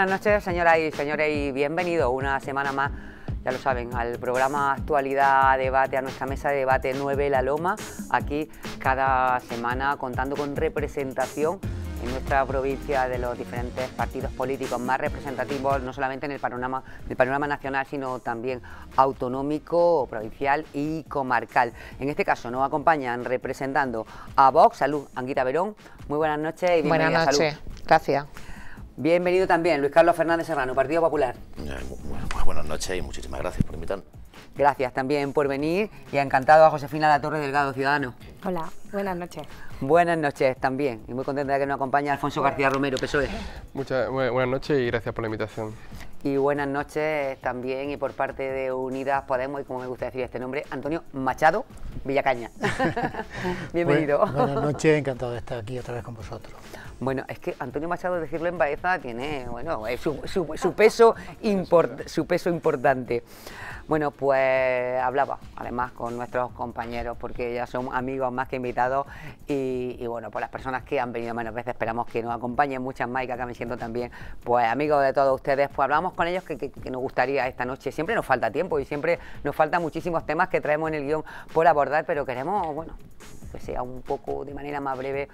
buenas noches, señoras y señores, y bienvenidos una semana más, ya lo saben, al programa Actualidad Debate, a nuestra mesa de debate 9 La Loma, aquí cada semana contando con representación en nuestra provincia de los diferentes partidos políticos más representativos, no solamente en el panorama nacional, sino también autonómico, provincial y comarcal. En este caso nos acompañan representando a Vox, Salud, Anguita Verón. Muy buenas noches y bienvenida. Buenas noches, Salud. Gracias. Bienvenido también Luis Carlos Fernández Serrano, Partido Popular. Muy buenas noches y muchísimas gracias por invitarnos. Gracias también por venir y encantado a Josefina Latorre Delgado, Ciudadanos. Hola, buenas noches. Buenas noches también y muy contenta de que nos acompañe Alfonso García Romero, PSOE. Buenas noches y gracias por la invitación. Y buenas noches también y por parte de Unidas Podemos, y como me gusta decir este nombre, Antonio Machado Villacaña. Bienvenido. Buenas noches, encantado de estar aquí otra vez con vosotros. Bueno, es que Antonio Machado, decirlo en Baeza, tiene su peso importante. Bueno, pues hablaba además con nuestros compañeros porque ya son amigos más que invitados y bueno, pues las personas que han venido menos veces esperamos que nos acompañen muchas más y que acaben siendo también pues amigos de todos ustedes. Pues hablamos con ellos que nos gustaría esta noche, siempre nos falta tiempo y siempre nos faltan muchísimos temas que traemos en el guión por abordar, pero queremos, bueno, que sea un poco de manera más breve,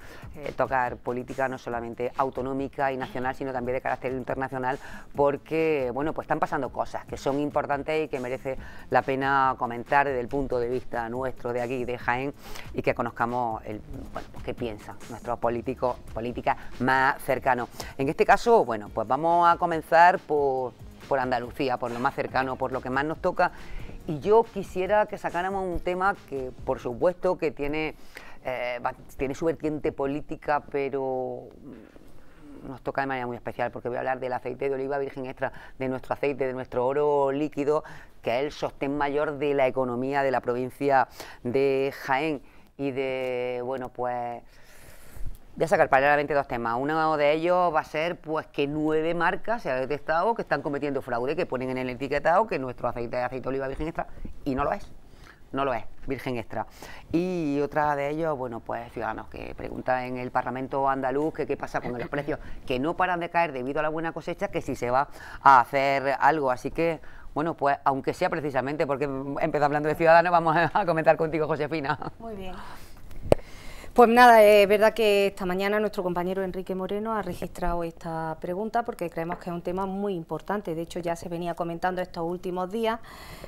tocar política no solamente autonómica y nacional, sino también de carácter internacional, porque bueno, pues están pasando cosas que son importantes y que merece la pena comentar desde el punto de vista nuestro de aquí, de Jaén, y que conozcamos pues qué piensan nuestros políticos, políticas más cercanos. En este caso, bueno, pues vamos a comenzar por Andalucía, por lo más cercano, por lo que más nos toca. Y yo quisiera que sacáramos un tema que, por supuesto, que tiene su vertiente política, pero nos toca de manera muy especial, porque voy a hablar del aceite de oliva virgen extra, de nuestro aceite, de nuestro oro líquido, que es el sostén mayor de la economía de la provincia de Jaén. Y de, bueno, pues voy a sacar paralelamente dos temas. Uno de ellos va a ser pues que 9 marcas se ha detectado que están cometiendo fraude, que ponen en el etiquetado que nuestro aceite es aceite de oliva virgen extra y no lo es. No lo es, virgen extra. Y otra de ellos, bueno, pues ciudadanos que preguntan en el Parlamento andaluz que qué pasa con los precios, que no paran de caer debido a la buena cosecha, que si se va a hacer algo. Así que, bueno, pues aunque sea precisamente porque empezó hablando de ciudadanos, vamos a comentar contigo, Josefina. Muy bien. Pues nada, es verdad que esta mañana nuestro compañero Enrique Moreno ha registrado esta pregunta porque creemos que es un tema muy importante. De hecho, ya se venía comentando estos últimos días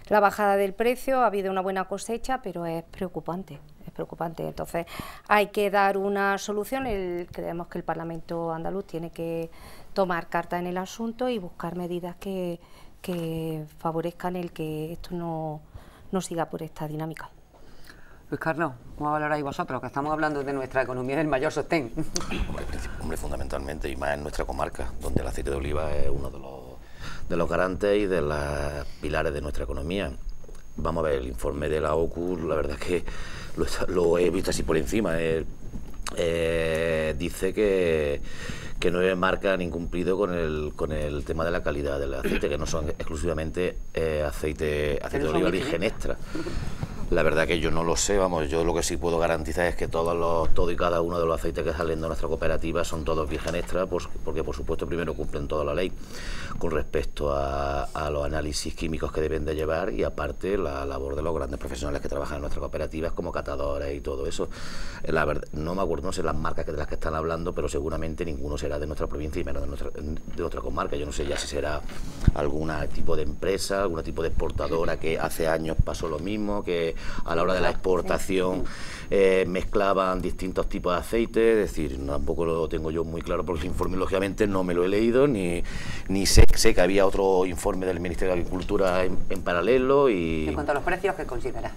la bajada del precio, ha habido una buena cosecha, pero es preocupante. Es preocupante. Entonces, hay que dar una solución. Creemos que el Parlamento andaluz tiene que tomar carta en el asunto y buscar medidas que favorezcan el que esto no siga por esta dinámica. Luis Carlos, ¿cómo valoráis vosotros? Que estamos hablando de nuestra economía del mayor sostén. Hombre, fundamentalmente, y más en nuestra comarca, donde el aceite de oliva es uno de los garantes y de los pilares de nuestra economía. Vamos a ver, el informe de la OCU, la verdad es que lo he visto así por encima. Dice que 9 marcas han incumplido con el tema de la calidad del aceite, que no son exclusivamente aceite de oliva virgen extra. La verdad que yo no lo sé, vamos, yo lo que sí puedo garantizar es que todo y cada uno de los aceites que salen de nuestra cooperativa son todos virgen extra, porque por supuesto primero cumplen toda la ley con respecto a los análisis químicos que deben de llevar y aparte la labor de los grandes profesionales que trabajan en nuestras cooperativas como catadores y todo eso. La verdad, no me acuerdo, no sé las marcas de las que están hablando, pero seguramente ninguno será de nuestra provincia y menos de otra comarca. Yo no sé ya si será algún tipo de empresa, algún tipo de exportadora que hace años pasó lo mismo, que a la hora de la exportación mezclaban distintos tipos de aceite, es decir, tampoco lo tengo yo muy claro porque el informe lógicamente no me lo he leído, ni sé que había otro informe del Ministerio de Agricultura en paralelo. Y en cuanto a los precios, ¿qué consideras?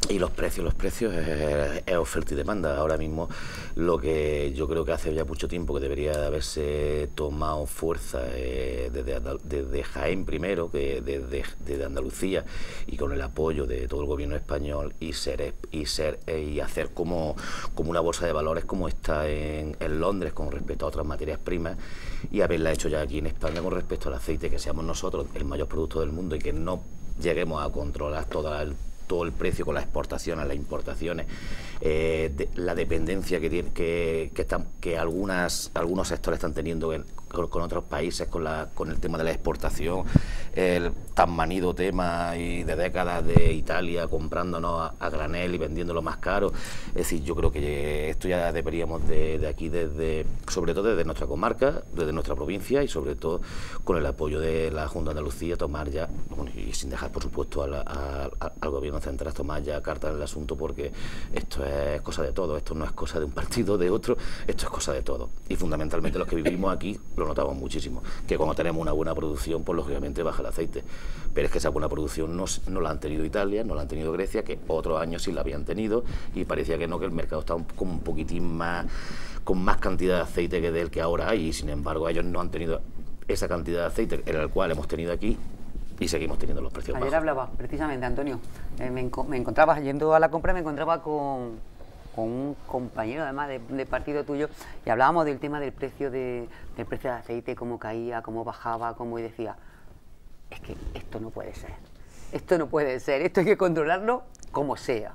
Y los precios es oferta y demanda. Ahora mismo lo que yo creo que hace ya mucho tiempo que debería de haberse tomado fuerza desde Jaén primero, que desde Andalucía y con el apoyo de todo el gobierno español y hacer como una bolsa de valores como está en Londres con respecto a otras materias primas y haberla hecho ya aquí en España con respecto al aceite, que seamos nosotros el mayor producto del mundo y que no lleguemos a controlar todo el precio con las exportaciones, las importaciones, la dependencia que algunos sectores están teniendo con otros países, con el tema de la exportación, el tan manido tema y de décadas de Italia comprándonos a granel y vendiéndolo más caro. Es decir, yo creo que esto ya deberíamos de aquí, sobre todo desde nuestra comarca, desde nuestra provincia y sobre todo con el apoyo de la Junta de Andalucía, tomar ya, bueno, y sin dejar por supuesto al Gobierno central, tomar ya cartas en el asunto, porque esto es cosa de todo, esto no es cosa de un partido, de otro, esto es cosa de todo. Y fundamentalmente los que vivimos aquí lo notamos muchísimo, que cuando tenemos una buena producción, pues lógicamente baja el aceite. Pero es que esa buena producción no la han tenido Italia, no la han tenido Grecia, que otros años sí la habían tenido, y parecía que no, que el mercado estaba como un poquitín más, con más cantidad de aceite que del que ahora hay, y sin embargo ellos no han tenido esa cantidad de aceite en el cual hemos tenido aquí, y seguimos teniendo los precios bajos. Ayer hablaba, precisamente, Antonio, me encontraba, yendo a la compra, me encontraba con un compañero además de partido tuyo, y hablábamos del tema del precio del aceite, cómo caía, cómo bajaba, cómo, y decía, es que esto no puede ser, esto hay que controlarlo como sea.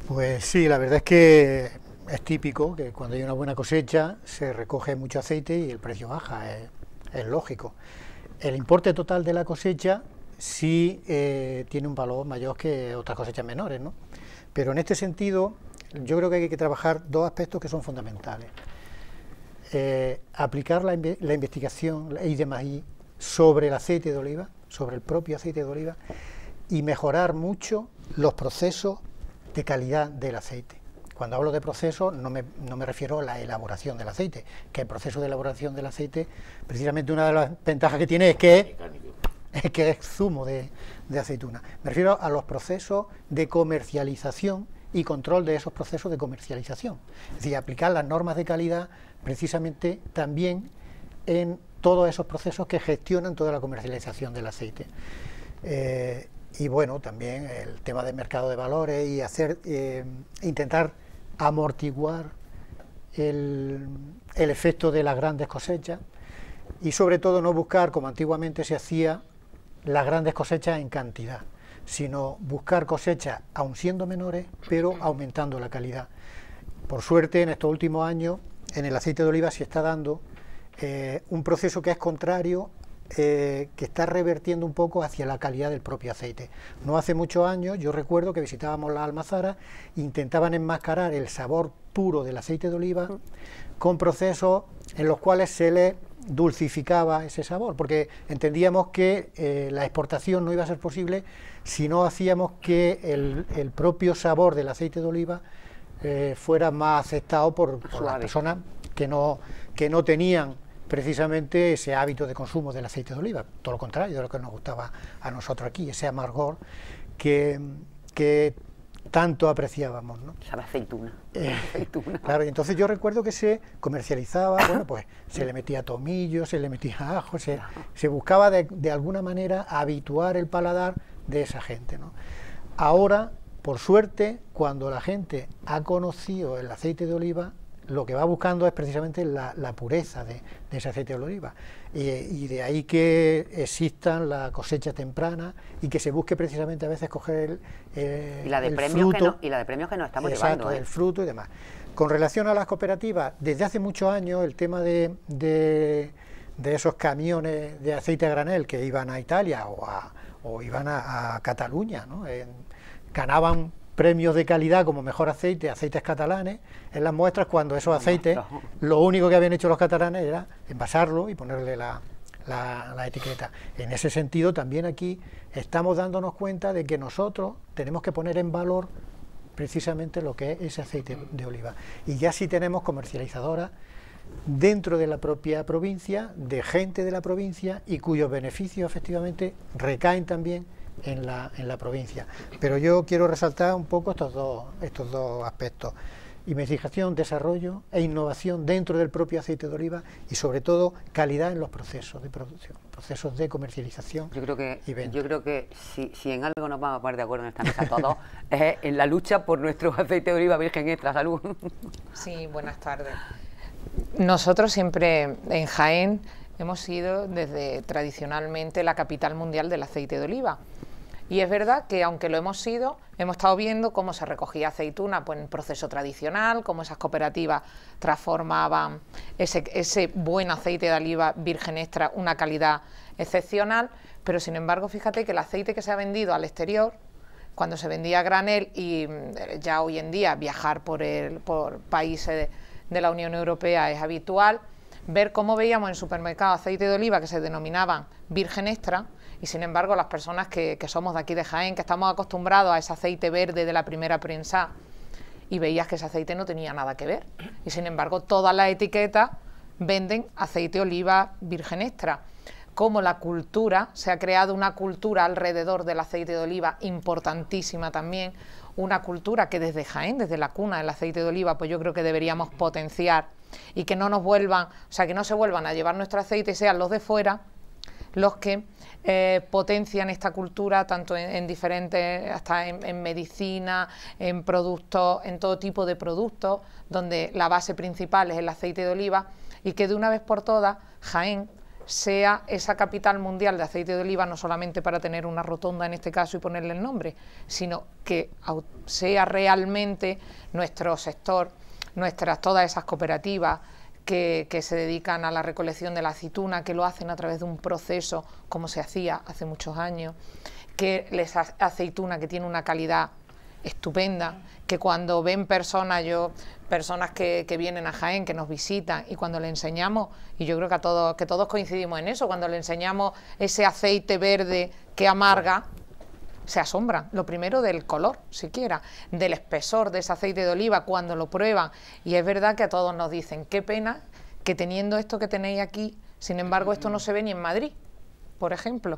Pues sí, la verdad es que es típico que cuando hay una buena cosecha se recoge mucho aceite y el precio baja, es lógico. El importe total de la cosecha sí tiene un valor mayor que otras cosechas menores, ¿no? Pero en este sentido yo creo que hay que trabajar dos aspectos que son fundamentales. Aplicar la investigación, la I+I, sobre el aceite de oliva, sobre el propio aceite de oliva, y mejorar mucho los procesos de calidad del aceite. Cuando hablo de proceso no me refiero a la elaboración del aceite, que el proceso de elaboración del aceite, precisamente una de las ventajas que tiene es que es zumo de aceituna. Me refiero a los procesos de comercialización y control de esos procesos de comercialización. Es decir, aplicar las normas de calidad precisamente también en todos esos procesos que gestionan toda la comercialización del aceite. Y bueno, también el tema del mercado de valores y intentar amortiguar el efecto de las grandes cosechas, y sobre todo no buscar, como antiguamente se hacía, las grandes cosechas en cantidad, sino buscar cosechas aun siendo menores, pero aumentando la calidad. Por suerte, en estos últimos años, en el aceite de oliva se está dando un proceso que es contrario, que está revertiendo un poco hacia la calidad del propio aceite. No hace muchos años, yo recuerdo que visitábamos las almazaras, intentaban enmascarar el sabor puro del aceite de oliva con procesos en los cuales se le dulcificaba ese sabor, porque entendíamos que la exportación no iba a ser posible si no hacíamos que el propio sabor del aceite de oliva fuera más aceptado por las personas que no tenían precisamente ese hábito de consumo del aceite de oliva, todo lo contrario de lo que nos gustaba a nosotros aquí, ese amargor que tanto apreciábamos, ¿no? Sabe aceituna. Claro, y entonces yo recuerdo que se comercializaba, bueno, pues se le metía tomillo, se le metía ajo, se buscaba de alguna manera habituar el paladar de esa gente, ¿no? Ahora, por suerte, cuando la gente ha conocido el aceite de oliva, lo que va buscando es precisamente la pureza de ese aceite de oliva, y de ahí que existan la cosecha temprana y que se busque precisamente a veces coger el fruto, y la de premios que nos estamos exacto, llevando, el fruto y demás. Con relación a las cooperativas, desde hace muchos años el tema de esos camiones de aceite a granel que iban a Italia o iban a Cataluña, ¿no? Ganaban premios de calidad como mejor aceite, aceites catalanes, en las muestras, cuando esos aceites, lo único que habían hecho los catalanes era envasarlo y ponerle la etiqueta. En ese sentido, también aquí estamos dándonos cuenta de que nosotros tenemos que poner en valor precisamente lo que es ese aceite de oliva. Y ya sí tenemos comercializadoras dentro de la propia provincia, de gente de la provincia, y cuyos beneficios efectivamente recaen también en la provincia. Pero yo quiero resaltar un poco estos dos aspectos: investigación, desarrollo e innovación dentro del propio aceite de oliva, y sobre todo calidad en los procesos de producción, procesos de comercialización. Yo creo que si en algo nos vamos a poner de acuerdo en esta mesa todos, es en la lucha por nuestro aceite de oliva virgen extra. Salud. Sí, buenas tardes. Nosotros siempre en Jaén hemos sido desde tradicionalmente la capital mundial del aceite de oliva. Y es verdad que aunque lo hemos sido, hemos estado viendo cómo se recogía aceituna pues, en proceso tradicional, cómo esas cooperativas transformaban ese buen aceite de oliva virgen extra, una calidad excepcional, pero sin embargo fíjate que el aceite que se ha vendido al exterior, cuando se vendía a granel y ya hoy en día viajar por países de la Unión Europea es habitual, ver cómo veíamos en supermercados aceite de oliva que se denominaban virgen extra, y sin embargo las personas que somos de aquí de Jaén, que estamos acostumbrados a ese aceite verde de la primera prensa, y veías que ese aceite no tenía nada que ver, y sin embargo todas las etiquetas venden aceite de oliva virgen extra. Como la cultura, se ha creado una cultura alrededor del aceite de oliva importantísima también, una cultura que desde Jaén, desde la cuna del aceite de oliva, pues yo creo que deberíamos potenciar, y que no nos vuelvan, o sea, que no se vuelvan a llevar nuestro aceite y sean los de fuera los que potencian esta cultura, tanto en diferentes, hasta en medicina, en productos, en todo tipo de productos, donde la base principal es el aceite de oliva, y que de una vez por todas Jaén sea esa capital mundial de aceite de oliva, no solamente para tener una rotonda en este caso y ponerle el nombre, sino que sea realmente nuestro sector, todas esas cooperativas que se dedican a la recolección de la aceituna, que lo hacen a través de un proceso como se hacía hace muchos años, que les aceituna que tiene una calidad estupenda, que cuando ven personas que vienen a Jaén, que nos visitan, y cuando le enseñamos, y yo creo que todos coincidimos en eso, cuando le enseñamos ese aceite verde que amarga, se asombran, lo primero del color, siquiera, del espesor de ese aceite de oliva cuando lo prueban, y es verdad que a todos nos dicen, qué pena que teniendo esto que tenéis aquí, sin embargo esto no se ve ni en Madrid, por ejemplo.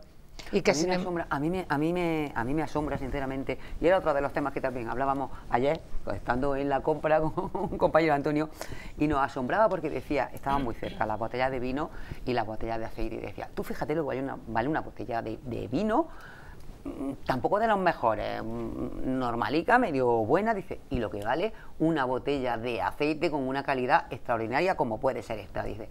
Y que a mí me asombra sinceramente, y era otro de los temas que también hablábamos ayer, pues, estando en la compra con un compañero Antonio, y nos asombraba porque decía, estaban muy cerca las botellas de vino y las botellas de aceite, y decía, tú fíjate lo que vale una botella de vino, tampoco de los mejores, normalica, medio buena, dice, y lo que vale una botella de aceite con una calidad extraordinaria como puede ser esta, dice,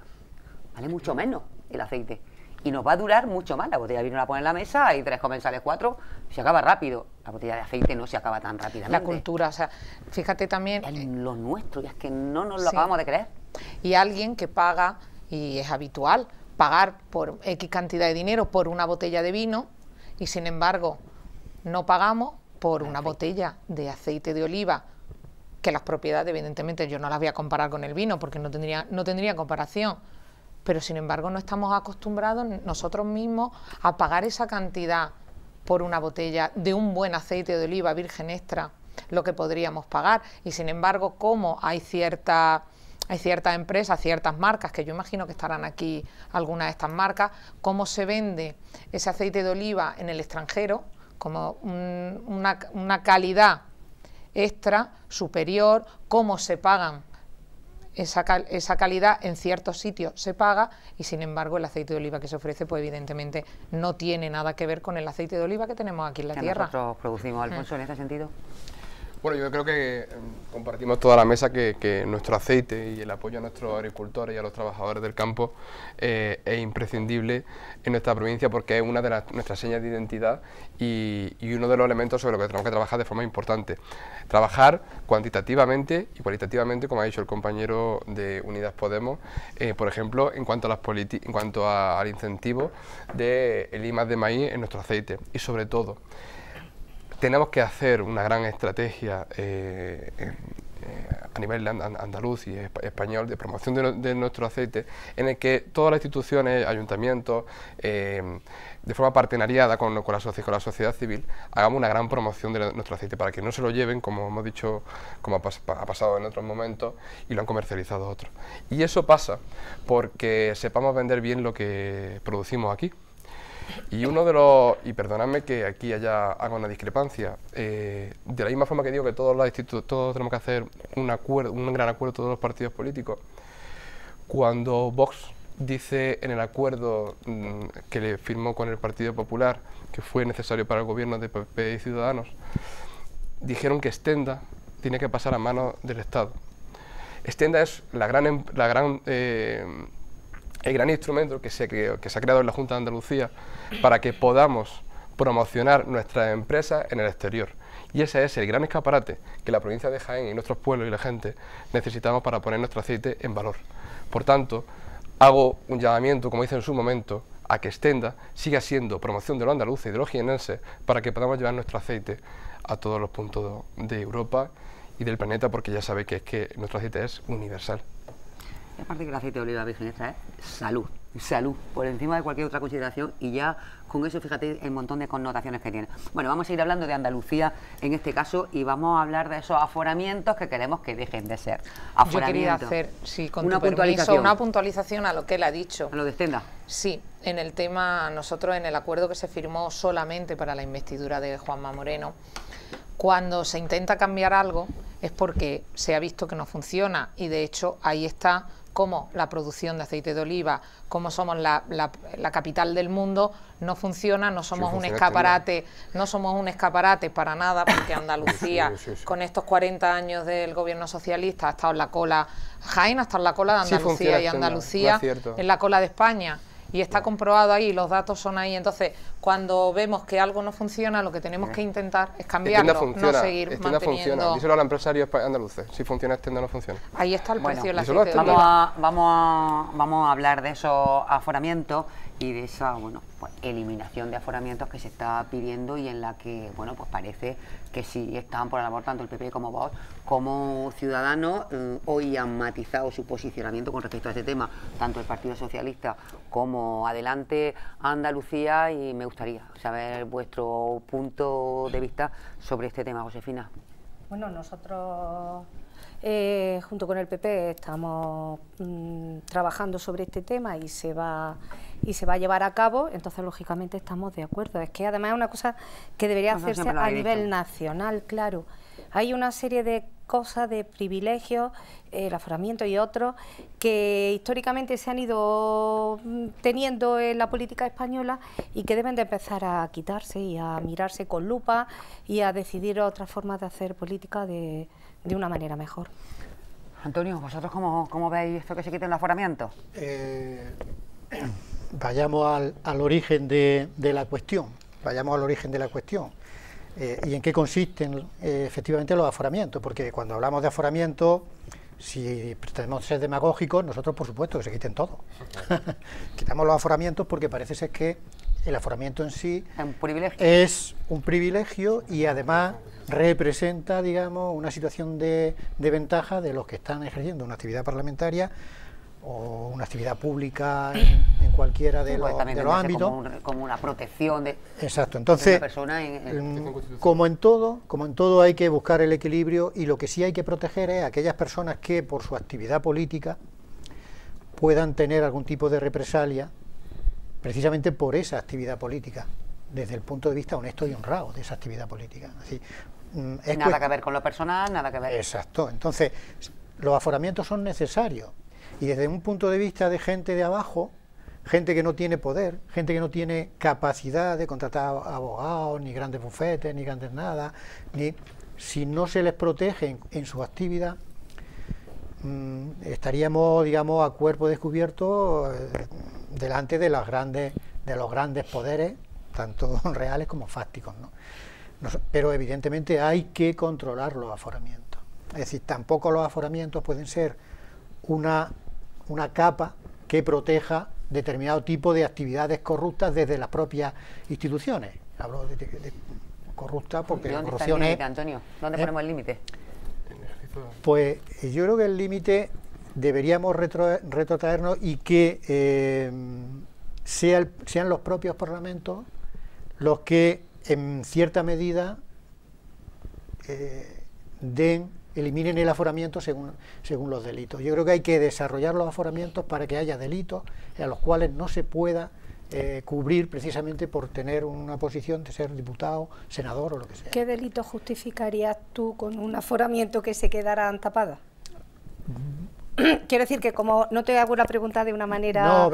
vale mucho menos el aceite. Y nos va a durar mucho más. La botella de vino la pone en la mesa, hay 3 comensales, 4, se acaba rápido. La botella de aceite no se acaba tan rápidamente. La cultura, o sea, fíjate también... Es lo nuestro, y es que no nos lo acabamos de creer. Y alguien que paga, y es habitual, pagar por X cantidad de dinero por una botella de vino, y sin embargo no pagamos por una botella de aceite de oliva, que las propiedades, evidentemente, yo no las voy a comparar con el vino, porque no tendría comparación, pero sin embargo no estamos acostumbrados nosotros mismos a pagar esa cantidad por una botella de un buen aceite de oliva virgen extra, lo que podríamos pagar, y sin embargo como hay ciertas empresas, ciertas marcas, que yo imagino que estarán aquí algunas de estas marcas, cómo se vende ese aceite de oliva en el extranjero como una calidad extra, superior, cómo se pagan esa calidad en ciertos sitios se paga, y sin embargo el aceite de oliva que se ofrece pues evidentemente no tiene nada que ver con el aceite de oliva que tenemos aquí en la tierra. Nosotros producimos, Alfonso, en ese sentido. Bueno, yo creo que compartimos toda la mesa que nuestro aceite y el apoyo a nuestros agricultores y a los trabajadores del campo es imprescindible en nuestra provincia, porque es una de nuestras señas de identidad y uno de los elementos sobre los que tenemos que trabajar de forma importante. Trabajar cuantitativamente y cualitativamente, como ha dicho el compañero de Unidas Podemos, por ejemplo, en cuanto al incentivo del I+ de maíz en nuestro aceite, y sobre todo tenemos que hacer una gran estrategia a nivel andaluz y español de promoción de nuestro aceite, en el que todas las instituciones, ayuntamientos, de forma partenariada con la sociedad civil, hagamos una gran promoción de nuestro aceite para que no se lo lleven, como hemos dicho, como ha pasado en otros momentos, y lo han comercializado otros. Y eso pasa porque sepamos vender bien lo que producimos aquí. Y y perdonadme que aquí haga una discrepancia, de la misma forma que digo que todos tenemos que hacer un gran acuerdo, todos los partidos políticos, cuando Vox dice en el acuerdo que le firmó con el Partido Popular, que fue necesario para el gobierno de PP y Ciudadanos, dijeron que Stenda tiene que pasar a manos del Estado. Stenda es el gran instrumento que se ha creado en la Junta de Andalucía para que podamos promocionar nuestras empresas en el exterior. Y ese es el gran escaparate que la provincia de Jaén y nuestros pueblos y la gente necesitamos para poner nuestro aceite en valor. Por tanto, hago un llamamiento, como hice en su momento, a que Stenda siga siendo promoción de los andaluces y de los jienenses para que podamos llevar nuestro aceite a todos los puntos de Europa y del planeta, porque ya sabéis que es que nuestro aceite es universal. Y aparte que el aceite de oliva virgen extra es salud, salud, por encima de cualquier otra consideración, y ya con eso fíjate el montón de connotaciones que tiene. Bueno, vamos a ir hablando de Andalucía en este caso y vamos a hablar de esos aforamientos que queremos que dejen de ser. Yo quería hacer, sí, con una tu permiso, puntualización. una puntualización a lo que él ha dicho. A lo de Stenda. Sí, en el tema, nosotros en el acuerdo que se firmó solamente para la investidura de Juanma Moreno, cuando se intenta cambiar algo es porque se ha visto que no funciona, y de hecho ahí está cómo la producción de aceite de oliva, como somos la capital del mundo, no funciona, no somos un escaparate, no somos un escaparate para nada, porque Andalucía, con estos 40 años del gobierno socialista, ha estado en la cola, Jaén ha estado en la cola de Andalucía, y Andalucía en la cola de España. Y está comprobado ahí, los datos son ahí. Entonces, cuando vemos que algo no funciona, lo que tenemos que intentar es cambiarlo, no seguir manteniendo... Funciona. Díselo a los empresarios andaluces, si funciona Stenda no funciona. Ahí está el precio del aceite. aceite de oliva. Vamos a hablar de esos aforamientos y de esa pues, eliminación de aforamientos que se está pidiendo, y en la que pues parece que sí están por la labor tanto el PP como Vox como Ciudadanos. Hoy han matizado su posicionamiento con respecto a este tema, tanto el Partido Socialista como Adelante Andalucía, y me gustaría saber vuestro punto de vista sobre este tema, Josefina. Bueno, nosotros junto con el PP estamos trabajando sobre este tema y se va a llevar a cabo, entonces lógicamente estamos de acuerdo. Es que además es una cosa que debería hacerse a nivel nacional, claro. Hay una serie de cosas, de privilegios, el aforamiento y otros, que históricamente se han ido teniendo en la política española y que deben de empezar a quitarse y a mirarse con lupa y a decidir otras formas de hacer política de una manera mejor. Antonio, ¿vosotros cómo veis esto que se quiten los aforamientos? Vayamos al origen de la cuestión. Vayamos al origen de la cuestión. ¿Y en qué consisten efectivamente los aforamientos? Porque cuando hablamos de aforamientos, si pretendemos ser demagógicos, nosotros por supuesto que se quiten todo. Quitamos los aforamientos porque parece ser que el aforamiento en sí es un privilegio y además representa, digamos, una situación de ventaja de los que están ejerciendo una actividad parlamentaria o una actividad pública en cualquiera de los ámbitos. Como una protección de, exacto. Entonces, de una persona como en todo hay que buscar el equilibrio, y lo que sí hay que proteger es a aquellas personas que por su actividad política puedan tener algún tipo de represalia precisamente por esa actividad política, desde el punto de vista honesto y honrado de esa actividad política. Así, nada que ver con lo personal, nada que ver. Exacto. Entonces, los aforamientos son necesarios, y desde un punto de vista de gente de abajo, gente que no tiene poder, gente que no tiene capacidad de contratar abogados, ni grandes bufetes, ni grandes nada, si no se les protege en su actividad, estaríamos, digamos, a cuerpo descubierto delante de los grandes poderes, tanto reales como fácticos, ¿no? Pero evidentemente hay que controlar los aforamientos. Es decir, tampoco los aforamientos pueden ser una capa que proteja determinado tipo de actividades corruptas desde las propias instituciones. Hablo de corrupta porque la corrupción es... Antonio, ¿dónde ponemos el límite? Pues yo creo que el límite deberíamos retrotraernos y que sean los propios parlamentos los que en cierta medida eliminen el aforamiento según los delitos. Yo creo que hay que desarrollar los aforamientos para que haya delitos a los cuales no se pueda cubrir precisamente por tener una posición de ser diputado, senador o lo que sea. ¿Qué delito justificarías tú con un aforamiento que se quedaran tapadas? Quiero decir que como no te hago una pregunta de una manera...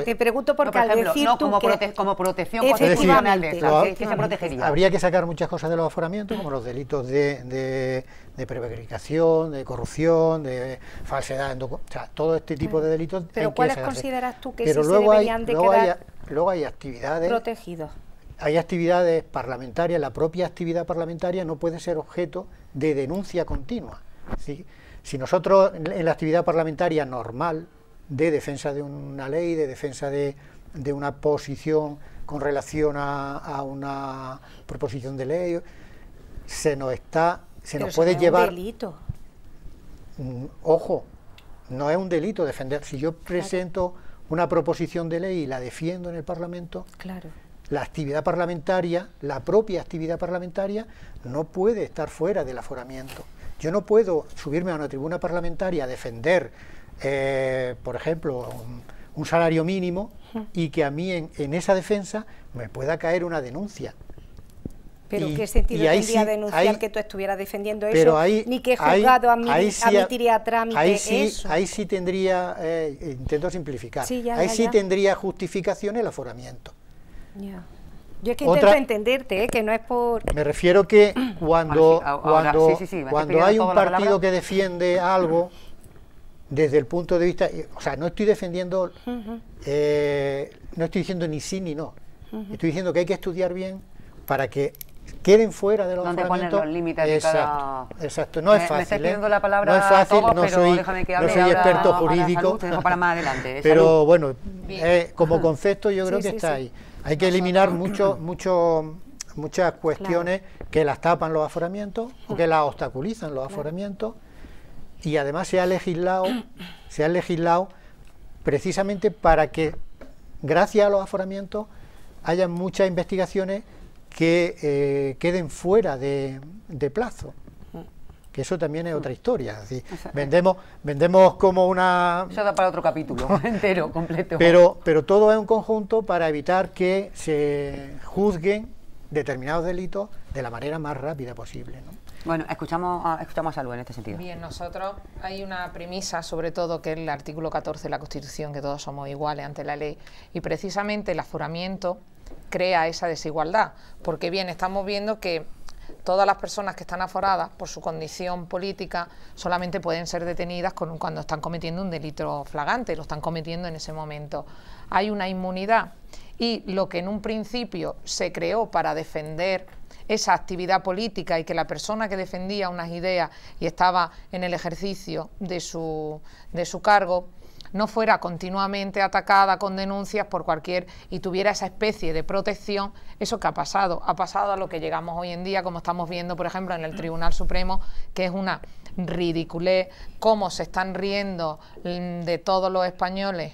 te pregunto porque al decir tú como protección constitucional ¿qué se protegería? Habría que sacar muchas cosas de los aforamientos, como los delitos de prevaricación, de corrupción, de falsedad, o sea, todo este tipo de delitos. Pero ¿cuáles consideras tú que pero sí luego se deberían de quedar luego hay actividades protegidos? hay actividades parlamentarias, la propia actividad parlamentaria no puede ser objeto de denuncia continua. ¿Sí? Si nosotros en la actividad parlamentaria normal, de defensa de una ley, de defensa de una posición con relación a una proposición de ley, se nos puede llevar... Es un delito. Ojo, no es un delito defender. Si yo presento una proposición de ley y la defiendo en el Parlamento, claro, la actividad parlamentaria, la propia actividad parlamentaria, no puede estar fuera del aforamiento. Yo no puedo subirme a una tribuna parlamentaria a defender, por ejemplo, un salario mínimo y que a mí en esa defensa me pueda caer una denuncia. Pero ¿qué sentido tendría denunciar que tú estuvieras defendiendo eso? Ni que juzgado admitiría a trámite eso. Ahí sí tendría, intento simplificar, sí, tendría justificación el aforamiento. Ya. Yo es que intento entenderte, que no es por... Me refiero que cuando hay un partido que defiende algo desde el punto de vista... O sea, no estoy defendiendo, no estoy diciendo ni sí ni no. Estoy diciendo que hay que estudiar bien para que queden fuera de los aforamientos. Los límites de cada... Exacto, no es fácil. Me estás pidiendo la palabra no es fácil, a todos, no pero soy, déjame que no hable soy ahora experto a jurídico. Salud, te dejo para más adelante. Pero Salud. bueno, como concepto yo creo que está ahí. Hay que eliminar muchas cuestiones que las tapan los aforamientos o que las obstaculizan los aforamientos, y además se ha legislado precisamente para que, gracias a los aforamientos, haya muchas investigaciones que queden fuera de plazo, que eso también es otra historia. Es decir, vendemos como una... Eso da para otro capítulo entero, completo. Pero todo es un conjunto para evitar que se juzguen determinados delitos de la manera más rápida posible, ¿no? Bueno, escuchamos a Salud en este sentido. Bien, nosotros hay una premisa, sobre todo, que es el artículo 14 de la Constitución, que todos somos iguales ante la ley, y precisamente el aforamiento crea esa desigualdad, porque bien, estamos viendo que todas las personas que están aforadas por su condición política solamente pueden ser detenidas cuando están cometiendo un delito flagrante, lo están cometiendo en ese momento. Hay una inmunidad, y lo que en un principio se creó para defender esa actividad política y que la persona que defendía unas ideas y estaba en el ejercicio de su cargo no fuera continuamente atacada con denuncias por cualquier y tuviera esa especie de protección. Eso que ha pasado a lo que llegamos hoy en día, como estamos viendo, por ejemplo, en el Tribunal Supremo, que es una ridiculez, cómo se están riendo de todos los españoles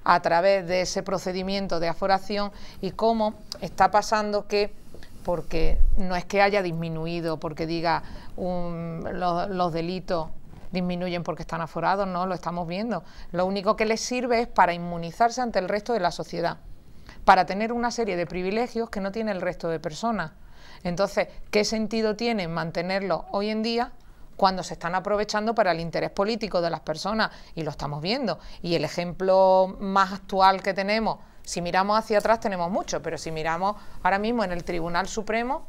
a través de ese procedimiento de aforación, y cómo está pasando que, porque no es que haya disminuido, porque diga los delitos disminuyen porque están aforados, no, lo estamos viendo. Lo único que les sirve es para inmunizarse ante el resto de la sociedad, para tener una serie de privilegios que no tiene el resto de personas. Entonces, ¿qué sentido tiene mantenerlo hoy en día cuando se están aprovechando para el interés político de las personas? Y lo estamos viendo. Y el ejemplo más actual que tenemos, si miramos hacia atrás tenemos mucho, pero si miramos ahora mismo en el Tribunal Supremo,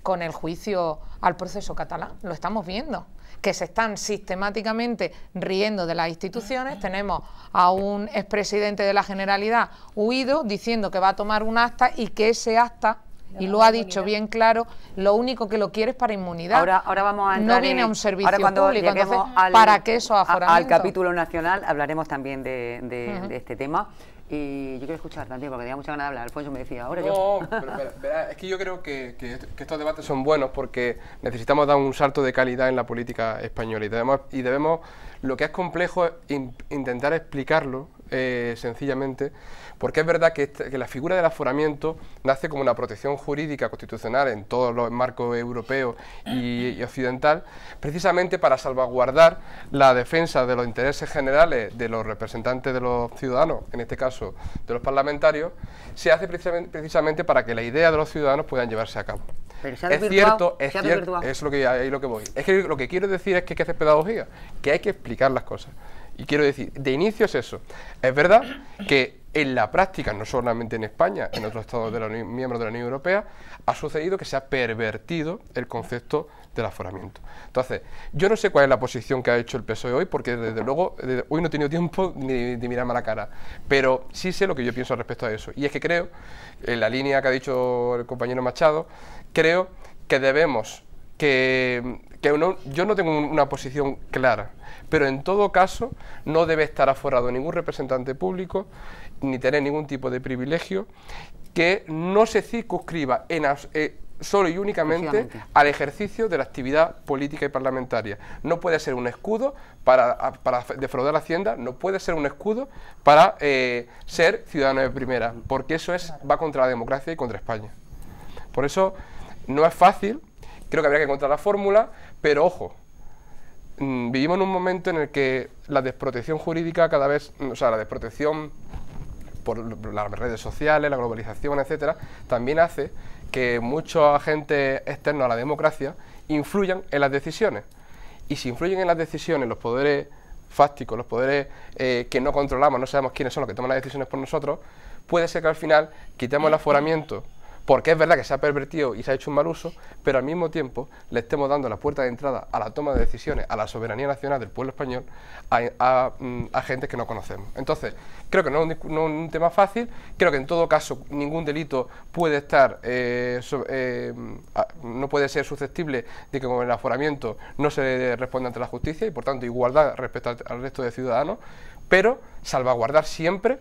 con el juicio al proceso catalán, lo estamos viendo, que se están sistemáticamente riendo de las instituciones. Tenemos a un expresidente de la Generalidad huido diciendo que va a tomar un acta, y que ese acta, y lo ha dicho bien claro, lo único que lo quiere es para inmunidad. Ahora vamos a entrar no viene a un servicio cuando público. Entonces, al, ¿para qué esos aforamientos? Al capítulo nacional hablaremos también de este tema. Y yo quiero escuchar también, porque tenía mucha ganas de hablar. Alfonso me decía, ahora yo... No, pero es que yo creo que estos debates son buenos porque necesitamos dar un salto de calidad en la política española, y debemos lo que es complejo es intentar explicarlo sencillamente, porque es verdad que la figura del aforamiento nace como una protección jurídica constitucional en todos los marcos europeos y occidental, precisamente para salvaguardar la defensa de los intereses generales de los representantes de los ciudadanos, en este caso de los parlamentarios. Se hace precisamente para que la idea de los ciudadanos puedan llevarse a cabo. Pero se ha es cierto, es lo que voy. Es que lo que quiero decir es que hay que hacer pedagogía, que hay que explicar las cosas. Y quiero decir, de inicio es eso. Es verdad que en la práctica, no solamente en España, en otros estados de la Unión, miembros de la Unión Europea, ha sucedido que se ha pervertido el concepto del aforamiento. Entonces, yo no sé cuál es la posición que ha hecho el PSOE hoy, porque desde luego hoy no he tenido tiempo ni de mirarme a la cara, pero sí sé lo que yo pienso respecto a eso. Y es que creo, en la línea que ha dicho el compañero Machado, creo que debemos yo no tengo una posición clara, pero en todo caso no debe estar aforado ningún representante público ni tener ningún tipo de privilegio que no se circunscriba solo y únicamente al ejercicio de la actividad política y parlamentaria. No puede ser un escudo para defraudar la Hacienda, no puede ser un escudo para ser ciudadano de primera, porque eso va contra la democracia y contra España. Por eso no es fácil. Creo que habría que encontrar la fórmula, pero ojo, vivimos en un momento en el que la desprotección jurídica cada vez, o sea, la desprotección por las redes sociales, la globalización, etcétera, también hace que muchos agentes externos a la democracia influyan en las decisiones. Y si influyen en las decisiones los poderes fácticos, los poderes que no controlamos, no sabemos quiénes son los que toman las decisiones por nosotros, puede ser que al final quitemos el aforamiento, porque es verdad que se ha pervertido y se ha hecho un mal uso, pero al mismo tiempo le estemos dando la puerta de entrada a la toma de decisiones, a la soberanía nacional del pueblo español, a agentes que no conocemos. Entonces, creo que no es un tema fácil, creo que en todo caso ningún delito puede estar, no puede ser susceptible de que con el aforamiento no se responda ante la justicia y por tanto igualdad respecto al resto de ciudadanos, pero salvaguardar siempre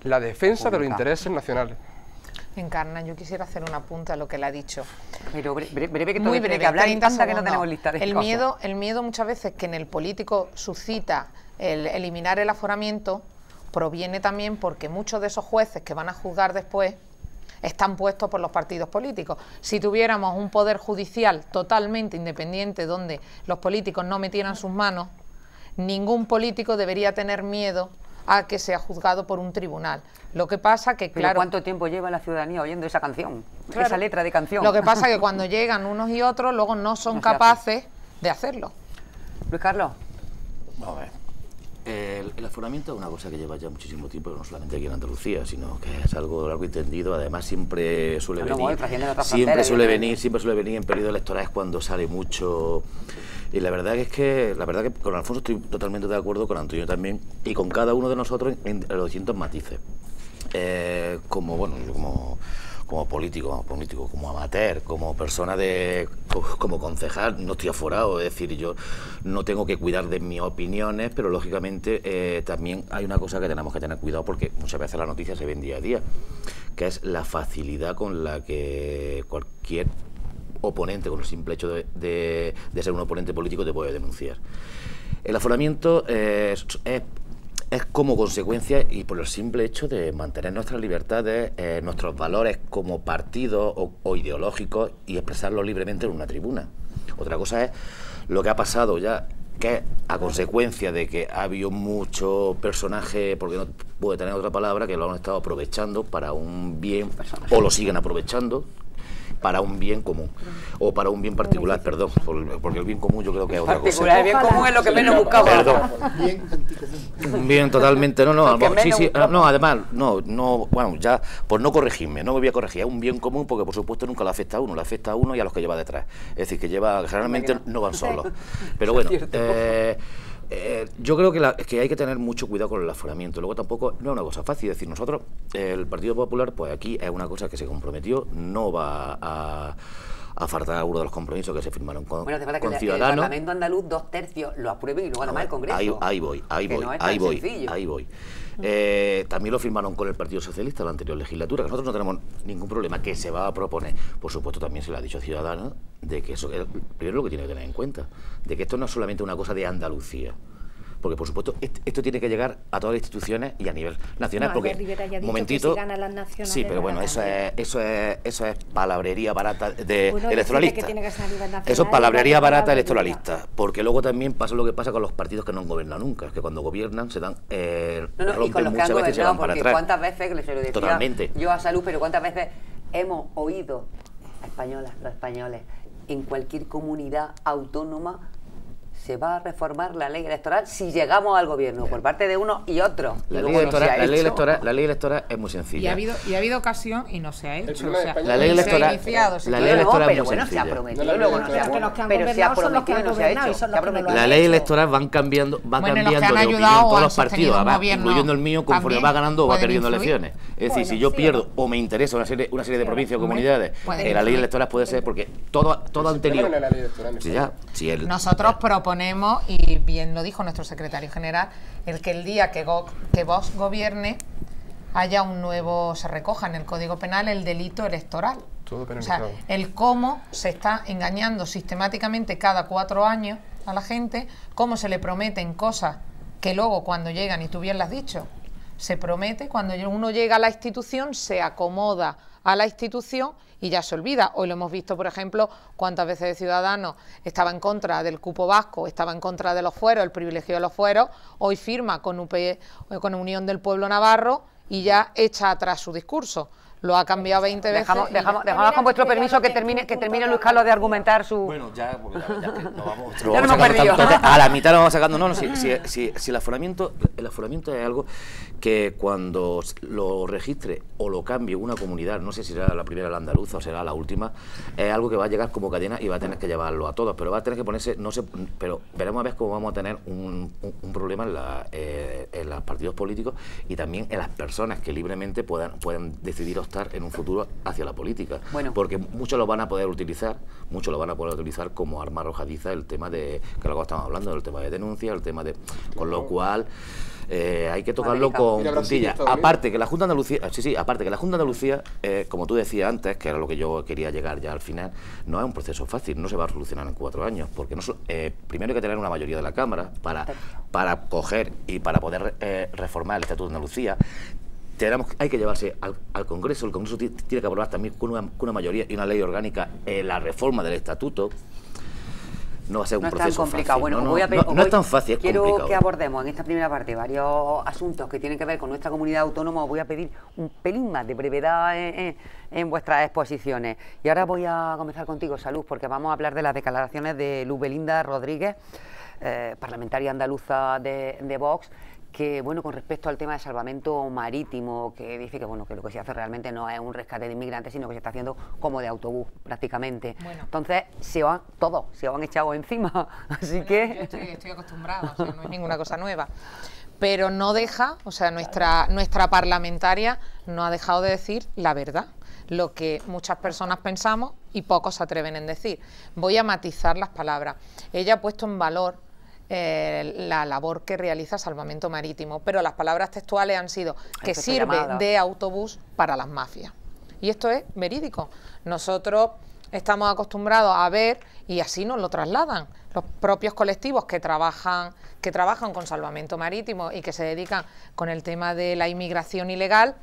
la defensa de los intereses nacionales. Encarna, yo quisiera hacer un apunte a lo que le ha dicho. Pero breve que muy breve, que hablar 30 que no tenemos lista de cosas. El miedo muchas veces que en el político suscita el eliminar el aforamiento proviene también porque muchos de esos jueces que van a juzgar después están puestos por los partidos políticos. Si tuviéramos un poder judicial totalmente independiente donde los políticos no metieran sus manos, ningún político debería tener miedo a que sea juzgado por un tribunal. Lo que pasa que, claro... ¿Pero cuánto tiempo lleva la ciudadanía oyendo esa canción? Claro, esa letra de canción. Lo que pasa que cuando llegan unos y otros, luego no son capaces de hacerlo. Luis Carlos. Vamos a ver. El aforamiento es una cosa que lleva ya muchísimo tiempo, no solamente aquí en Andalucía, sino que es algo largo y tendido. Además siempre suele venir en periodos electorales cuando sale mucho. Y la verdad es que con Alfonso estoy totalmente de acuerdo, con Antonio también, y con cada uno de nosotros en los distintos matices. Como político, como amateur, como persona como concejal, no estoy aforado, es decir, yo no tengo que cuidar de mis opiniones, pero lógicamente también hay una cosa que tenemos que tener cuidado porque muchas veces la noticia se ven día a día, que es la facilidad con la que cualquier oponente, con el simple hecho de ser un oponente político, te puede denunciar. El aforamiento es como consecuencia y por el simple hecho de mantener nuestras libertades, nuestros valores como partidos o ideológicos y expresarlos libremente en una tribuna. Otra cosa es lo que ha pasado ya, que a consecuencia de que ha habido muchos personajes, porque no puede tener otra palabra, que lo han estado aprovechando para un bien, o lo siguen aprovechando para un bien común, o para un bien particular, perdón, porque el bien común yo creo que es otra cosa. El bien común es lo que menos buscamos. Perdón. Un bien totalmente, además, bueno, ya, pues no corregirme, no me voy a corregir, es un bien común porque por supuesto nunca le afecta a uno, le afecta a uno y a los que lleva detrás, es decir, que generalmente no van solos, pero bueno, yo creo que hay que tener mucho cuidado con el aforamiento. Luego tampoco no es una cosa fácil, es decir, nosotros, el Partido Popular, pues aquí es una cosa que se comprometió, no va a faltar alguno de los compromisos que se firmaron con Ciudadanos. Que el Parlamento andaluz 2/3 lo aprueben y luego además el Congreso. Ahí voy. También lo firmaron con el Partido Socialista en la anterior legislatura, que nosotros no tenemos ningún problema, que se va a proponer. Por supuesto también se le ha dicho a Ciudadanos de que eso es primero lo que tiene que tener en cuenta, de que esto no es solamente una cosa de Andalucía, porque por supuesto esto tiene que llegar a todas las instituciones y a nivel nacional, porque un momentito, sí, pero bueno, eso es palabrería barata de electoralista. Eso es palabrería barata electoralista, porque luego también pasa lo que pasa con los partidos que no han gobernado nunca, es que cuando gobiernan se dan rompen muchas veces y se van para atrás. ¿Cuántas veces, que se lo decía totalmente yo a Salud, pero cuántas veces hemos oído los españoles, en cualquier comunidad autónoma se va a reformar la ley electoral si llegamos al gobierno, por parte de uno y otro. La ley electoral es muy sencilla. Y ha habido ocasión y no se ha hecho. O sea, la ley electoral es muy sencilla. Se ha prometido, luego no se ha hecho. Pero se ha prometido y no se ha hecho. La ley electoral van cambiando de opinión todos los partidos, incluyendo el mío, conforme va ganando o va perdiendo elecciones. Es decir, si yo pierdo o me interesa una serie de provincias o comunidades, la ley electoral puede ser porque todo anterior. Nosotros proponemos, y bien lo dijo nuestro secretario general, el día que Vox gobierne haya se recoja en el Código Penal el delito electoral. Todo o sea, el cómo se está engañando sistemáticamente cada 4 años a la gente, cómo se le prometen cosas que luego cuando llegan, y tú bien lo has dicho, se promete, cuando uno llega a la institución, se acomoda a la institución y ya se olvida. Hoy lo hemos visto, por ejemplo, cuántas veces Ciudadanos estaba en contra del cupo vasco, estaba en contra de los fueros, el privilegio de los fueros, hoy firma con Unión del Pueblo Navarro y ya echa atrás su discurso. Lo ha cambiado 20 veces. Dejamos con vuestro permiso que termine Luis Carlos de argumentar su... Bueno, ya que nos vamos, ya lo hemos perdido. A la mitad lo vamos sacando. No, si el aforamiento es algo que cuando lo registre o lo cambie una comunidad, no sé si será la primera la andaluza o será la última, es algo que va a llegar como cadena y va a tener que llevarlo a todos, pero va a tener que ponerse, pero veremos a ver cómo vamos a tener un problema en los partidos políticos y también en las personas que libremente puedan decidir optar en un futuro hacia la política, porque muchos lo van a poder utilizar como arma arrojadiza el tema de, que luego estamos hablando, el tema de denuncia, el tema de, con lo cual hay que tocarlo con puntilla. Aparte que la Junta de Andalucía, como tú decías antes, que era lo que yo quería llegar ya al final, no es un proceso fácil, no se va a solucionar en 4 años, porque primero hay que tener una mayoría de la Cámara para coger y para poder reformar el Estatuto de Andalucía. Hay que llevarse al Congreso. El Congreso tiene que aprobar también con una mayoría y una ley orgánica la reforma del Estatuto. No va a ser un proceso complicado. Fácil. Bueno, no es tan fácil, es quiero complicado. Que abordemos en esta primera parte varios asuntos que tienen que ver con nuestra comunidad autónoma. Os voy a pedir un pelín más de brevedad en vuestras exposiciones. Y ahora voy a comenzar contigo, Salud, porque vamos a hablar de las declaraciones de Luz Belinda Rodríguez, parlamentaria andaluza de Vox, que bueno, con respecto al tema de salvamento marítimo, que dice que bueno, que lo que se hace realmente no es un rescate de inmigrantes, sino que se está haciendo como de autobús prácticamente. Entonces se van echado encima, así que yo estoy acostumbrada, o sea, no es ninguna cosa nueva. Pero no deja, o sea, nuestra parlamentaria no ha dejado de decir la verdad, lo que muchas personas pensamos y pocos se atreven en decir. Voy a matizar las palabras. Ella ha puesto en valor la labor que realiza Salvamento Marítimo, pero las palabras textuales han sido que sirve de autobús para las mafias. Y esto es verídico. Nosotros estamos acostumbrados a ver, y así nos lo trasladan, los propios colectivos que trabajan con Salvamento Marítimo y que se dedican con el tema de la inmigración ilegal,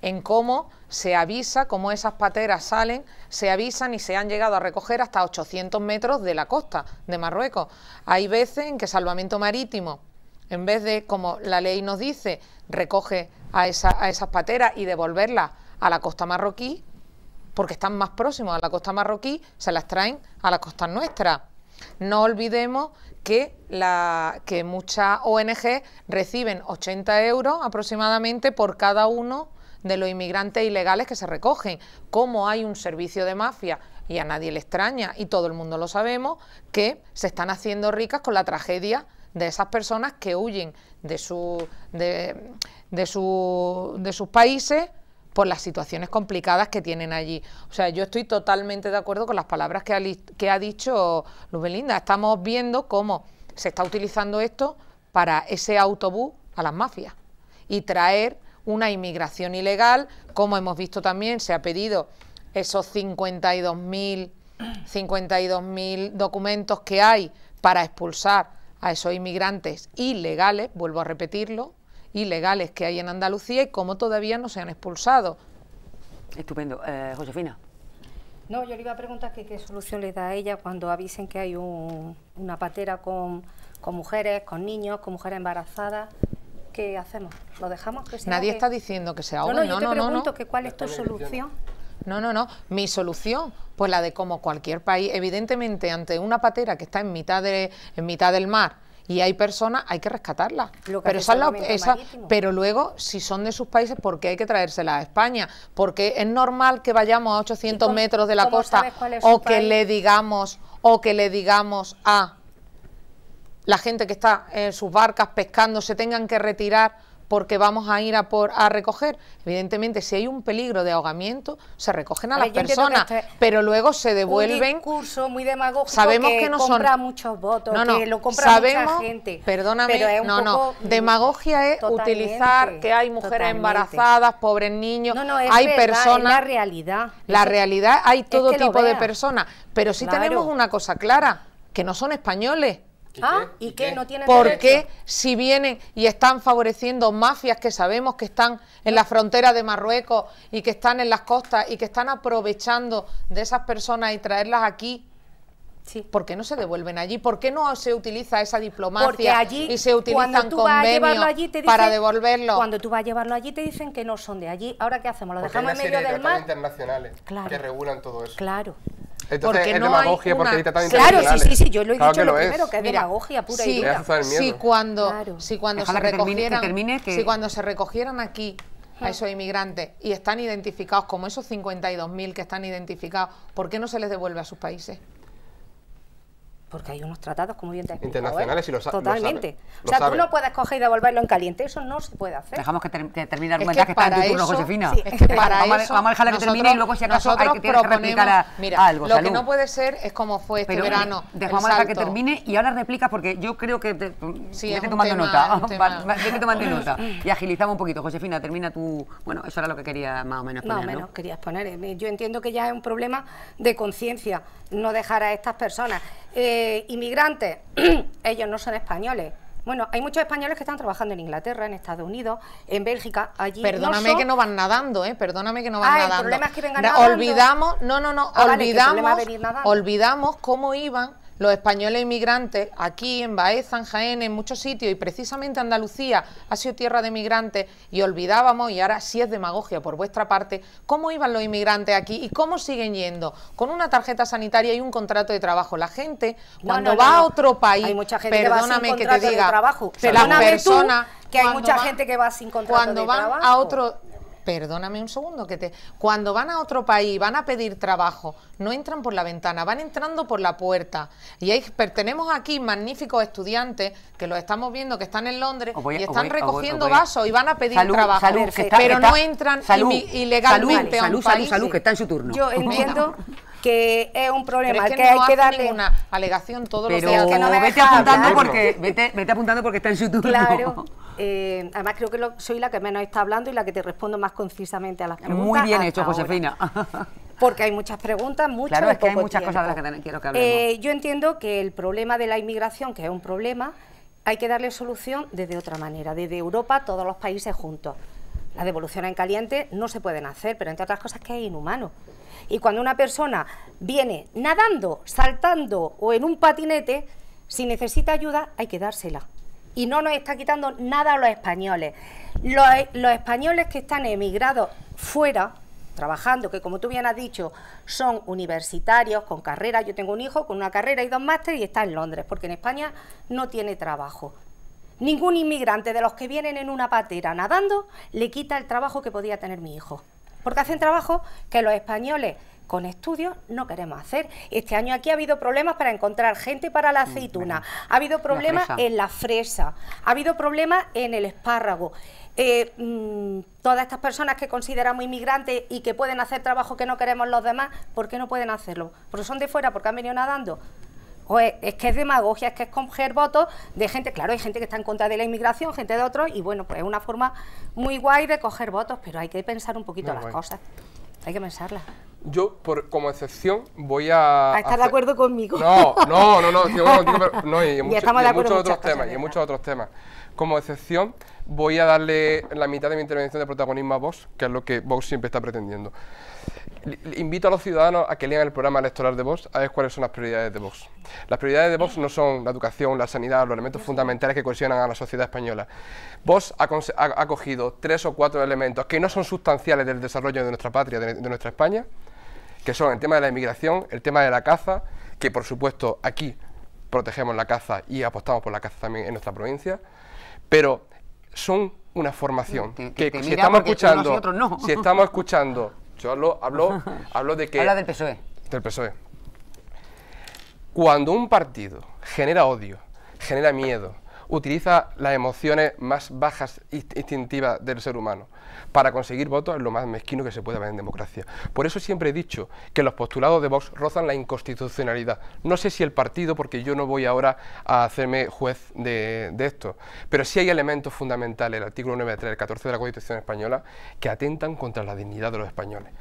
en cómo se avisa, cómo esas pateras salen, se avisan y se han llegado a recoger hasta 800 metros de la costa de Marruecos. Hay veces en que Salvamento Marítimo, en vez de, como la ley nos dice, recoge a esas pateras y devolverlas a la costa marroquí, porque están más próximos a la costa marroquí, se las traen a la costa nuestra. No olvidemos que muchas ONG reciben 80 euros aproximadamente por cada uno de los inmigrantes ilegales que se recogen. Como hay un servicio de mafia, y a nadie le extraña, y todo el mundo lo sabemos, que se están haciendo ricas con la tragedia de esas personas que huyen de sus países por las situaciones complicadas que tienen allí. O sea, yo estoy totalmente de acuerdo con las palabras que ha dicho Luz Belinda. Estamos viendo cómo se está utilizando esto para ese autobús a las mafias y traer una inmigración ilegal, como hemos visto también, se ha pedido esos 52.000 documentos que hay para expulsar a esos inmigrantes ilegales, vuelvo a repetirlo, ilegales que hay en Andalucía, y cómo todavía no se han expulsado. Estupendo. Josefina. No, yo le iba a preguntar que qué solución le da a ella cuando avisen que hay una patera con mujeres, con niños, con mujeres embarazadas. ¿Qué hacemos? ¿Lo dejamos? Nadie está diciendo que se ahoguen. Yo te pregunto que cuál es tu solución. No. Mi solución, pues la de como cualquier país, evidentemente ante una patera que está en mitad del mar y hay personas, hay que rescatarlas. Pero luego, si son de sus países, ¿por qué hay que traérselas a España? Porque es normal que vayamos a 800 metros de la costa o que le digamos a la gente que está en sus barcas pescando se tengan que retirar porque vamos a ir a recoger. Evidentemente, si hay un peligro de ahogamiento, se recogen a las personas, pero luego se devuelven. Un discurso muy demagógico, sabemos que no compra muchos votos, que lo compra mucha gente. Perdóname, pero es un poco, demagogia es utilizar que hay mujeres embarazadas, pobres niños, hay verdad, personas. Es la realidad. La realidad, hay todo tipo de personas, pero sí tenemos una cosa clara, que no son españoles. ¿Y qué? ¿No tienen Porque derecho? si vienen y están favoreciendo mafias que sabemos que están en la frontera de Marruecos y que están en las costas y que están aprovechando de esas personas y traerlas aquí, ¿por qué no se devuelven allí? ¿Por qué no se utiliza esa diplomacia allí, y se utilizan convenios para devolverlo? Cuando tú vas a llevarlo allí te dicen que no son de allí. ¿Ahora qué hacemos? ¿Lo dejamos en medio del mar? Internacionales que regulan todo eso. Claro. Entonces porque es no demagogia hay porque hay tratados Claro, internacionales. sí, yo lo he dicho lo primero, que es demagogia pura y dura. Si cuando se recogieran aquí a esos inmigrantes y están identificados como esos 52.000 que están identificados, ¿por qué no se les devuelve a sus países? Porque hay unos tratados, como bien te he explicado, internacionales y lo saben. Totalmente. Tú no puedes coger y devolverlo en caliente, eso no se puede hacer. Dejamos que termine el argumentario, que está en tu turno, Josefina. Es que para eso vamos a dejarla que termine y luego si acaso hay que replicar algo. Lo que no puede ser es como fue este verano. Vamos a dejar que termine y ahora replica porque yo creo que vete tomando nota. Vete tomando nota. Y agilizamos un poquito. Josefina, termina tú. Bueno, eso era lo que quería más o menos poner. Más o menos quería exponer. Yo entiendo que ya es un problema de conciencia no dejar a estas personas. Inmigrantes, ellos no son españoles. Bueno, hay muchos españoles que están trabajando en Inglaterra, en Estados Unidos, en Bélgica, allí. Perdóname que no van nadando, perdóname que no van nadando. El problema es que vengan nadando. Olvidamos cómo iban los españoles inmigrantes aquí en Baeza, en Jaén, en muchos sitios, y precisamente Andalucía ha sido tierra de migrantes, y olvidábamos, y ahora sí es demagogia por vuestra parte, cómo iban los inmigrantes aquí y cómo siguen yendo, con una tarjeta sanitaria y un contrato de trabajo. La gente, cuando va a otro país, hay mucha gente perdóname que va sin contrato que te diga, de trabajo. las personas, que hay mucha gente que va sin contrato de trabajo. Cuando van a otro... Perdóname un segundo, cuando van a otro país, van a pedir trabajo, no entran por la ventana, van entrando por la puerta. Y tenemos aquí magníficos estudiantes que los estamos viendo que están en Londres y están recogiendo vasos y van a pedir trabajo, pero no entran ilegalmente a un país. Salud, que está en su turno. Yo entiendo que es un problema pero es que hay que darle ninguna alegación todos los días. Que no vete apuntando porque está en su turno. Claro. Además creo que soy la que menos está hablando y la que te respondo más concisamente a las preguntas. Muy bien hecho, Josefina. Porque hay muchas preguntas, Claro, es que hay muchas cosas de las que quiero que hablemos. Yo entiendo que el problema de la inmigración, que es un problema, hay que darle solución desde otra manera, desde Europa, todos los países juntos. Las devoluciones en caliente no se pueden hacer, pero entre otras cosas que es inhumano. Y cuando una persona viene nadando, saltando o en un patinete, si necesita ayuda hay que dársela. Y no nos está quitando nada a los españoles. Los españoles que están emigrados fuera, trabajando, que como tú bien has dicho, son universitarios, con carrera. Yo tengo un hijo con una carrera y 2 másteres y está en Londres, porque en España no tiene trabajo. Ningún inmigrante de los que vienen en una patera nadando le quita el trabajo que podía tener mi hijo. Porque hacen trabajo que los españoles con estudios no queremos hacer. Este año aquí ha habido problemas para encontrar gente para la aceituna, ha habido problemas en la fresa, ha habido problemas en el espárrago. Todas estas personas que consideramos inmigrantes y que pueden hacer trabajo que no queremos los demás, ¿por qué no pueden hacerlo? ¿Porque son de fuera? ¿Porque han venido nadando? O es que es demagogia, es que es coger votos de gente, claro, hay gente que está en contra de la inmigración, gente de otros, y bueno, pues es una forma muy guay de coger votos, pero hay que pensar un poquito las cosas, hay que pensarlas. Yo, como excepción, voy a... ¿Estás de acuerdo conmigo? No, y en muchos otros temas. Como excepción, voy a darle la mitad de mi intervención de protagonismo a Vox, que es lo que Vox siempre está pretendiendo. Invito a los ciudadanos a que lean el programa electoral de Vox a ver cuáles son las prioridades de Vox. Las prioridades de Vox no son la educación, la sanidad, los elementos fundamentales que cohesionan a la sociedad española. Vox ha cogido 3 o 4 elementos que no son sustanciales del desarrollo de nuestra patria, de nuestra España, que son el tema de la inmigración, el tema de la caza, que por supuesto aquí protegemos la caza y apostamos por la caza también en nuestra provincia, pero son una formación que si estamos escuchando, yo hablo de que... Habla del PSOE. Del PSOE. Cuando un partido genera odio, genera miedo, utiliza las emociones más bajas instintivas del ser humano para conseguir votos, es lo más mezquino que se puede ver en democracia. Por eso siempre he dicho que los postulados de Vox rozan la inconstitucionalidad. No sé si el partido, porque yo no voy ahora a hacerme juez de esto, pero sí hay elementos fundamentales, el artículo 9.3, el 14 de la Constitución española, que atentan contra la dignidad de los españoles.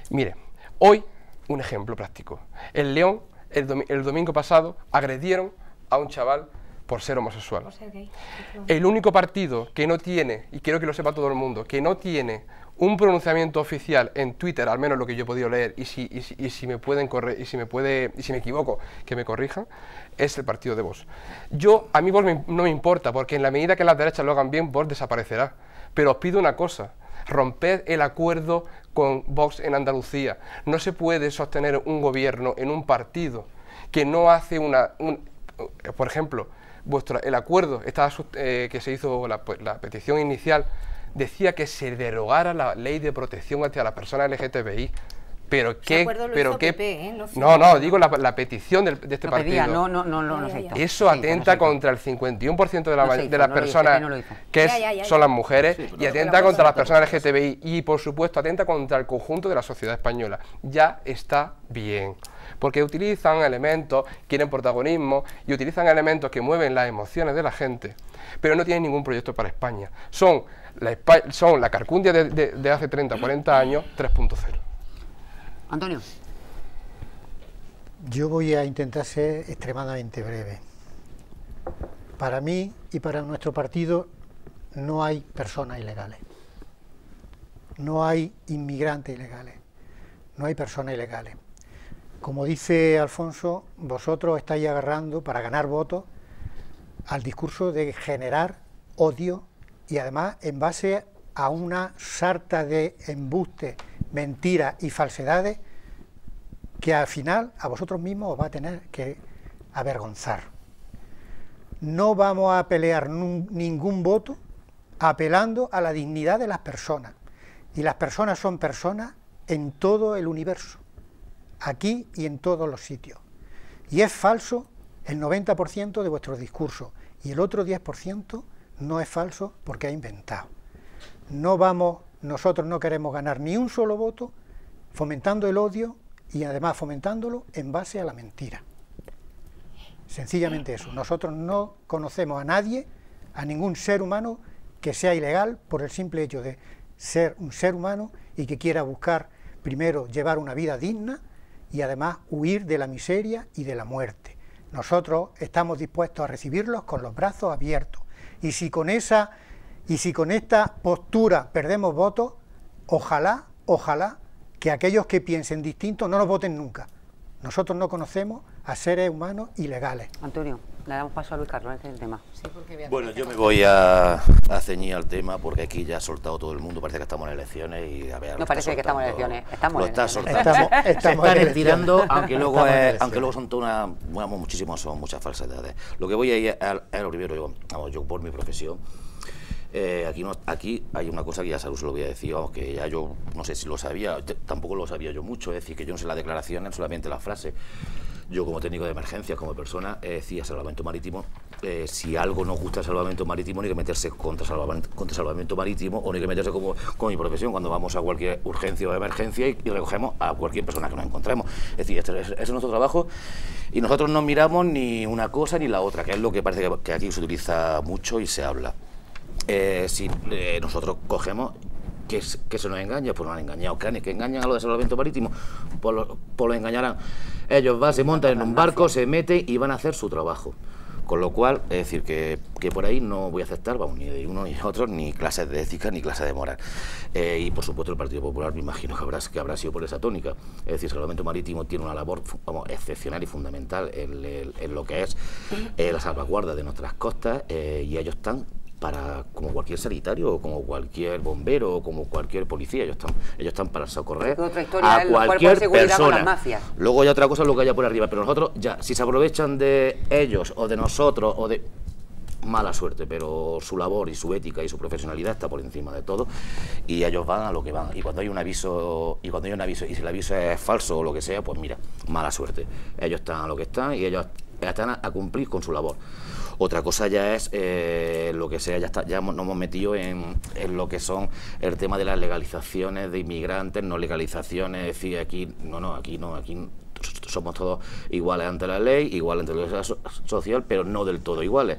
Mire, hoy, un ejemplo práctico. En León, el domingo pasado, agredieron a un chaval por ser homosexual. El único partido que no tiene, y quiero que lo sepa todo el mundo, que no tiene un pronunciamiento oficial en Twitter, al menos lo que yo he podido leer, y si me equivoco, que me corrijan, es el partido de Vox. A mí Vox no me importa, porque en la medida que las derechas lo hagan bien, Vox desaparecerá. Pero os pido una cosa: romped el acuerdo con Vox en Andalucía. No se puede sostener un gobierno en un partido que no hace por ejemplo, el acuerdo que se hizo, la petición inicial, decía que se derogara la ley de protección hacia las personas LGTBI. Pero qué, no, digo la petición de este partido. No, eso atenta contra el 51% de las personas son las mujeres, y atenta contra las personas LGTBI, y por supuesto atenta contra el conjunto de la sociedad española. Ya está bien, porque utilizan elementos, quieren protagonismo y utilizan elementos que mueven las emociones de la gente, pero no tienen ningún proyecto para España. Son la Carcundia de hace 30 o 40 años 3.0. Antonio. Yo voy a intentar ser extremadamente breve. Para mí y para nuestro partido no hay personas ilegales, no hay inmigrantes ilegales, no hay personas ilegales. Como dice Alfonso, vosotros estáis agarrando para ganar votos al discurso de generar odio, y además en base a una sarta de embustes, mentiras y falsedades que al final a vosotros mismos os va a tener que avergonzar. No vamos a pelear ningún voto apelando a la dignidad de las personas, y las personas son personas en todo el universo, aquí y en todos los sitios, y es falso el 90% de vuestro discurso, y el otro 10% no es falso porque ha inventado. Nosotros no queremos ganar ni un solo voto fomentando el odio, y además fomentándolo en base a la mentira. Sencillamente eso. Nosotros no conocemos a nadie, a ningún ser humano que sea ilegal por el simple hecho de ser un ser humano y que quiera buscar primero llevar una vida digna y además huir de la miseria y de la muerte. Nosotros estamos dispuestos a recibirlos con los brazos abiertos, y si con esta postura perdemos votos, ojalá que aquellos que piensen distinto no nos voten nunca. Nosotros no conocemos a seres humanos ilegales. Antonio, le damos paso a Luis Carlos, este es el tema. Sí, bueno, yo me voy a ceñir al tema, porque aquí ya ha soltado todo el mundo, parece que estamos en elecciones y a ver... No parece que estamos en elecciones, estamos en elecciones. Estamos retirando, aunque luego son todas son muchas falsedades. Lo que voy a ir a lo primero, yo por mi profesión, aquí hay una cosa que ya Salud se lo voy a decir, que ya yo no sé si lo sabía, tampoco lo sabía yo mucho, es decir, que yo no sé las declaraciones, solamente las frases. Yo como técnico de emergencias, como persona, decía salvamento marítimo, si algo nos gusta el salvamento marítimo, no hay que meterse contra salvamento marítimo, o no hay que meterse como mi profesión, cuando vamos a cualquier urgencia o emergencia y recogemos a cualquier persona que nos encontremos. Es decir, ese es nuestro trabajo, y nosotros no miramos ni una cosa ni la otra, que es lo que parece que aquí se utiliza mucho y se habla. Si nosotros cogemos, que se nos engaña, pues nos han engañado. Que engañan a lo de salvamento marítimo, pues lo engañarán. Ellos se montan en un barco, se meten y van a hacer su trabajo. Con lo cual, es decir, que por ahí no voy a aceptar, vamos, ni de uno ni de otro, ni clases de ética ni clases de moral. Y por supuesto el Partido Popular me imagino que habrá sido por esa tónica. Es decir, el Salvamento Marítimo tiene una labor, vamos, excepcional y fundamental en lo que es la salvaguarda de nuestras costas, y ellos están para, como cualquier sanitario, o como cualquier bombero, o como cualquier policía, ellos están para socorrer a cualquier persona. Luego hay otra cosa lo que haya por arriba, pero nosotros ya, si se aprovechan de ellos o de nosotros o de mala suerte, pero su labor y su ética y su profesionalidad está por encima de todo, y ellos van a lo que van, y cuando hay un aviso y si el aviso es falso o lo que sea, pues mira, mala suerte. Ellos están a lo que están y ellos están a cumplir con su labor. Otra cosa ya es lo que sea, ya nos hemos metido en lo que son el tema de las legalizaciones de inmigrantes, no legalizaciones, es decir, aquí somos todos iguales ante la ley, iguales ante la social, pero no del todo iguales.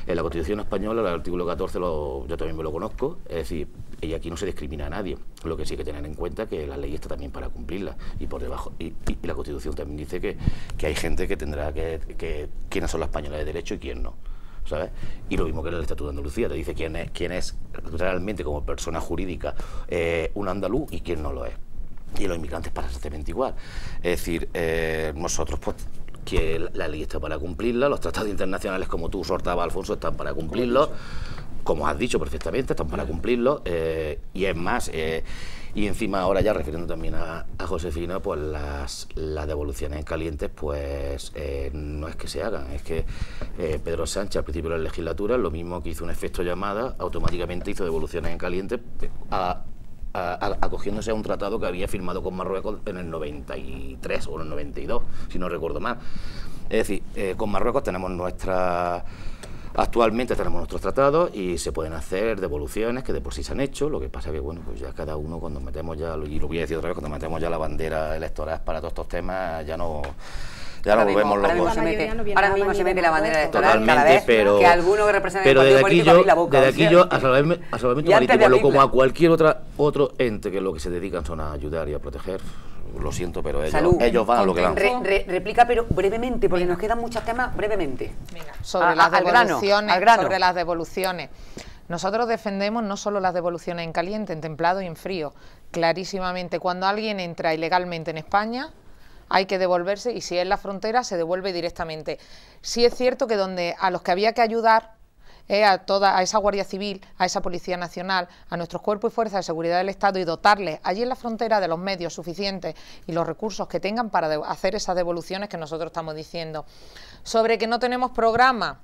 En la Constitución española, el artículo 14, yo también me lo conozco, es decir, y aquí no se discrimina a nadie. Lo que sí hay que tener en cuenta que la ley está también para cumplirla, y por debajo, y la Constitución también dice que hay gente que tendrá que quiénes son los españoles de derecho y quién no, ¿sabes? Y lo mismo que en el Estatuto de Andalucía, te dice quién es realmente como persona jurídica un andaluz y quién no lo es. Y los inmigrantes pasa exactamente igual. Es decir, nosotros, pues, que la ley está para cumplirla, los tratados internacionales, como tú soltabas, Alfonso, están para cumplirlos, como has dicho perfectamente, están para cumplirlos, y es más, y encima ahora ya refiriendo también a Josefina, pues las devoluciones en calientes, pues no es que se hagan, es que Pedro Sánchez al principio de la legislatura, lo mismo que hizo un efecto llamada, automáticamente hizo devoluciones en calientes acogiéndose a un tratado que había firmado con Marruecos en el 93 o en el 92, si no recuerdo mal. Es decir, con Marruecos actualmente tenemos nuestros tratados y se pueden hacer devoluciones que de por sí se han hecho. Lo que pasa que, bueno, pues ya cada uno, cuando metemos ya, y lo voy a decir otra vez, cuando metemos ya la bandera electoral para todos estos temas, ya no volvemos locos. Ahora mismo se mete la bandera electoral. Totalmente, pero que alguno que represente pero el partido político abrir la boca. Desde aquí yo a Salvamento Marítimo, como a cualquier otro ente que lo que se dedican son a ayudar y a proteger, lo siento, pero ellos van a lo que van. Replica, pero brevemente, porque nos quedan muchos temas, brevemente. Venga, sobre las devoluciones. Nosotros defendemos no solo las devoluciones en caliente, en templado y en frío. Clarísimamente, cuando alguien entra ilegalmente en España, hay que devolverse, y si es la frontera, se devuelve directamente. Sí es cierto que a los que había que ayudar, a esa Guardia Civil, a esa Policía Nacional, a nuestros cuerpos y fuerzas de seguridad del Estado, y dotarles allí en la frontera de los medios suficientes y los recursos que tengan para hacer esas devoluciones que nosotros estamos diciendo. Sobre que no tenemos programa,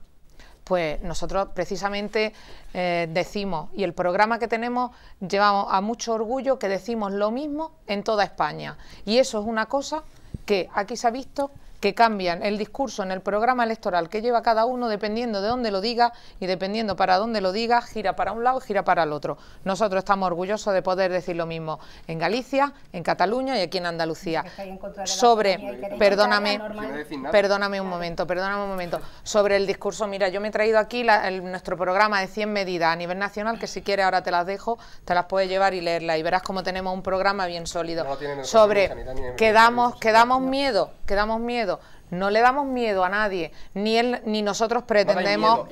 pues nosotros precisamente decimos, y el programa que tenemos, llevamos a mucho orgullo que decimos lo mismo en toda España, y eso es una cosa que aquí se ha visto que cambian el discurso en el programa electoral que lleva cada uno, dependiendo de dónde lo diga y dependiendo para dónde lo diga, gira para un lado y gira para el otro. Nosotros estamos orgullosos de poder decir lo mismo en Galicia, en Cataluña y aquí en Andalucía. Perdóname un momento, sobre el discurso. Mira, yo me he traído aquí nuestro programa de 100 medidas a nivel nacional, que si quieres ahora te las dejo, te las puedes llevar y leerlas, y verás cómo tenemos un programa bien sólido. Sobre que damos miedo. No le damos miedo a nadie, ni nosotros pretendemos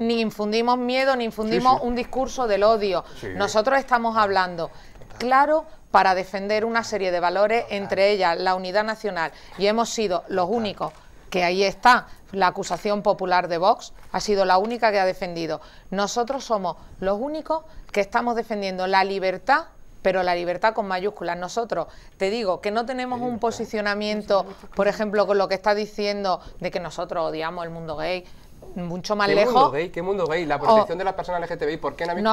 ni infundimos miedo, ni infundimos un discurso del odio. Nosotros estamos hablando claro para defender una serie de valores, entre ellas la unidad nacional, y hemos sido los únicos, que ahí está la acusación popular de Vox, ha sido la única que ha defendido. Nosotros somos los únicos que estamos defendiendo la libertad, pero la libertad con mayúsculas. Nosotros, te digo, que no tenemos un posicionamiento, por ejemplo, con lo que está diciendo de que nosotros odiamos el mundo gay, mucho más lejos. ¿Qué mundo gay? La protección de las personas LGTBI, ¿por qué no habéis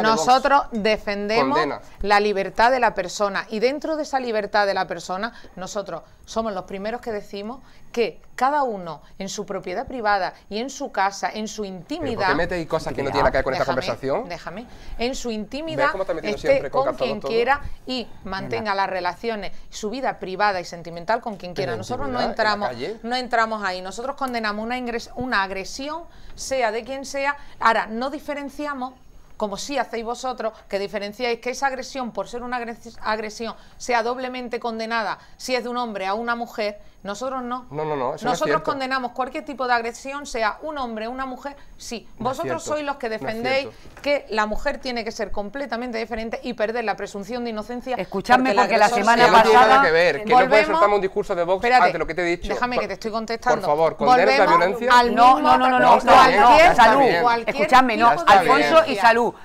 nosotros defendemos la libertad de la persona, y dentro de esa libertad de la persona, nosotros somos los primeros que decimos que cada uno en su propiedad privada y en su casa, en su intimidad... ¿Por qué metéis cosas que no tienen que ver con esta conversación? Déjame. En su intimidad esté con quien quiera y mantenga las relaciones, su vida privada y sentimental con quien quiera. Nosotros no entramos ahí. Nosotros condenamos una agresión, sea de quien sea. Ahora, no diferenciamos como sí hacéis vosotros, que diferenciáis que esa agresión, por ser una agresión, sea doblemente condenada si es de un hombre a una mujer. Nosotros no. No, eso no es Nosotros cierto. condenamos cualquier tipo de agresión, sea un hombre o una mujer, sí. No es Vosotros cierto, sois los que no es defendéis cierto. que la mujer tiene que ser completamente diferente y perder la presunción de inocencia. Escuchadme, el porque la agresor semana sea- No tiene nada pasada que ver, que no puedes volvemos- soltarme un discurso de Vox Espérate, ante lo que te he dicho. déjame que te estoy contestando. Por favor, ¿condenas la Volvemos violencia? al No, mismo- no, está bien, cualquier- está Salud, bien. cualquier escuchadme, no, tipo de Alfonso y violencia.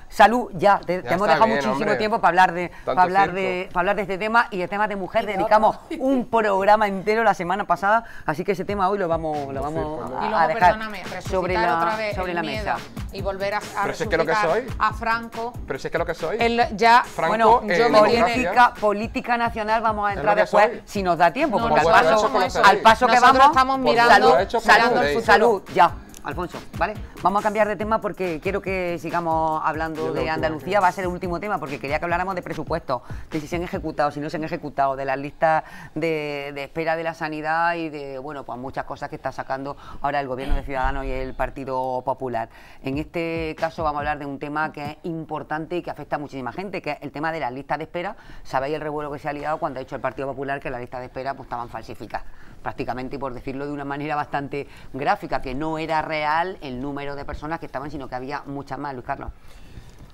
Salud, ya, te hemos está dejado bien, muchísimo hombre. tiempo para hablar de Tanto hablar de este tema, y el tema de mujer dedicamos un programa entero la semana pasada, así que ese tema hoy lo vamos Y a luego, dejar perdóname, sobre resucitar otra vez sobre el la miedo mesa. y volver a Pero si es que lo que resucitar soy. a Franco. Pero si es que lo que soy. Ya, Franco, Bueno, yo me democracia. política nacional vamos a Es entrar lo que después, soy. si nos da tiempo, No, porque no, al bueno, paso, eso conocéis. al paso que Nosotros vamos, estamos Por mirando, favor, hecho mirando el conocéis. futuro. salud, ya. Alfonso, ¿vale? Vamos a cambiar de tema porque quiero que sigamos hablando de Andalucía. Va a ser el último tema porque quería que habláramos de presupuestos, de si se han ejecutado, si no se han ejecutado, de las listas de espera de la sanidad y de, bueno, pues muchas cosas que está sacando ahora el Gobierno de Ciudadanos y el Partido Popular. En este caso vamos a hablar de un tema que es importante y que afecta a muchísima gente, que es el tema de las listas de espera. Sabéis el revuelo que se ha liado cuando ha dicho el Partido Popular que las listas de espera pues estaban falsificadas, prácticamente, y por decirlo de una manera bastante gráfica, que no era real el número de personas que estaban, sino que había muchas más. Luis Carlos.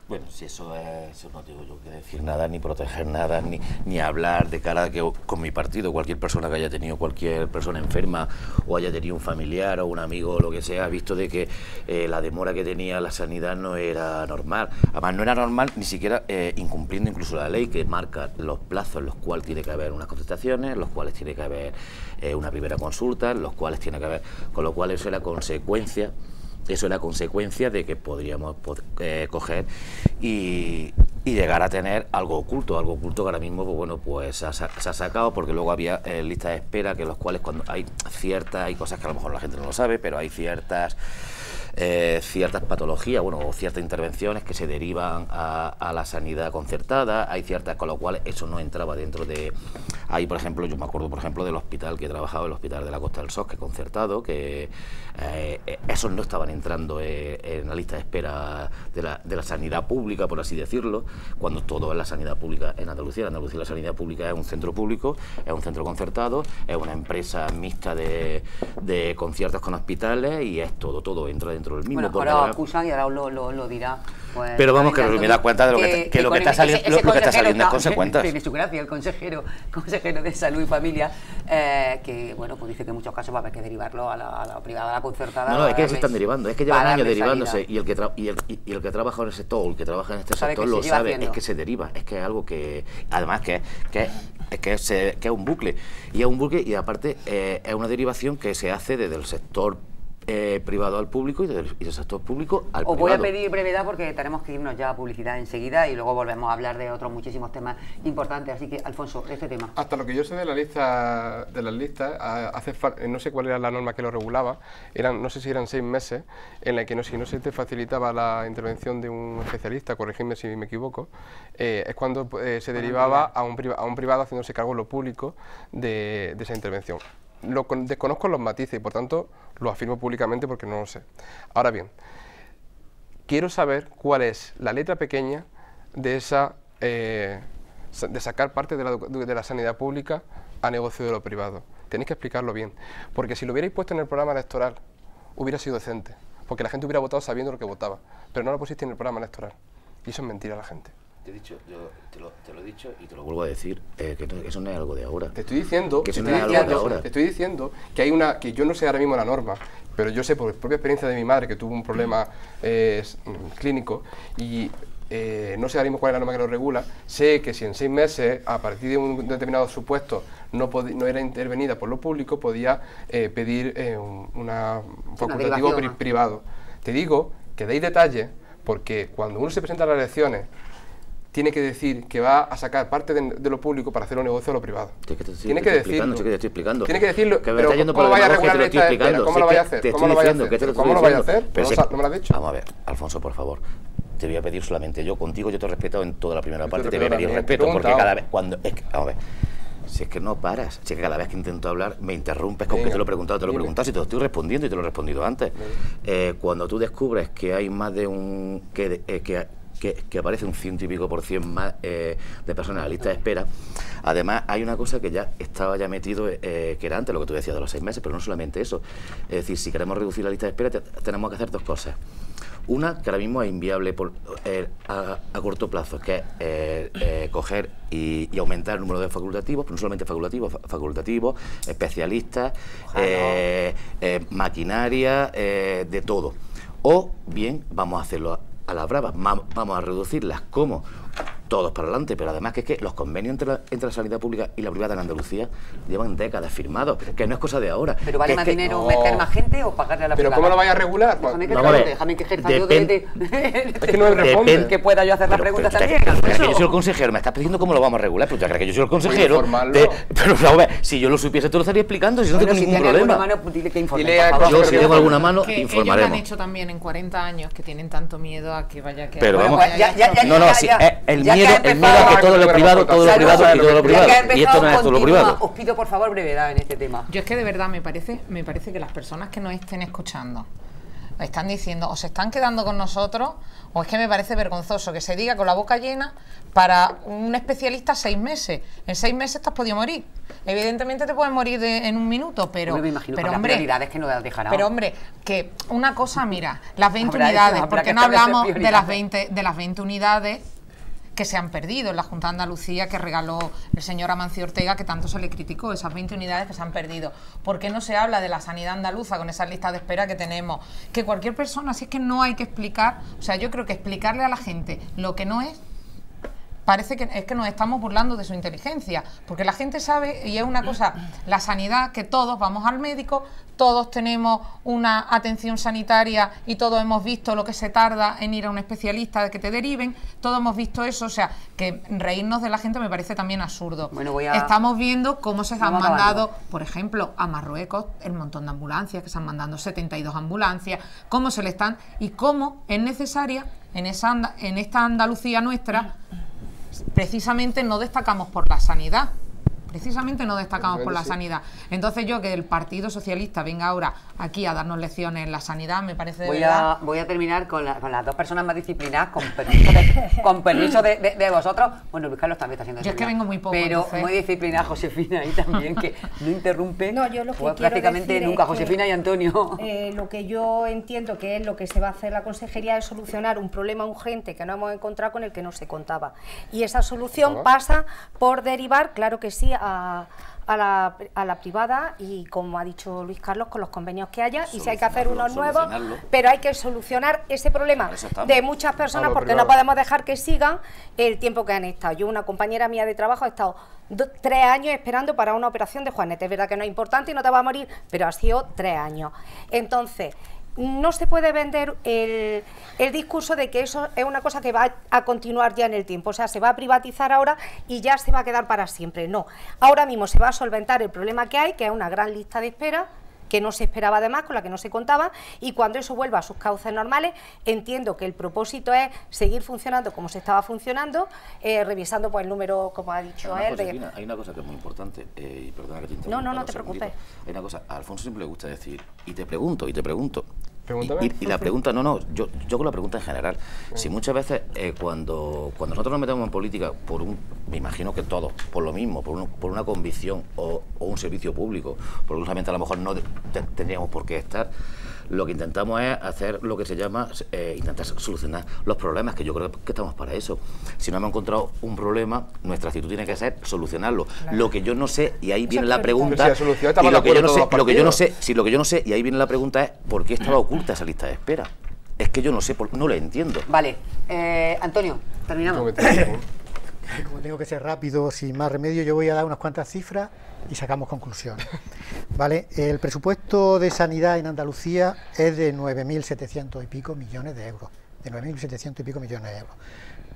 Bueno, si eso no tengo yo que decir nada, ni proteger nada, ni hablar de cara a que con mi partido, cualquier persona que haya tenido, cualquier persona enferma o haya tenido un familiar o un amigo o lo que sea, ha visto de que la demora que tenía la sanidad no era normal. Además, no era normal ni siquiera incumpliendo incluso la ley que marca los plazos en los cuales tiene que haber unas contestaciones, en los cuales tiene que haber una primera consulta, en los cuales tiene que haber, con lo cual eso era consecuencia. Eso es la consecuencia de que podríamos coger y llegar a tener algo oculto que ahora mismo pues bueno, pues se ha sacado, porque luego había listas de espera que los cuales cuando hay cosas que a lo mejor la gente no lo sabe, pero hay ciertas patologías, bueno, o ciertas intervenciones que se derivan a la sanidad concertada, hay ciertas, con lo cual eso no entraba dentro de... Ahí, por ejemplo, yo me acuerdo, por ejemplo, del hospital que he trabajado, el hospital de la Costa del Sos, que he concertado, que esos no estaban entrando en la lista de espera de la sanidad pública, por así decirlo, cuando todo es la sanidad pública en Andalucía. En Andalucía la sanidad pública es un centro público, es un centro concertado, es una empresa mixta de conciertos con hospitales y es todo entra dentro del mismo. Bueno, ahora lo acusan y ahora lo dirá. Pues, pero vamos, que me da cuenta de lo que está saliendo, lo que está saliendo es consecuencias. Tiene su gracia el consejero de Salud y Familia, que bueno, pues dice que en muchos casos va a haber que derivarlo a la privada, a la concertada. No, es que se están derivando, es que llevan años derivándose, salida. y el que trabaja en ese sector, el que trabaja en este sector lo sabe, es que se deriva, es que es algo que, además que es un bucle, y aparte es una derivación que se hace desde el sector privado al público y del sector público al privado. Os voy a pedir brevedad porque tenemos que irnos ya a publicidad enseguida y luego volvemos a hablar de otros muchísimos temas importantes. Así que, Alfonso, este tema. Hasta lo que yo sé de las listas, no sé cuál era la norma que lo regulaba, no sé si eran 6 meses, en la que si no se te facilitaba la intervención de un especialista, corregidme si me equivoco, es cuando se derivaba a un privado haciéndose cargo en lo público de esa intervención. Desconozco los matices y por tanto lo afirmo públicamente porque no lo sé. Ahora bien, quiero saber cuál es la letra pequeña de sacar parte de la sanidad pública a negocio de lo privado. Tenéis que explicarlo bien, porque si lo hubierais puesto en el programa electoral hubiera sido decente, porque la gente hubiera votado sabiendo lo que votaba, pero no lo pusiste en el programa electoral y eso es mentira a la gente. Te lo he dicho y te lo vuelvo a decir, que eso no es algo de ahora. Te estoy diciendo que eso no es algo de ahora. Te estoy diciendo que yo no sé ahora mismo la norma, pero yo sé por propia experiencia de mi madre que tuvo un problema clínico y no sé ahora mismo cuál es la norma que lo regula. Sé que si en 6 meses, a partir de un determinado supuesto, no era intervenida por lo público, podía pedir un facultativo privado. Te digo que deis detalles, porque cuando uno se presenta a las elecciones, tiene que decir que va a sacar parte de lo público para hacer un negocio a lo privado. Tiene que decirlo. Te estoy explicando. Tiene que decirlo, que pero ¿cómo vaya a regular la lista de espera? ¿Cómo lo vaya a hacer? ¿Cómo lo vaya a hacer? ¿Cómo lo vaya a hacer? ¿No me lo has dicho? Vamos a ver, Alfonso, por favor. Te voy a pedir solamente yo te he respetado en toda la primera parte, te voy a pedir respeto, porque cada vez cuando... vamos a ver. Si es que no paras, si es que cada vez que intento hablar me interrumpes con que te lo he preguntado, si te lo estoy respondiendo y te lo he respondido antes. Cuando tú descubres que hay más de un... que que aparece un 100 y pico% más de personas en la lista de espera. Además, hay una cosa que ya estaba metido, que era antes lo que tú decías de los 6 meses, pero no solamente eso. Es decir, si queremos reducir la lista de espera, tenemos que hacer 2 cosas. Una, que ahora mismo es inviable a corto plazo, que es coger y aumentar el número de facultativos, pero no solamente facultativos, especialistas, maquinaria, de todo. O bien, vamos a hacerlo a las bravas, vamos a reducirlas como todos para adelante, pero además que es que los convenios entre la sanidad pública y la privada en Andalucía llevan décadas firmados, que no es cosa de ahora. ¿Pero vale más dinero meter más gente o pagarle a la privada? ¿Pero cómo lo vaya a regular? Déjame que ejerza yo de... Es que no me responde. Que pueda yo hacer la pregunta también. Que yo soy el consejero, me estás pidiendo cómo lo vamos a regular, pero ya crees que yo soy el consejero. Pero a ver, si yo lo supiese, te lo estaría explicando, si no tengo ningún problema. Mano, dile que informe, yo si tengo alguna mano, informaremos. Ellos lo han hecho también en 40 años, que tienen tanto miedo a que vaya a quedar... Pero vamos, el miedo a que todo lo privado, todo lo privado y todo lo privado. Y esto no es todo lo privado. Os pido por favor brevedad en este tema. Yo es que de verdad me parece que las personas que nos estén escuchando están diciendo o se están quedando con nosotros, o es que me parece vergonzoso que se diga con la boca llena para un especialista 6 meses. En 6 meses te has podido morir. Evidentemente te puedes morir en un minuto, pero... me imagino pero con hombre, las prioridades que no las dejarán. Pero hombre, que una cosa, mira, las 20 unidades, porque no hablamos de las 20 unidades que se han perdido en la Junta de Andalucía que regaló el señor Amancio Ortega, que tanto se le criticó, esas 20 unidades que se han perdido. ¿Por qué no se habla de la sanidad andaluza con esa lista de espera que tenemos? Que cualquier persona, si es que no hay que explicar, o sea, yo creo que explicarle a la gente lo que no es, parece que es que nos estamos burlando de su inteligencia, porque la gente sabe, y es una cosa, la sanidad, que todos vamos al médico, todos tenemos una atención sanitaria y todos hemos visto lo que se tarda en ir a un especialista de que te deriven, todos hemos visto eso, o sea, que reírnos de la gente me parece también absurdo. Bueno, estamos viendo cómo se han mandado, por ejemplo, a Marruecos el montón de ambulancias, que se han mandado 72 ambulancias, cómo se le están, y cómo es necesaria en esta Andalucía nuestra. Precisamente no destacamos por la sanidad. Entonces yo, que el Partido Socialista venga ahora aquí a darnos lecciones en la sanidad, me parece de verdad... Voy a terminar con las 2 personas más disciplinadas, con permiso de vosotros. Bueno, Luis Carlos también está haciendo yo es que vengo muy poco, pero entonces... muy disciplinada Josefina ahí también, que no interrumpe. No, yo lo que prácticamente nunca, Josefina y Antonio. Lo que yo entiendo que es lo que se va a hacer la consejería es solucionar un problema urgente que no hemos encontrado, con el que no se contaba. Y esa solución pasa por derivar, claro que sí, a la privada, y como ha dicho Luis Carlos, con los convenios que haya, y si hay que hacer unos nuevos, pero hay que solucionar ese problema de muchas personas, porque no podemos dejar que sigan el tiempo que han estado. Yo, una compañera mía de trabajo, ha estado 3 años esperando para una operación de juanete. Es verdad que no es importante y no te va a morir, pero ha sido 3 años. Entonces, no se puede vender el discurso de que eso es una cosa que va a continuar ya en el tiempo, o sea, se va a privatizar ahora y ya se va a quedar para siempre. No, ahora mismo se va a solventar el problema que hay, que es una gran lista de espera, que no se esperaba además, con la que no se contaba, y cuando eso vuelva a sus cauces normales, entiendo que el propósito es seguir funcionando como se estaba funcionando, revisando pues el número, como ha dicho él. Hay una cosa que es muy importante, y perdona que te interrumpa. No te preocupes. Hay una cosa, a Alfonso siempre le gusta decir, y te pregunto. Pregúntame. Y la pregunta, yo con la pregunta en general, si muchas veces cuando nosotros nos metemos en política me imagino que todos, por lo mismo, por una convicción o un servicio público, porque justamente a lo mejor no tendríamos por qué estar, lo que intentamos es hacer lo que se llama, intentar solucionar los problemas, que yo creo que estamos para eso. Si no hemos encontrado un problema, nuestra actitud tiene que ser solucionarlo. Claro. Lo que yo no sé, y ahí viene la pregunta, lo que yo no sé, y ahí viene la pregunta es, ¿por qué estaba oculta esa lista de espera? Es que yo no sé, no lo entiendo. Vale, Antonio, terminamos. Como tengo que ser rápido, sin más remedio, yo voy a dar unas cuantas cifras y sacamos conclusiones. ¿Vale? El presupuesto de sanidad en Andalucía es de 9.700 y pico millones de euros.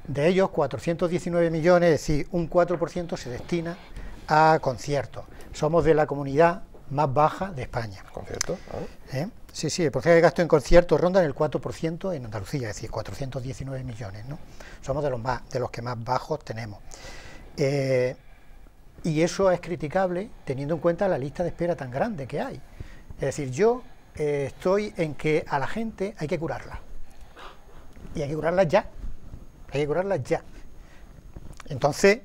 De ellos, 419 millones, es decir, un 4% se destina a conciertos. Somos de la comunidad más baja de España. ¿Conciertos? Sí, el porcentaje de gasto en conciertos ronda en el 4% en Andalucía, es decir, 419 millones, ¿no? Somos de los que más bajos tenemos. Y eso es criticable teniendo en cuenta la lista de espera tan grande que hay. Es decir, yo estoy en que a la gente hay que curarla. Y hay que curarla ya. hay que curarlas ya. Entonces,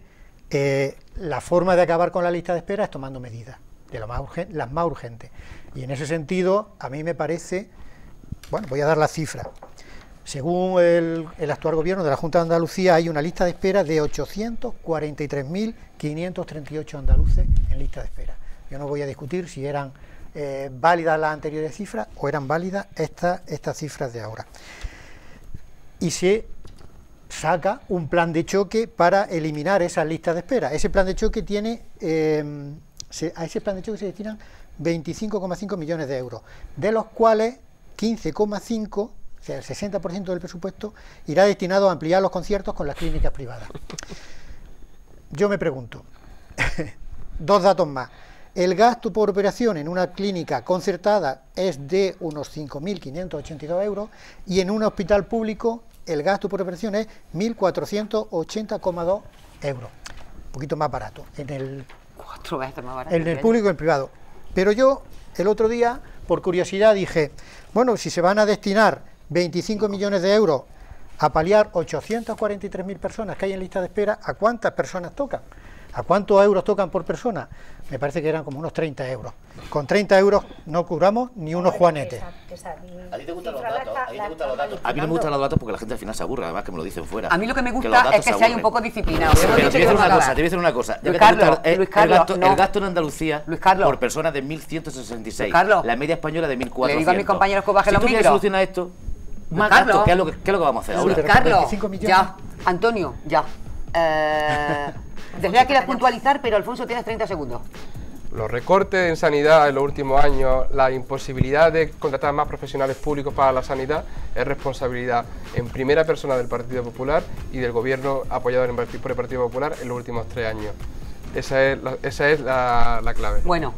la forma de acabar con la lista de espera es tomando medidas, de las más urgentes. Y en ese sentido, a mí me parece, bueno, voy a dar la cifra. Según el actual gobierno de la Junta de Andalucía, hay una lista de espera de 843.538 andaluces en lista de espera. Yo no voy a discutir si eran válidas las anteriores cifras o eran válidas estas cifras de ahora. Y se saca un plan de choque para eliminar esas listas de espera. Ese plan de choque tiene, a ese plan de choque se destinan 25,5 millones de euros, de los cuales 15,5, o sea, el 60% del presupuesto, irá destinado a ampliar los conciertos con las clínicas privadas. Yo me pregunto, dos datos más. El gasto por operación en una clínica concertada es de unos 5.582 euros y en un hospital público el gasto por operación es 1.480,2 euros. Un poquito más barato en el, 4 veces más barato. en el público y en el privado. Pero yo el otro día, por curiosidad, dije, bueno, si se van a destinar 25 millones de euros a paliar 843.000 personas que hay en lista de espera, ¿a cuántas personas tocan? ¿A cuántos euros tocan por persona? Me parece que eran como unos 30 euros. Con 30 euros no curamos ni unos juanetes. ¿A ti te gustan los datos? A mí no me gustan los datos porque la gente al final se aburre, además que me lo dicen fuera. A mí lo que me gusta es que sea un poco disciplinado. Pero te voy a decir una cosa. Luis Carlos, el gasto en Andalucía por persona de 1.166. La media española de 1.400. Le digo a mis compañeros que bajen los micros. Si tú quieres solucionar esto, más gasto, ¿qué es lo que vamos a hacer ahora? Luis Carlos, ya. Antonio, ya. Tendría que ir a puntualizar, pero Alfonso, tienes 30 segundos. Los recortes en sanidad en los últimos años, la imposibilidad de contratar más profesionales públicos para la sanidad es responsabilidad en primera persona del Partido Popular y del gobierno apoyado por el Partido Popular en los últimos 3 años. Esa es la clave. Bueno,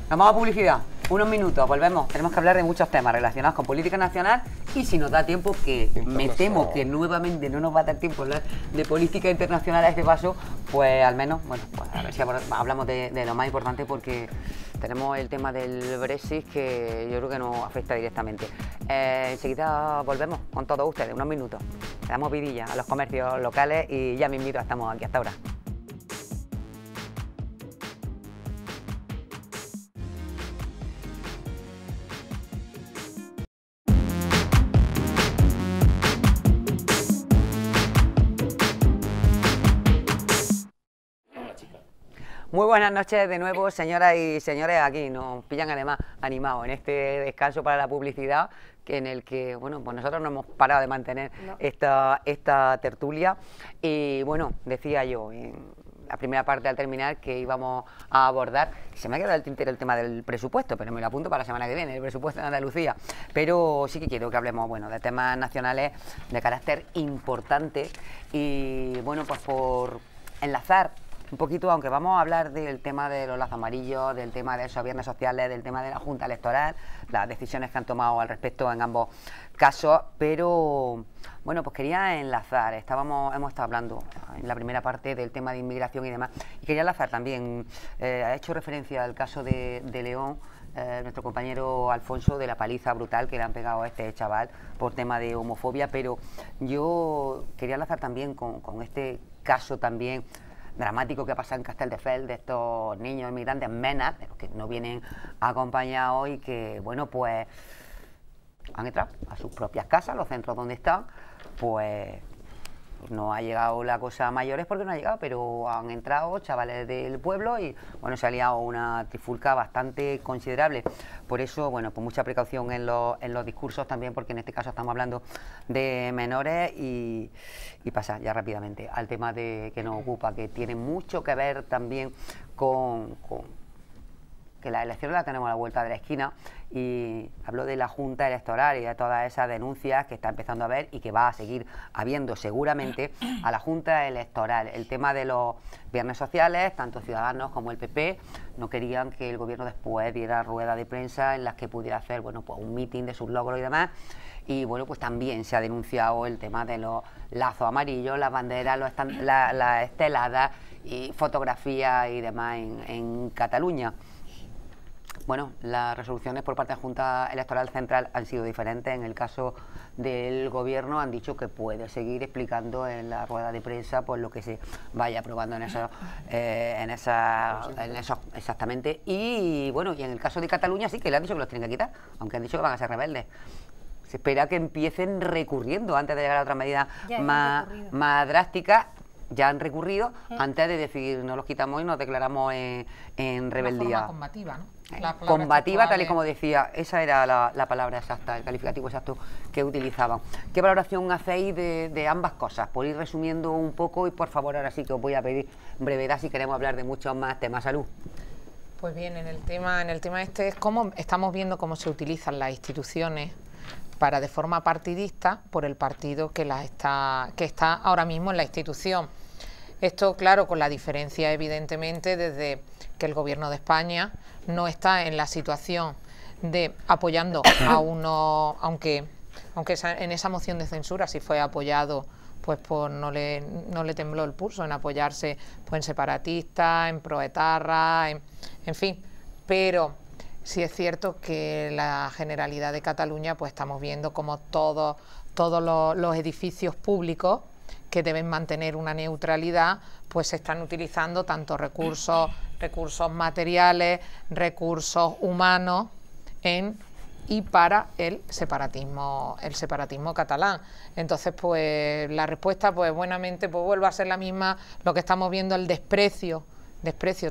vamos a publicidad. Unos minutos, volvemos. Tenemos que hablar de muchos temas relacionados con política nacional y si nos da tiempo, que me temo que nuevamente no nos va a dar tiempo hablar de política internacional a este paso, pues al menos, bueno, pues a ver si hablamos de lo más importante porque tenemos el tema del Brexit que yo creo que nos afecta directamente. Enseguida volvemos con todos ustedes, unos minutos. Le damos vidilla a los comercios locales y ya me invito, estamos aquí hasta ahora. Muy buenas noches de nuevo, señoras y señores. Aquí nos pillan además animados en este descanso para la publicidad, en el que, bueno, pues nosotros no hemos parado de mantener esta tertulia. Y bueno, decía yo en la primera parte al terminar que íbamos a abordar, se me ha quedado el tintero el tema del presupuesto, pero me lo apunto para la semana que viene, el presupuesto de Andalucía. Pero sí que quiero que hablemos, bueno, de temas nacionales de carácter importante y, bueno, pues por enlazar un poquito, aunque vamos a hablar del tema de los lazos amarillos, del tema de esos viernes sociales, del tema de la Junta Electoral, las decisiones que han tomado al respecto en ambos casos, pero bueno, pues quería enlazar, hemos estado hablando en la primera parte del tema de inmigración y demás, y quería enlazar también, ha hecho referencia al caso de León, nuestro compañero Alfonso, de la paliza brutal que le han pegado a este chaval por tema de homofobia, pero yo quería enlazar también con este caso también dramático que pasa en Castelldefels de estos niños inmigrantes menas, de los que no vienen acompañados y que, bueno, pues han entrado a sus propias casas, los centros donde están, pues no ha llegado la cosa a mayores porque no ha llegado, pero han entrado chavales del pueblo y, bueno, se ha liado una trifulca bastante considerable. Por eso, bueno, pues mucha precaución en los discursos también, porque en este caso estamos hablando de menores y pasar ya rápidamente al tema que nos ocupa, que tiene mucho que ver también con que las elecciones las tenemos a la vuelta de la esquina, y hablo de la Junta Electoral y de todas esas denuncias que está empezando a haber y que va a seguir habiendo seguramente a la Junta Electoral. El tema de los viernes sociales, tanto Ciudadanos como el PP no querían que el gobierno después diera rueda de prensa en las que pudiera hacer, bueno, pues un mitin de sus logros y demás. Y bueno, pues también se ha denunciado el tema de los lazos amarillos, las banderas, las esteladas y fotografías y demás en Cataluña. Bueno, las resoluciones por parte de la Junta Electoral Central han sido diferentes. En el caso del Gobierno han dicho que puede seguir explicando en la rueda de prensa pues lo que se vaya aprobando en eso, exactamente. Y bueno, y en el caso de Cataluña sí que le han dicho que los tienen que quitar, aunque han dicho que van a ser rebeldes. Se espera que empiecen recurriendo antes de llegar a otra medida más drástica. Ya han recurrido antes de decir no los quitamos y nos declaramos en rebeldía. Una forma combativa, ¿no? Combativa, tal y como decía, esa era la palabra exacta, el calificativo exacto que utilizaban. ¿Qué valoración hacéis de ambas cosas? Por ir resumiendo un poco y por favor ahora sí que os voy a pedir brevedad si queremos hablar de muchos más temas. Salud. Pues bien, en el tema este es cómo estamos viendo cómo se utilizan las instituciones para de forma partidista por el partido que está ahora mismo en la institución. Esto, claro, con la diferencia evidentemente desde que el Gobierno de España no está en la situación de apoyando a uno, aunque en esa moción de censura sí fue apoyado, pues no le tembló el pulso en apoyarse pues en separatistas, en proetarra, en fin, pero sí es cierto que la Generalidad de Cataluña pues estamos viendo como todos los edificios públicos que deben mantener una neutralidad, pues se están utilizando tanto recursos materiales, recursos humanos y para el separatismo catalán. Entonces, pues la respuesta, pues buenamente, pues vuelve a ser la misma. Lo que estamos viendo, el desprecio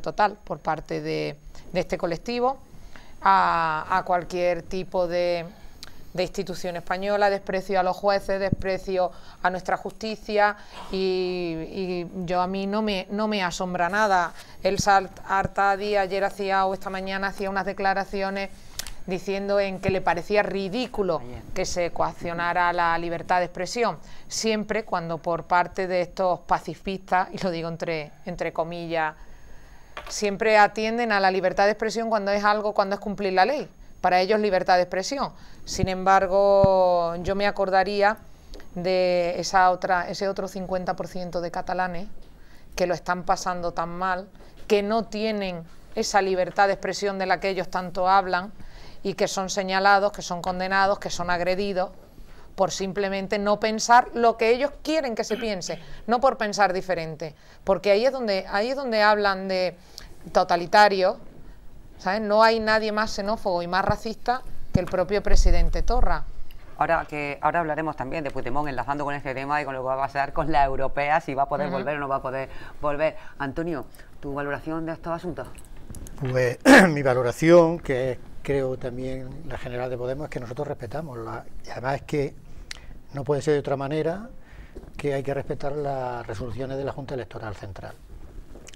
total por parte de este colectivo a cualquier tipo de institución española, desprecio a los jueces, desprecio a nuestra justicia y a mí no me asombra nada. El Artadi ayer esta mañana hacía unas declaraciones diciendo en que le parecía ridículo que se coaccionara la libertad de expresión, siempre cuando por parte de estos pacifistas, y lo digo entre comillas, siempre atienden a la libertad de expresión cuando es cumplir la ley. Para ellos libertad de expresión. Sin embargo, yo me acordaría de ese otro 50% de catalanes que lo están pasando tan mal, que no tienen esa libertad de expresión de la que ellos tanto hablan y que son señalados, que son condenados, que son agredidos por simplemente no pensar lo que ellos quieren que se piense, no por pensar diferente, porque ahí es donde hablan de totalitario. ¿Sabes? No hay nadie más xenófobo y más racista que el propio presidente Torra. Ahora hablaremos también de Puigdemont, enlazando con este tema y con lo que va a pasar con la europea, si va a poder volver o no va a poder volver. Antonio, ¿tu valoración de estos asuntos? Pues mi valoración, que es, creo también la general de Podemos, es que nosotros respetamos, y además es que no puede ser de otra manera que hay que respetar las resoluciones de la Junta Electoral Central.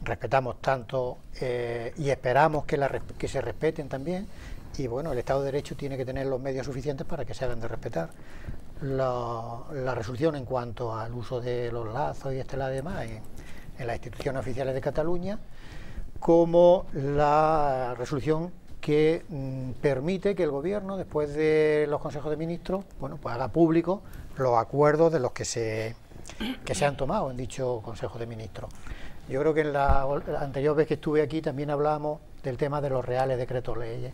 Respetamos tanto y esperamos que se respeten también, y bueno, el Estado de Derecho tiene que tener los medios suficientes para que se hagan de respetar. La resolución en cuanto al uso de los lazos y demás en las instituciones oficiales de Cataluña, como la resolución que permite que el Gobierno, después de los consejos de ministros, bueno, pues haga público los acuerdos de los que se han tomado en dicho consejo de ministros. Yo creo que en la anterior vez que estuve aquí también hablábamos del tema de los reales decretos leyes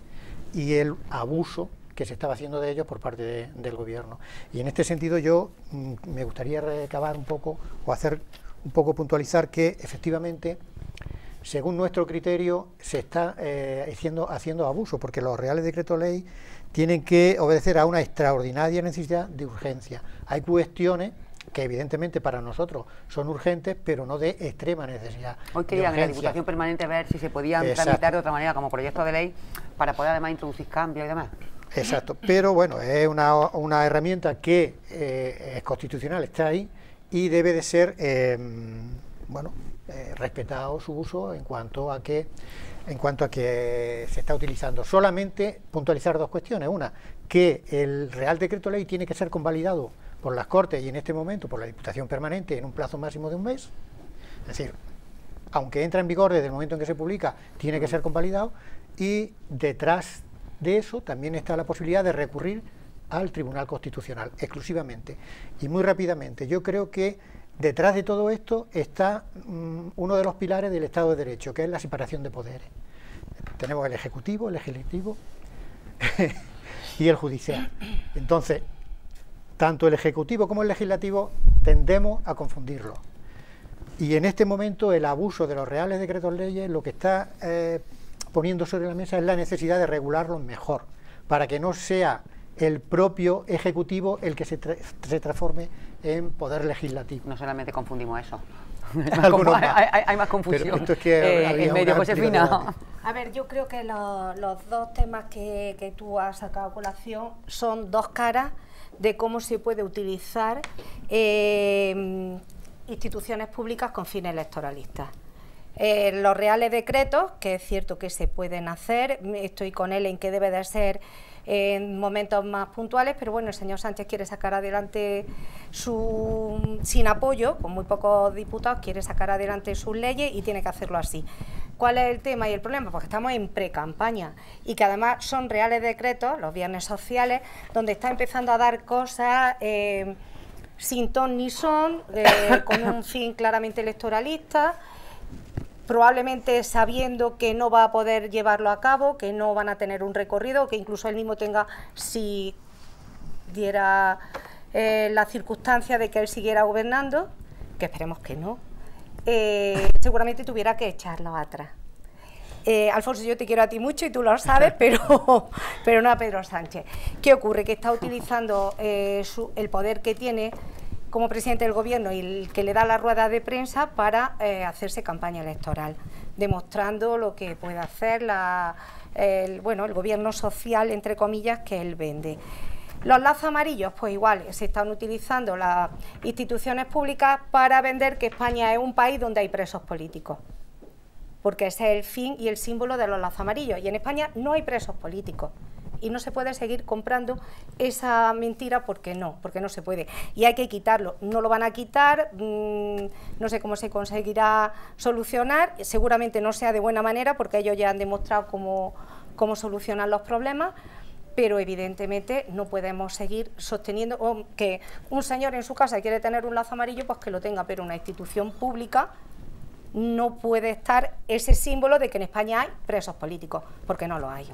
y el abuso que se estaba haciendo de ellos por parte del Gobierno. Y en este sentido yo me gustaría recabar un poco o hacer un poco puntualizar que efectivamente, según nuestro criterio, se está haciendo abuso, porque los reales decretos ley tienen que obedecer a una extraordinaria necesidad de urgencia. Hay cuestiones que evidentemente para nosotros son urgentes, pero no de extrema necesidad. Hoy querían en la Diputación Permanente ver si se podían tramitar de otra manera como proyecto de ley para poder además introducir cambios y demás. Exacto, pero bueno, es una herramienta que es constitucional, está ahí y debe de ser respetado su uso en cuanto a que se está utilizando. Solamente puntualizar dos cuestiones. Una, que el Real Decreto Ley tiene que ser convalidado por las Cortes y en este momento por la Diputación Permanente en un plazo máximo de un mes. Es decir, aunque entra en vigor desde el momento en que se publica, tiene que ser convalidado, y detrás de eso también está la posibilidad de recurrir al Tribunal Constitucional exclusivamente. Y muy rápidamente, yo creo que detrás de todo esto está uno de los pilares del Estado de Derecho, que es la separación de poderes. tenemos el Ejecutivo, el Legislativo y el Judicial. Entonces, tanto el Ejecutivo como el Legislativo tendemos a confundirlo. Y en este momento el abuso de los reales decretos leyes lo que está poniendo sobre la mesa es la necesidad de regularlos mejor, para que no sea el propio Ejecutivo el que se transforme en poder legislativo. No solamente confundimos eso. Hay más confusión. Pero esto es que en medio, Josefina. A ver, yo creo que los dos temas que tú has sacado a colación son dos caras de cómo se puede utilizar instituciones públicas con fines electoralistas. Los reales decretos, que es cierto que se pueden hacer, estoy con él en que debe de ser en momentos más puntuales, pero bueno, el señor Sánchez quiere sacar adelante sin apoyo, con muy pocos diputados, quiere sacar adelante sus leyes y tiene que hacerlo así. ¿Cuál es el tema y el problema? Porque estamos en pre-campaña y que además son reales decretos, los viernes sociales, donde está empezando a dar cosas sin ton ni son, con un fin claramente electoralista, probablemente sabiendo que no va a poder llevarlo a cabo, que no van a tener un recorrido, que incluso él mismo tenga, si diera la circunstancia de que él siguiera gobernando, que esperemos que no, seguramente tuviera que echarlo atrás. Alfonso, yo te quiero a ti mucho y tú lo sabes, pero no a Pedro Sánchez. ¿Qué ocurre? Que está utilizando el poder que tiene como presidente del gobierno y el que le da la rueda de prensa para hacerse campaña electoral, demostrando lo que puede hacer el gobierno social, entre comillas, que él vende. Los lazos amarillos, pues igual, se están utilizando las instituciones públicas para vender que España es un país donde hay presos políticos, porque ese es el fin y el símbolo de los lazos amarillos, y en España no hay presos políticos. Y no se puede seguir comprando esa mentira porque no se puede. Y hay que quitarlo. No lo van a quitar, no sé cómo se conseguirá solucionar, seguramente no sea de buena manera porque ellos ya han demostrado cómo solucionar los problemas, pero evidentemente no podemos seguir sosteniendo que un señor en su casa quiere tener un lazo amarillo, pues que lo tenga, pero una institución pública no puede estar ese símbolo de que en España hay presos políticos, porque no lo hay.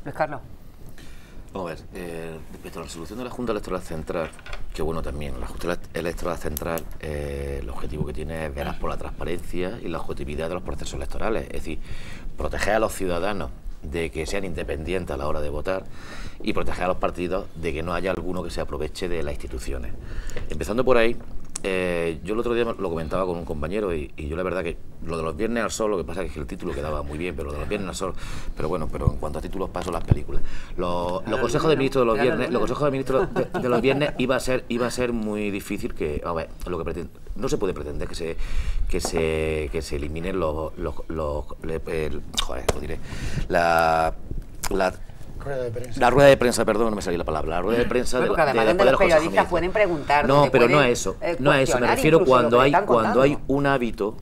Luis Carlos. Vamos a ver, respecto a la resolución de la Junta Electoral Central, que bueno, también la Junta Electoral Central, el objetivo que tiene es velar por la transparencia y la objetividad de los procesos electorales, es decir, proteger a los ciudadanos de que sean independientes a la hora de votar y proteger a los partidos de que no haya alguno que se aproveche de las instituciones. Empezando por ahí, yo el otro día lo comentaba con un compañero y yo la verdad que lo de los viernes al sol, lo que pasa es que el título quedaba muy bien, pero lo de los viernes al sol, pero bueno, pero en cuanto a títulos paso las películas. Los consejos de ministros de los viernes, los consejos de ministros de los viernes iba a ser muy difícil que, a ver, no se puede pretender que se eliminen la rueda de prensa, perdón, no me salía la palabra. La rueda de prensa bueno, además de los periodistas pueden preguntar. No, pero no a eso. No a eso. Me refiero cuando hay un hábito,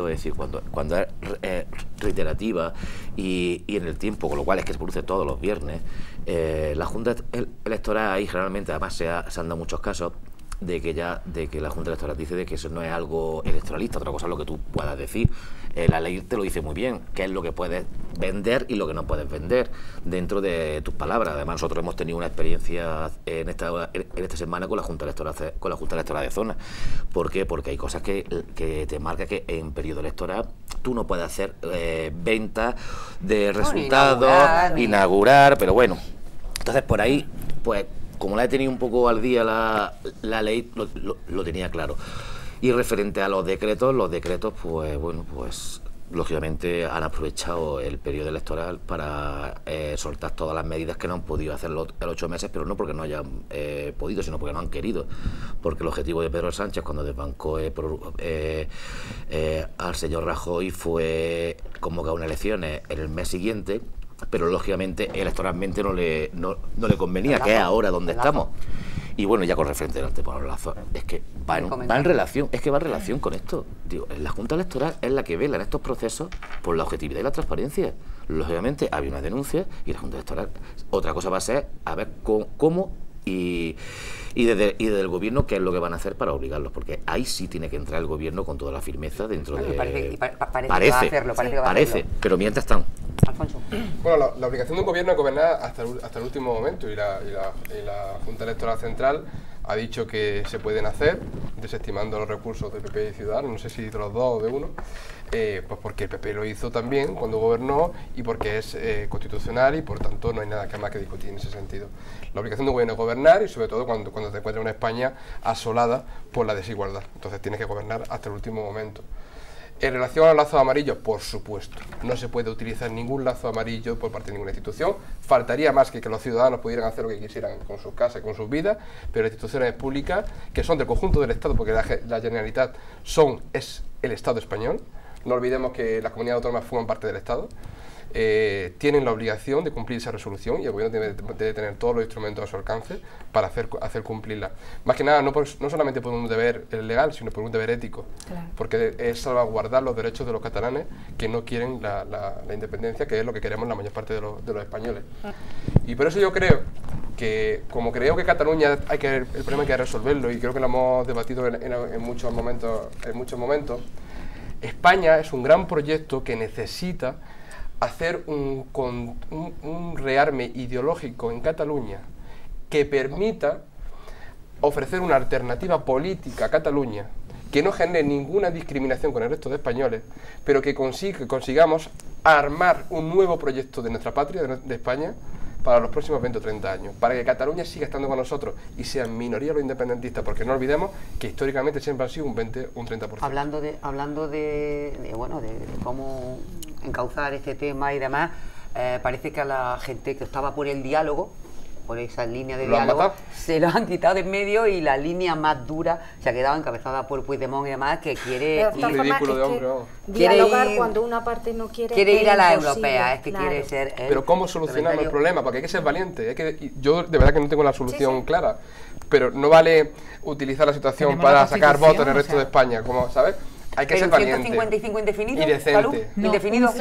es decir, cuando es reiterativa y en el tiempo, con lo cual es que se produce todos los viernes. La Junta Electoral ahí generalmente, además se han dado muchos casos de que la Junta Electoral dice de que eso no es algo electoralista, otra cosa es lo que tú puedas decir. La ley te lo dice muy bien, qué es lo que puedes vender y lo que no puedes vender dentro de tus palabras. Además, nosotros hemos tenido una experiencia en esta semana con la Junta Electoral de Zona. ¿Por qué? Porque hay cosas que te marcan que en periodo electoral tú no puedes hacer ventas de resultados, inaugurar, pero bueno. Entonces, por ahí, pues, como la he tenido un poco al día la ley, lo tenía claro. Y referente a los decretos, pues bueno, pues lógicamente han aprovechado el periodo electoral para soltar todas las medidas que no han podido hacer los 8 meses, pero no porque no hayan podido, sino porque no han querido. Porque el objetivo de Pedro Sánchez cuando desbancó al señor Rajoy fue convocar unas elecciones en el mes siguiente, pero lógicamente electoralmente no le convenía, que es ahora donde estamos. Y bueno, ya con referente delante por los lazos, es que va en relación con esto. Digo, la Junta Electoral es la que vela en estos procesos por la objetividad y la transparencia. Lógicamente había una denuncia y la Junta Electoral, otra cosa va a ser a ver cómo y desde el gobierno, ¿qué es lo que van a hacer para obligarlos? Porque ahí sí tiene que entrar el gobierno con toda la firmeza dentro de... Parece que va a hacerlo, parece, pero mientras están... Alfonso. Bueno, la obligación de un gobierno es gobernar hasta el último momento, y la Junta Electoral Central ha dicho que se pueden hacer, desestimando los recursos del PP y Ciudadanos, no sé si de los dos o de uno, pues porque el PP lo hizo también cuando gobernó y porque es constitucional, y por tanto no hay nada más que discutir en ese sentido. La obligación de un gobierno es gobernar, y sobre todo cuando te encuentras en una España asolada por la desigualdad. Entonces tienes que gobernar hasta el último momento. En relación a los lazos amarillos, por supuesto, no se puede utilizar ningún lazo amarillo por parte de ninguna institución. Faltaría más que los ciudadanos pudieran hacer lo que quisieran con sus casas y con sus vidas, pero las instituciones públicas, que son del conjunto del Estado, porque la Generalitat es el Estado español, no olvidemos que las comunidades autónomas forman parte del Estado, tienen la obligación de cumplir esa resolución, y el gobierno debe tener todos los instrumentos a su alcance para hacer cumplirla. Más que nada, no solamente por un deber legal, sino por un deber ético, claro, porque es salvaguardar los derechos de los catalanes que no quieren la independencia, que es lo que queremos la mayor parte de los españoles. Y por eso yo creo que, como creo que Cataluña el problema hay que resolverlo, y creo que lo hemos debatido en muchos momentos, España es un gran proyecto que necesita hacer un rearme ideológico en Cataluña que permita ofrecer una alternativa política a Cataluña que no genere ninguna discriminación con el resto de españoles, pero que consigamos armar un nuevo proyecto de nuestra patria, de España, para los próximos 20 o 30 años, para que Cataluña siga estando con nosotros y sean minoría los independentistas, porque no olvidemos que históricamente siempre han sido un 20 o un 30%. Hablando de cómo encauzar este tema y demás, parece que a la gente que estaba por el diálogo, por esa línea de diálogo, se lo han quitado de en medio, y la línea más dura se ha quedado encabezada por Puigdemont y demás, que quiere dialogar cuando una parte no quiere ir a la europea, es que claro, quiere ser... Pero ¿cómo solucionamos el problema? Porque hay que ser valiente. Yo de verdad que no tengo la solución clara, pero no vale utilizar la situación para sacar votos en el resto de España, como, ¿sabes? Hay que ser valiente. 155 indefinido. Y decente. No, indefinido.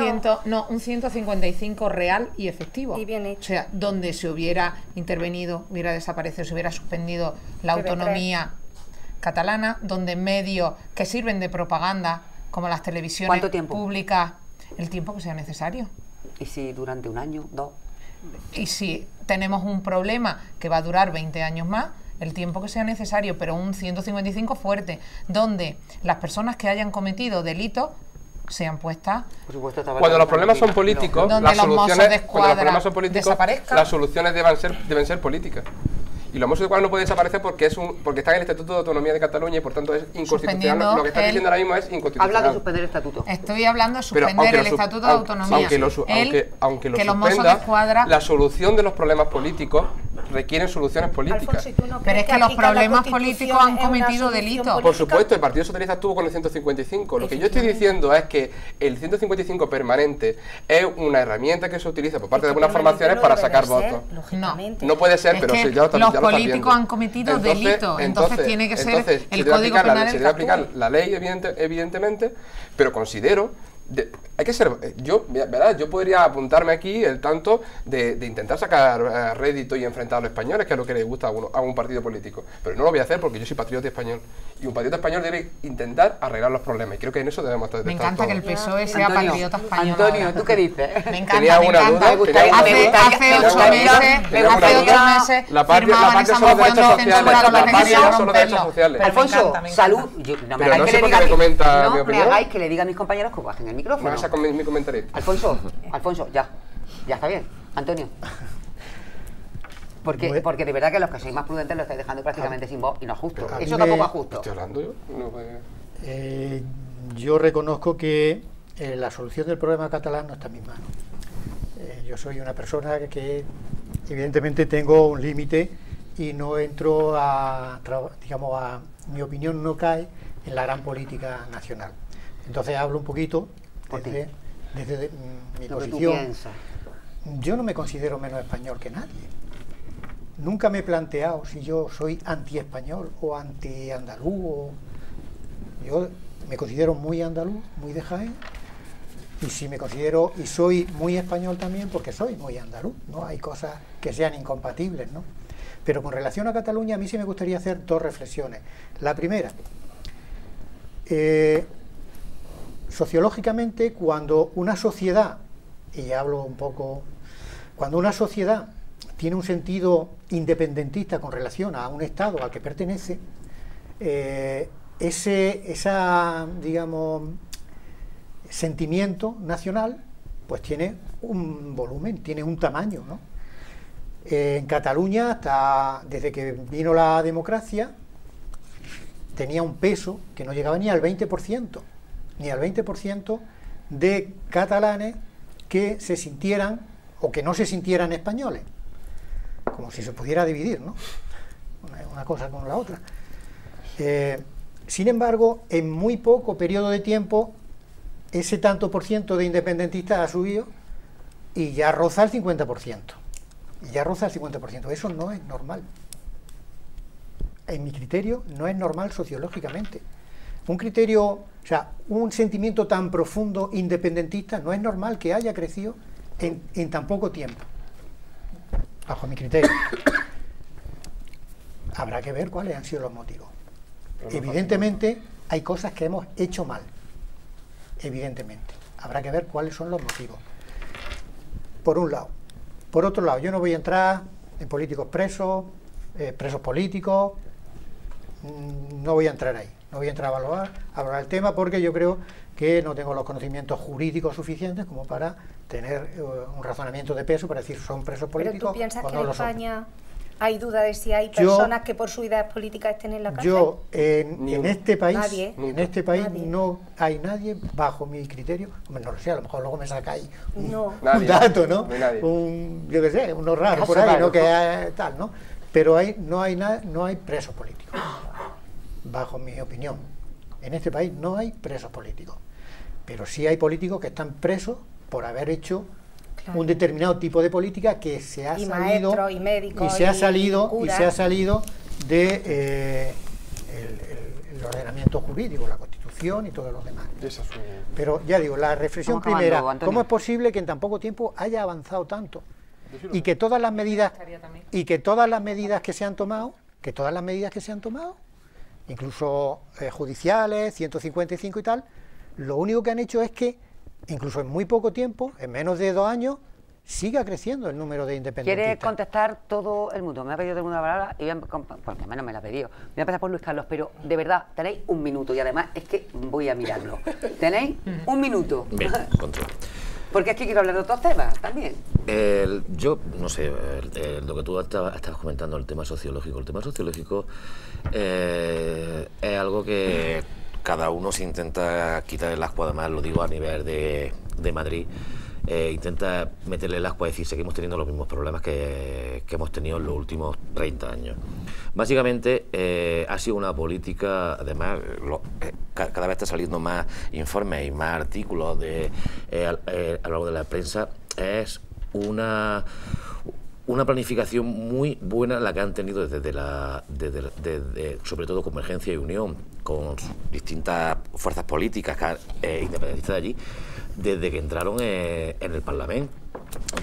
Un 155 real y efectivo. Y bien hecho. O sea, donde se hubiera intervenido, hubiera desaparecido, se hubiera suspendido la autonomía catalana, donde medios que sirven de propaganda, como las televisiones públicas, el tiempo que sea necesario. ¿Y si durante un año, 2? Y si tenemos un problema que va a durar 20 años más, el tiempo que sea necesario, pero un 155 fuerte, donde las personas que hayan cometido delitos sean puestas. Por supuesto, cuando los problemas son políticos, las soluciones deben ser políticas. Y los Mossos de Escuadra no pueden desaparecer porque está en el Estatuto de Autonomía de Cataluña, y por tanto es inconstitucional. Lo que está diciendo ahora mismo es inconstitucional. Habla de suspender el estatuto. Estoy hablando de suspender el Estatuto de Autonomía. Aunque lo suspenda, la solución de los problemas políticos requieren soluciones políticas. Alfonso, pero es que los problemas políticos han cometido delitos. Por supuesto, el Partido Socialista estuvo con el 155. Lo que yo estoy diciendo es que el 155 permanente es una herramienta que se utiliza por parte de algunas formaciones para sacar votos. No puede ser, pero ya lo estamos viendo. Los políticos han cometido delitos, entonces tiene que ser el Código Penal. Se debe aplicar la ley, evidentemente, pero considero... hay que ser... Yo podría apuntarme aquí el tanto de intentar sacar rédito y enfrentar a los españoles, que es lo que les gusta a un partido político. Pero no lo voy a hacer porque yo soy patriota español. Y un patriota español debe intentar arreglar los problemas. Y creo que en eso debemos estar. Me encanta que el PSOE sea patriota español. Antonio, ¿tú qué dices? Me encanta, me encanta. Hace 8 meses la patria son los derechos sociales. La patria son los derechos sociales. Alfonso, salud. No me hagáis que le diga a mis compañeros que bajen el micrófono. Me vas a mi comentario. Alfonso, ya está bien. Antonio. Porque de verdad que los que sois más prudentes lo estáis dejando prácticamente sin voz, y no es justo. Eso tampoco es justo. ¿Estoy hablando yo? Yo reconozco que la solución del problema catalán no está en mis manos. Yo soy una persona que evidentemente tengo un límite y no entro mi opinión no cae en la gran política nacional. Entonces hablo un poquito desde mi posición. Yo no me considero menos español que nadie. Nunca me he planteado si yo soy anti-español o anti-andaluz. Yo me considero muy andaluz, muy de Jaén, y si me considero y soy muy español también porque soy muy andaluz, ¿no? Hay cosas que sean incompatibles, ¿no? Pero con relación a Cataluña, a mí sí me gustaría hacer dos reflexiones. La primera, sociológicamente, cuando una sociedad, y ya hablo un poco, cuando una sociedad tiene un sentido independentista con relación a un Estado al que pertenece, digamos, sentimiento nacional, pues tiene un volumen, tiene un tamaño, ¿no? En Cataluña, desde que vino la democracia, tenía un peso que no llegaba ni al 20%, de catalanes que se sintieran o que no se sintieran españoles, como si se pudiera dividir, ¿no? Una cosa con la otra. Sin embargo, en muy poco periodo de tiempo, ese tanto por ciento de independentistas ha subido y ya roza el 50%. Eso no es normal. En mi criterio, no es normal sociológicamente. Un sentimiento tan profundo independentista no es normal que haya crecido en tan poco tiempo, bajo mi criterio. Habrá que ver cuáles han sido los motivos. Evidentemente, hay cosas que hemos hecho mal. Evidentemente. Habrá que ver cuáles son los motivos. Por un lado. Por otro lado, yo no voy a entrar en políticos presos políticos, no voy a entrar ahí. No voy a entrar a valorar el tema porque yo creo que no tengo los conocimientos jurídicos suficientes como para tener un razonamiento de peso para decir son presos políticos. ¿Pero tú piensas que en España hay duda de si hay personas que por sus ideas políticas estén en la cárcel? En este país no hay nadie, bajo mi criterio, no lo sé, a lo mejor luego me sacáis un dato, ¿no? Yo qué sé, uno raro por ahí, ¿no? Que tal, ¿no? Pero no hay presos políticos, bajo mi opinión. En este país no hay presos políticos, pero sí hay políticos que están presos por haber hecho un determinado tipo de política que se ha salido de el ordenamiento jurídico, la Constitución y todo lo demás. Pero ya digo, la reflexión primera, ¿cómo es posible que en tan poco tiempo haya avanzado tanto? Y que todas las medidas que se han tomado, incluso judiciales, 155 y tal, lo único que han hecho es que incluso en muy poco tiempo, en menos de 2 años, siga creciendo el número de independentistas. ¿Quiere contestar todo el mundo? Me ha pedido todo el mundo la palabra y porque al menos me la ha pedido. Voy a empezar por Luis Carlos, pero de verdad, tenéis 1 minuto y además es que voy a mirarlo. ¿Tenéis 1 minuto? Bien, control. Porque es que quiero hablar de otros temas también. Yo, no sé, lo que tú estabas comentando, el tema sociológico. El tema sociológico es algo que cada uno se intenta quitar el ascua, además lo digo a nivel de Madrid, intenta meterle el ascua y decir seguimos teniendo los mismos problemas que hemos tenido en los últimos 30 años. Básicamente ha sido una política, además cada vez está saliendo más informes y más artículos a lo largo de la prensa, es una planificación muy buena la que han tenido desde sobre todo Convergencia y Unión, con distintas fuerzas políticas independentistas de allí, desde que entraron en el Parlamento.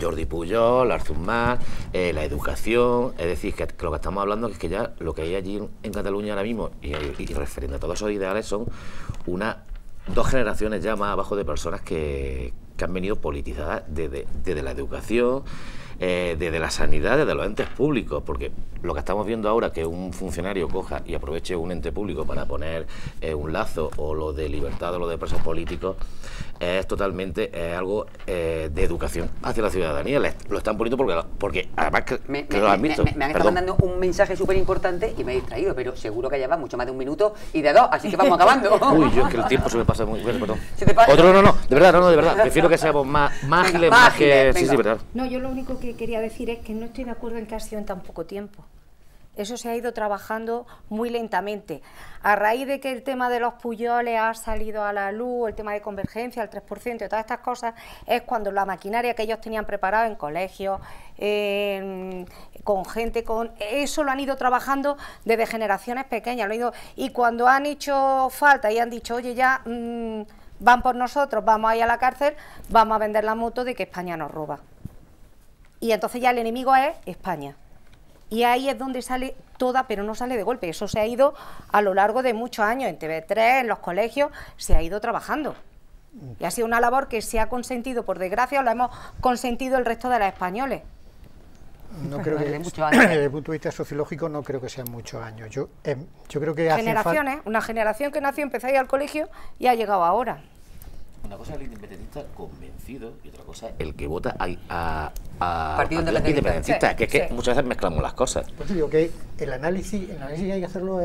Jordi Pujol, Artur Mas, la educación, es decir, que lo que estamos hablando es que ya lo que hay allí en Cataluña ahora mismo y referente a todos esos ideales son 2 generaciones ya más abajo de personas que han venido politizadas desde la educación, desde la sanidad, desde los entes públicos, porque lo que estamos viendo ahora, que un funcionario coja y aproveche un ente público para poner un lazo, o lo de libertad o lo de presos políticos, es totalmente algo de educación hacia la ciudadanía. Lo están poniendo porque además que lo han visto. Me han estado mandando un mensaje súper importante y me he distraído, pero seguro que lleva mucho más de 1 minuto y de 2, así que vamos acabando. Uy, yo es que el tiempo se me pasa muy bien, perdón. Otro no, de verdad, prefiero que seamos más ágiles, más que... Sí, verdad. No, yo lo único que quería decir es que no estoy de acuerdo en que ha sido en tan poco tiempo. Eso se ha ido trabajando muy lentamente. A raíz de que el tema de los Pujoles ha salido a la luz, el tema de Convergencia, el 3% y todas estas cosas, es cuando la maquinaria que ellos tenían preparada en colegios, con gente, eso lo han ido trabajando desde generaciones pequeñas. Y cuando han hecho falta y han dicho, oye, ya van por nosotros, vamos a ir a la cárcel, vamos a vender la moto de que España nos roba. Y entonces ya el enemigo es España. Y ahí es donde sale toda, pero no sale de golpe. Eso se ha ido a lo largo de muchos años, en TV3, en los colegios, se ha ido trabajando. Y ha sido una labor que se ha consentido, por desgracia, o la hemos consentido el resto de los españoles. No creo que, desde el punto de vista sociológico, no creo que sean muchos años. Yo creo que generaciones, una generación que nació, empezó a ir al colegio y ha llegado ahora. Una cosa es el independentista convencido y otra cosa es el que vota a Partido independentista. Sí, Que es que muchas veces mezclamos las cosas. Pues digo que el análisis que hay que hacerlo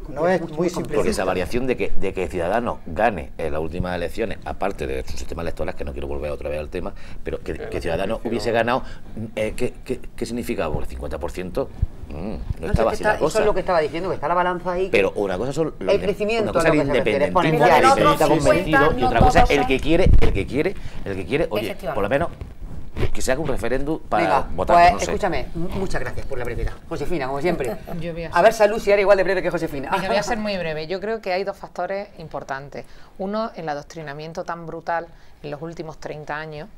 no es muy simple. Porque esa variación de que Ciudadanos gane en las últimas elecciones, aparte de su sistema electoral, que no quiero volver otra vez al tema, pero que Ciudadanos hubiese ganado, ¿qué significa? Por el 50%, no estaba así la cosa. Eso es lo que estaba diciendo, que está la balanza ahí. Pero una cosa son el crecimiento, una cosa es el independentismo, convencido, y otra cosa es el que quiere, oye, por lo menos que se haga un referéndum para votar. Pues no sé. escúchame, muchas gracias por la brevedad. Josefina, como siempre. A ver, salud, si era igual de breve que Josefina. Venga, voy a ser muy breve. Yo creo que hay dos factores importantes. Uno, el adoctrinamiento tan brutal en los últimos 30 años,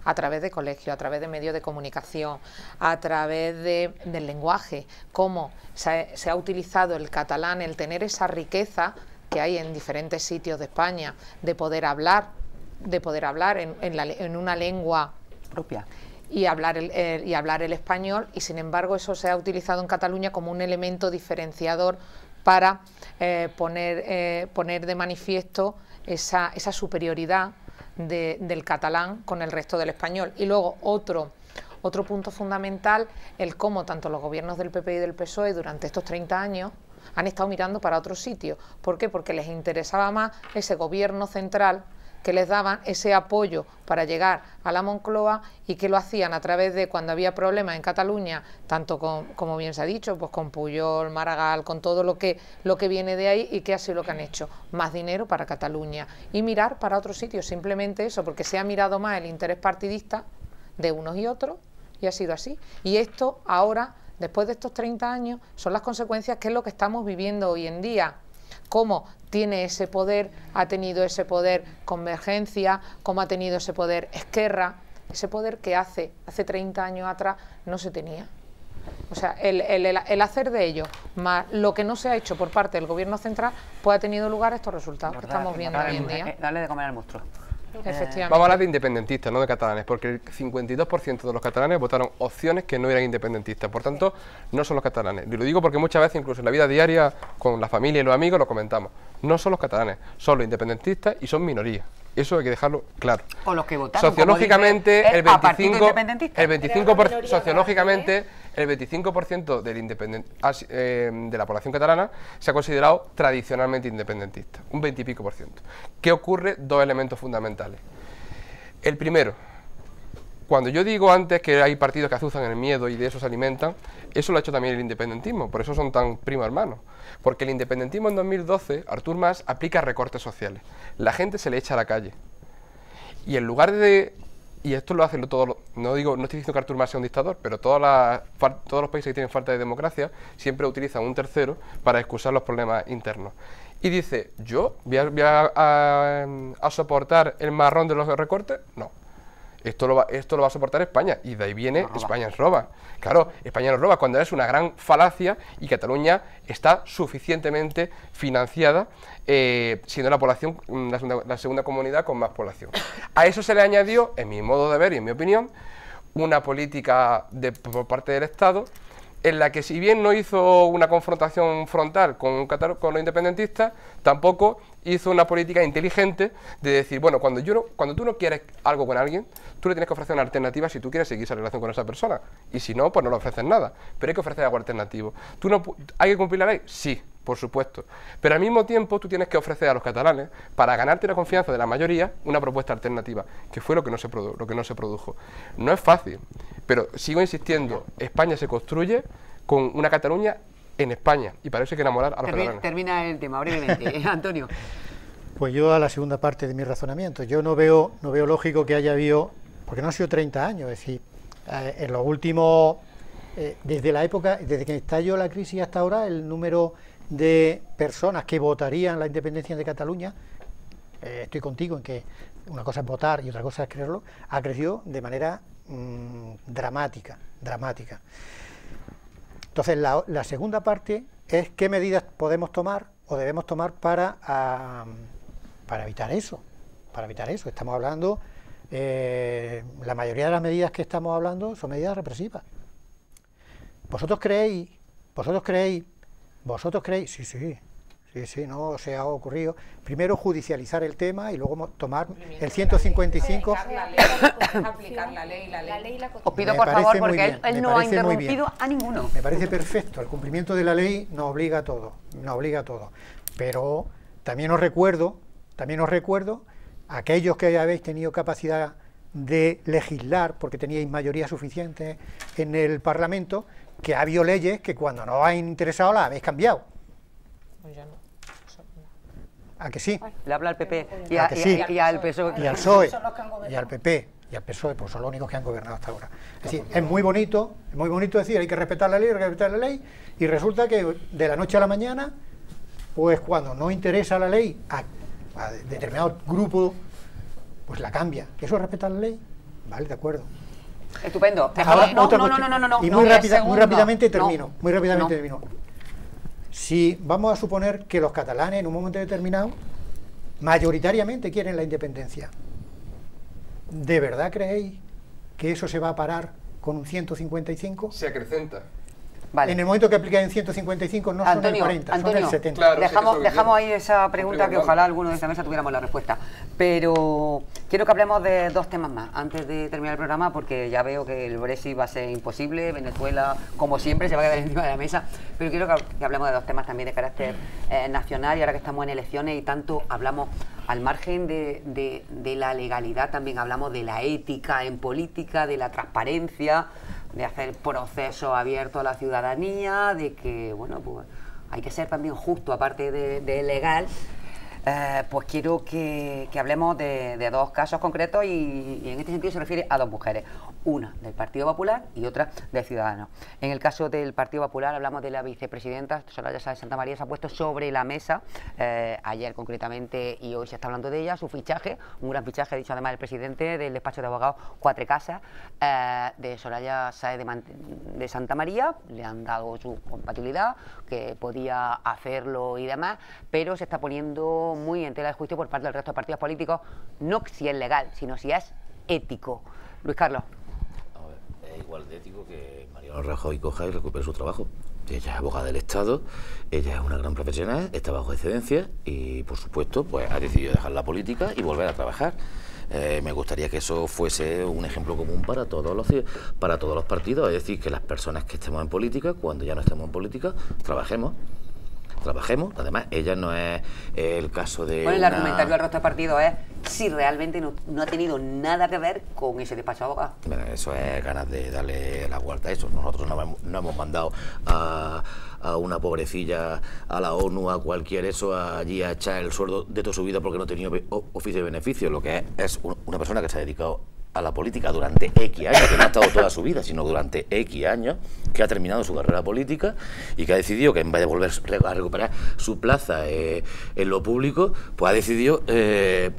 a través de colegios, a través de medios de comunicación, a través del lenguaje, cómo se ha utilizado el catalán, el tener esa riqueza que hay en diferentes sitios de España, de poder hablar en una lengua propia y hablar el español, y sin embargo eso se ha utilizado en Cataluña como un elemento diferenciador para poner de manifiesto esa superioridad del catalán con el resto del español. Y luego otro punto fundamental, el cómo tanto los gobiernos del PP y del PSOE durante estos 30 años han estado mirando para otros sitios. ¿Por qué? Porque les interesaba más ese gobierno central, que les daban ese apoyo para llegar a la Moncloa, y que lo hacían a través de, cuando había problemas en Cataluña, tanto como bien se ha dicho, pues con Pujol, Maragall, con todo lo que viene de ahí, y que ha sido lo que han hecho, más dinero para Cataluña y mirar para otros sitios, simplemente eso, porque se ha mirado más el interés partidista de unos y otros, y ha sido así. Y esto ahora, después de estos 30 años, son las consecuencias, que es lo que estamos viviendo hoy en día. Cómo tiene ese poder, ha tenido ese poder Convergencia, cómo ha tenido ese poder Esquerra, ese poder que hace 30 años atrás no se tenía. O sea, el hacer de ello, más lo que no se ha hecho por parte del gobierno central, pues ha tenido lugar a estos resultados que estamos viendo hoy en día. Darle de comer al monstruo. Efectivamente. Vamos a hablar de independentistas, no de catalanes, porque el 52% de los catalanes votaron opciones que no eran independentistas. Por tanto, no son los catalanes. Y lo digo porque muchas veces, incluso en la vida diaria, con la familia y los amigos, lo comentamos. No son los catalanes, son los independentistas y son minorías. Eso hay que dejarlo claro. O los que votaron. Sociológicamente, dice, el 25%, sociológicamente, el 25% de la población catalana se ha considerado tradicionalmente independentista, un 20 y pico %. ¿Qué ocurre? Dos elementos fundamentales. El primero, cuando yo digo antes que hay partidos que azuzan el miedo y de eso se alimentan, eso lo ha hecho también el independentismo, por eso son tan primo hermanos. Porque el independentismo en 2012, Artur Mas aplica recortes sociales. La gente se le echa a la calle. Y en lugar de... Y esto lo hacen todos, no estoy diciendo que Artur Mas sea un dictador, pero todos los países que tienen falta de democracia siempre utilizan un tercero para excusar los problemas internos. Y dice, ¿yo voy a soportar el marrón de los recortes? No. Esto lo va a soportar España, y de ahí viene España nos roba. Claro, España nos roba cuando es una gran falacia, y Cataluña está suficientemente financiada, siendo la población la segunda comunidad con más población. A eso se le añadió, en mi modo de ver y en mi opinión, una política por parte del Estado, en la que, si bien no hizo una confrontación frontal con los independentistas, tampoco hizo una política inteligente de decir, bueno, cuando tú no quieres algo con alguien, tú le tienes que ofrecer una alternativa si tú quieres seguir esa relación con esa persona, y si no, pues no le ofreces nada, pero hay que ofrecer algo alternativo. ¿Hay que cumplir la ley? Sí, por supuesto, pero al mismo tiempo tú tienes que ofrecer a los catalanes, para ganarte la confianza de la mayoría, una propuesta alternativa, que fue lo que no se produjo. No es fácil, pero sigo insistiendo, España se construye con una Cataluña en España, y para eso hay que enamorar a los catalanes. Termina el tema brevemente, Antonio. Pues yo, a la segunda parte de mi razonamiento, yo no veo lógico que haya habido, porque no han sido 30 años, es decir, en los últimos, desde que estalló la crisis hasta ahora, el número de personas que votarían la independencia de Cataluña, estoy contigo en que una cosa es votar y otra cosa es creerlo, ha crecido de manera dramática. Entonces, la segunda parte es qué medidas podemos tomar o debemos tomar para evitar eso. Para evitar eso. Estamos hablando, la mayoría de las medidas que estamos hablando son medidas represivas. ¿Vosotros creéis, sí, no se ha ocurrido, primero judicializar el tema y luego tomar el 155... Aplicar la ley, Os pido por favor, porque él no ha interrumpido a ninguno. Me parece perfecto, el cumplimiento de la ley nos obliga a todo, pero también os recuerdo, aquellos que habéis tenido capacidad de legislar, porque teníais mayoría suficiente en el Parlamento, que ha habido leyes que cuando no os han interesado las habéis cambiado. Pues ya no. ¿A que sí? Le habla al PP y al PSOE. Y al PSOE, y al PP, y al PSOE, pues son los únicos que han gobernado hasta ahora. Es decir, es muy bonito decir hay que respetar la ley, y resulta que de la noche a la mañana, pues cuando no interesa la ley a determinado grupo, pues la cambia. ¿Eso es respetar la ley? Vale, de acuerdo. Estupendo. Ahora, No. Y muy rápidamente termino. Si vamos a suponer que los catalanes en un momento determinado mayoritariamente quieren la independencia, ¿de verdad creéis que eso se va a parar con un 155? Se acrecenta. Vale. En el momento que aplican en 155 no son el 40, son el 70. Claro, dejamos ahí esa pregunta que ojalá alguno de esta mesa tuviéramos la respuesta. Pero quiero que hablemos de dos temas más antes de terminar el programa, porque ya veo que el Brexit va a ser imposible, Venezuela, como siempre, se va a quedar encima de la mesa. Pero quiero que hablemos de dos temas también de carácter nacional, y ahora que estamos en elecciones y tanto hablamos, al margen de la legalidad, también hablamos de la ética en política, de la transparencia, de hacer procesos abiertos a la ciudadanía, de que, bueno, pues hay que ser también justo, aparte de legal. Pues quiero que hablemos de dos casos concretos y en este sentido se refiere a dos mujeres, una del Partido Popular y otra de Ciudadanos. En el caso del Partido Popular hablamos de la vicepresidenta Soraya Sáez de Santamaría. Se ha puesto sobre la mesa, ayer concretamente y hoy se está hablando de ella, su fichaje, un gran fichaje, ha dicho además el presidente del despacho de abogados Cuatro Casas, de Soraya Sáez de Santamaría. Le han dado su compatibilidad, que podía hacerlo y demás, pero se está poniendo muy en tela de juicio por parte del resto de partidos políticos, no si es legal, sino si es ético. Luis Carlos. A ver, es igual de ético que Mariano Rajoy coja y recupere su trabajo. Ella es abogada del Estado, ella es una gran profesional, está bajo excedencia y, por supuesto, pues ha decidido dejar la política y volver a trabajar. Me gustaría que eso fuese un ejemplo común para todos los partidos, es decir, que las personas que estemos en política, cuando ya no estemos en política, trabajemos. Además, ella no es el caso de... Bueno, el argumentario del resto de partidos es si realmente no ha tenido nada que ver con ese despacho de abogados. Bueno, eso es ganas de darle la vuelta a eso. Nosotros no hemos mandado a una pobrecilla a la ONU, a cualquier eso, allí a echar el sueldo de toda su vida porque no tenía oficio de beneficio. Lo que es una persona que se ha dedicado a la política durante X años, que no ha estado toda su vida, sino durante X años, que ha terminado su carrera política y que ha decidido que en vez de volver a recuperar su plaza en lo público, pues ha decidido,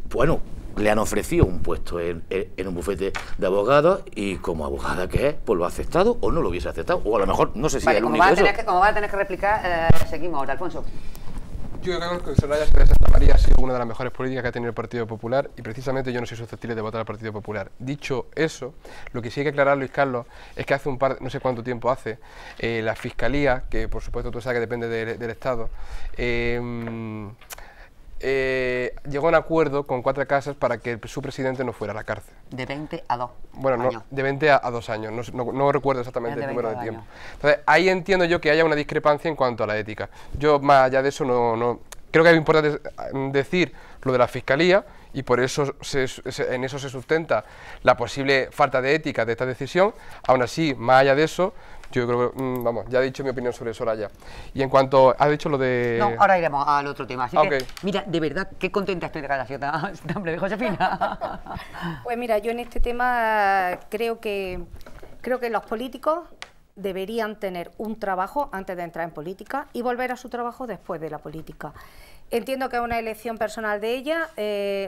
bueno, le han ofrecido un puesto en un bufete de abogados y como abogada que es, pues lo ha aceptado o no lo hubiese aceptado, o a lo mejor no sé si es el único eso. Como va a tener que replicar, seguimos ahora, Alfonso. Yo creo que Soraya Sáez de Santamaría ha sido una de las mejores políticas que ha tenido el Partido Popular y precisamente yo no soy susceptible de votar al Partido Popular. Dicho eso, lo que sí hay que aclarar, Luis Carlos, es que hace no sé cuánto tiempo hace, la Fiscalía, que por supuesto tú sabes que depende del Estado, llegó a un acuerdo con Cuatro Casas para que su presidente no fuera a la cárcel. De 20 a 2 Bueno, años. no, de 20 a 2 años, no recuerdo exactamente el número de tiempo. Entonces, ahí entiendo yo que haya una discrepancia en cuanto a la ética. Yo, más allá de eso, no creo que es importante decir lo de la Fiscalía y por eso en eso se sustenta la posible falta de ética de esta decisión. Aún así, más allá de eso, yo creo que, vamos, ya he dicho mi opinión sobre Soraya. Y en cuanto has dicho lo de... No, ahora iremos al otro tema. Así que, mira, de verdad, qué contenta estoy de que haya sido tan breve, Josefina. Pues mira, yo en este tema creo que los políticos deberían tener un trabajo antes de entrar en política y volver a su trabajo después de la política. Entiendo que es una elección personal de ella,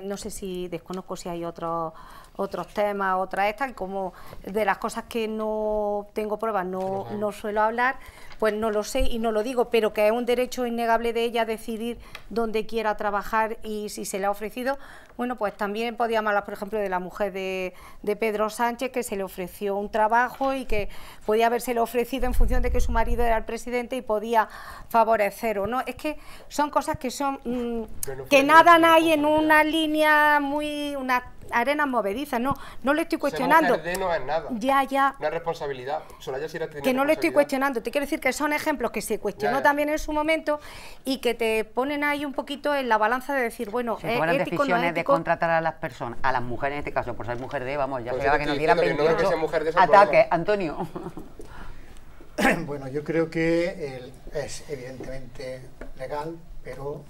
no sé si, desconozco si hay otros otros temas, otras estas, y como de las cosas que no tengo pruebas no suelo hablar, pues no lo sé y no lo digo, pero que es un derecho innegable de ella decidir dónde quiera trabajar y si se le ha ofrecido. Bueno, pues también podíamos hablar, por ejemplo, de la mujer de Pedro Sánchez, que se le ofreció un trabajo y que podía habérsele ofrecido en función de que su marido era el presidente y podía favorecer o no. Es que son cosas que son que nadan ahí en una línea muy... arenas movedizas, no le estoy cuestionando. Ser mujer no es nada. Ya. No es responsabilidad. Soraya sí que no le estoy cuestionando. Te quiero decir que son ejemplos que se cuestionó también en su momento y que te ponen ahí un poquito en la balanza de decir, bueno, se toman ético, decisiones no ético. de contratar a las personas, a las mujeres en este caso, por ser mujer de, vamos, ya pues sea que nos dieran 28 no ataques. Antonio. Bueno, yo creo que es evidentemente legal, pero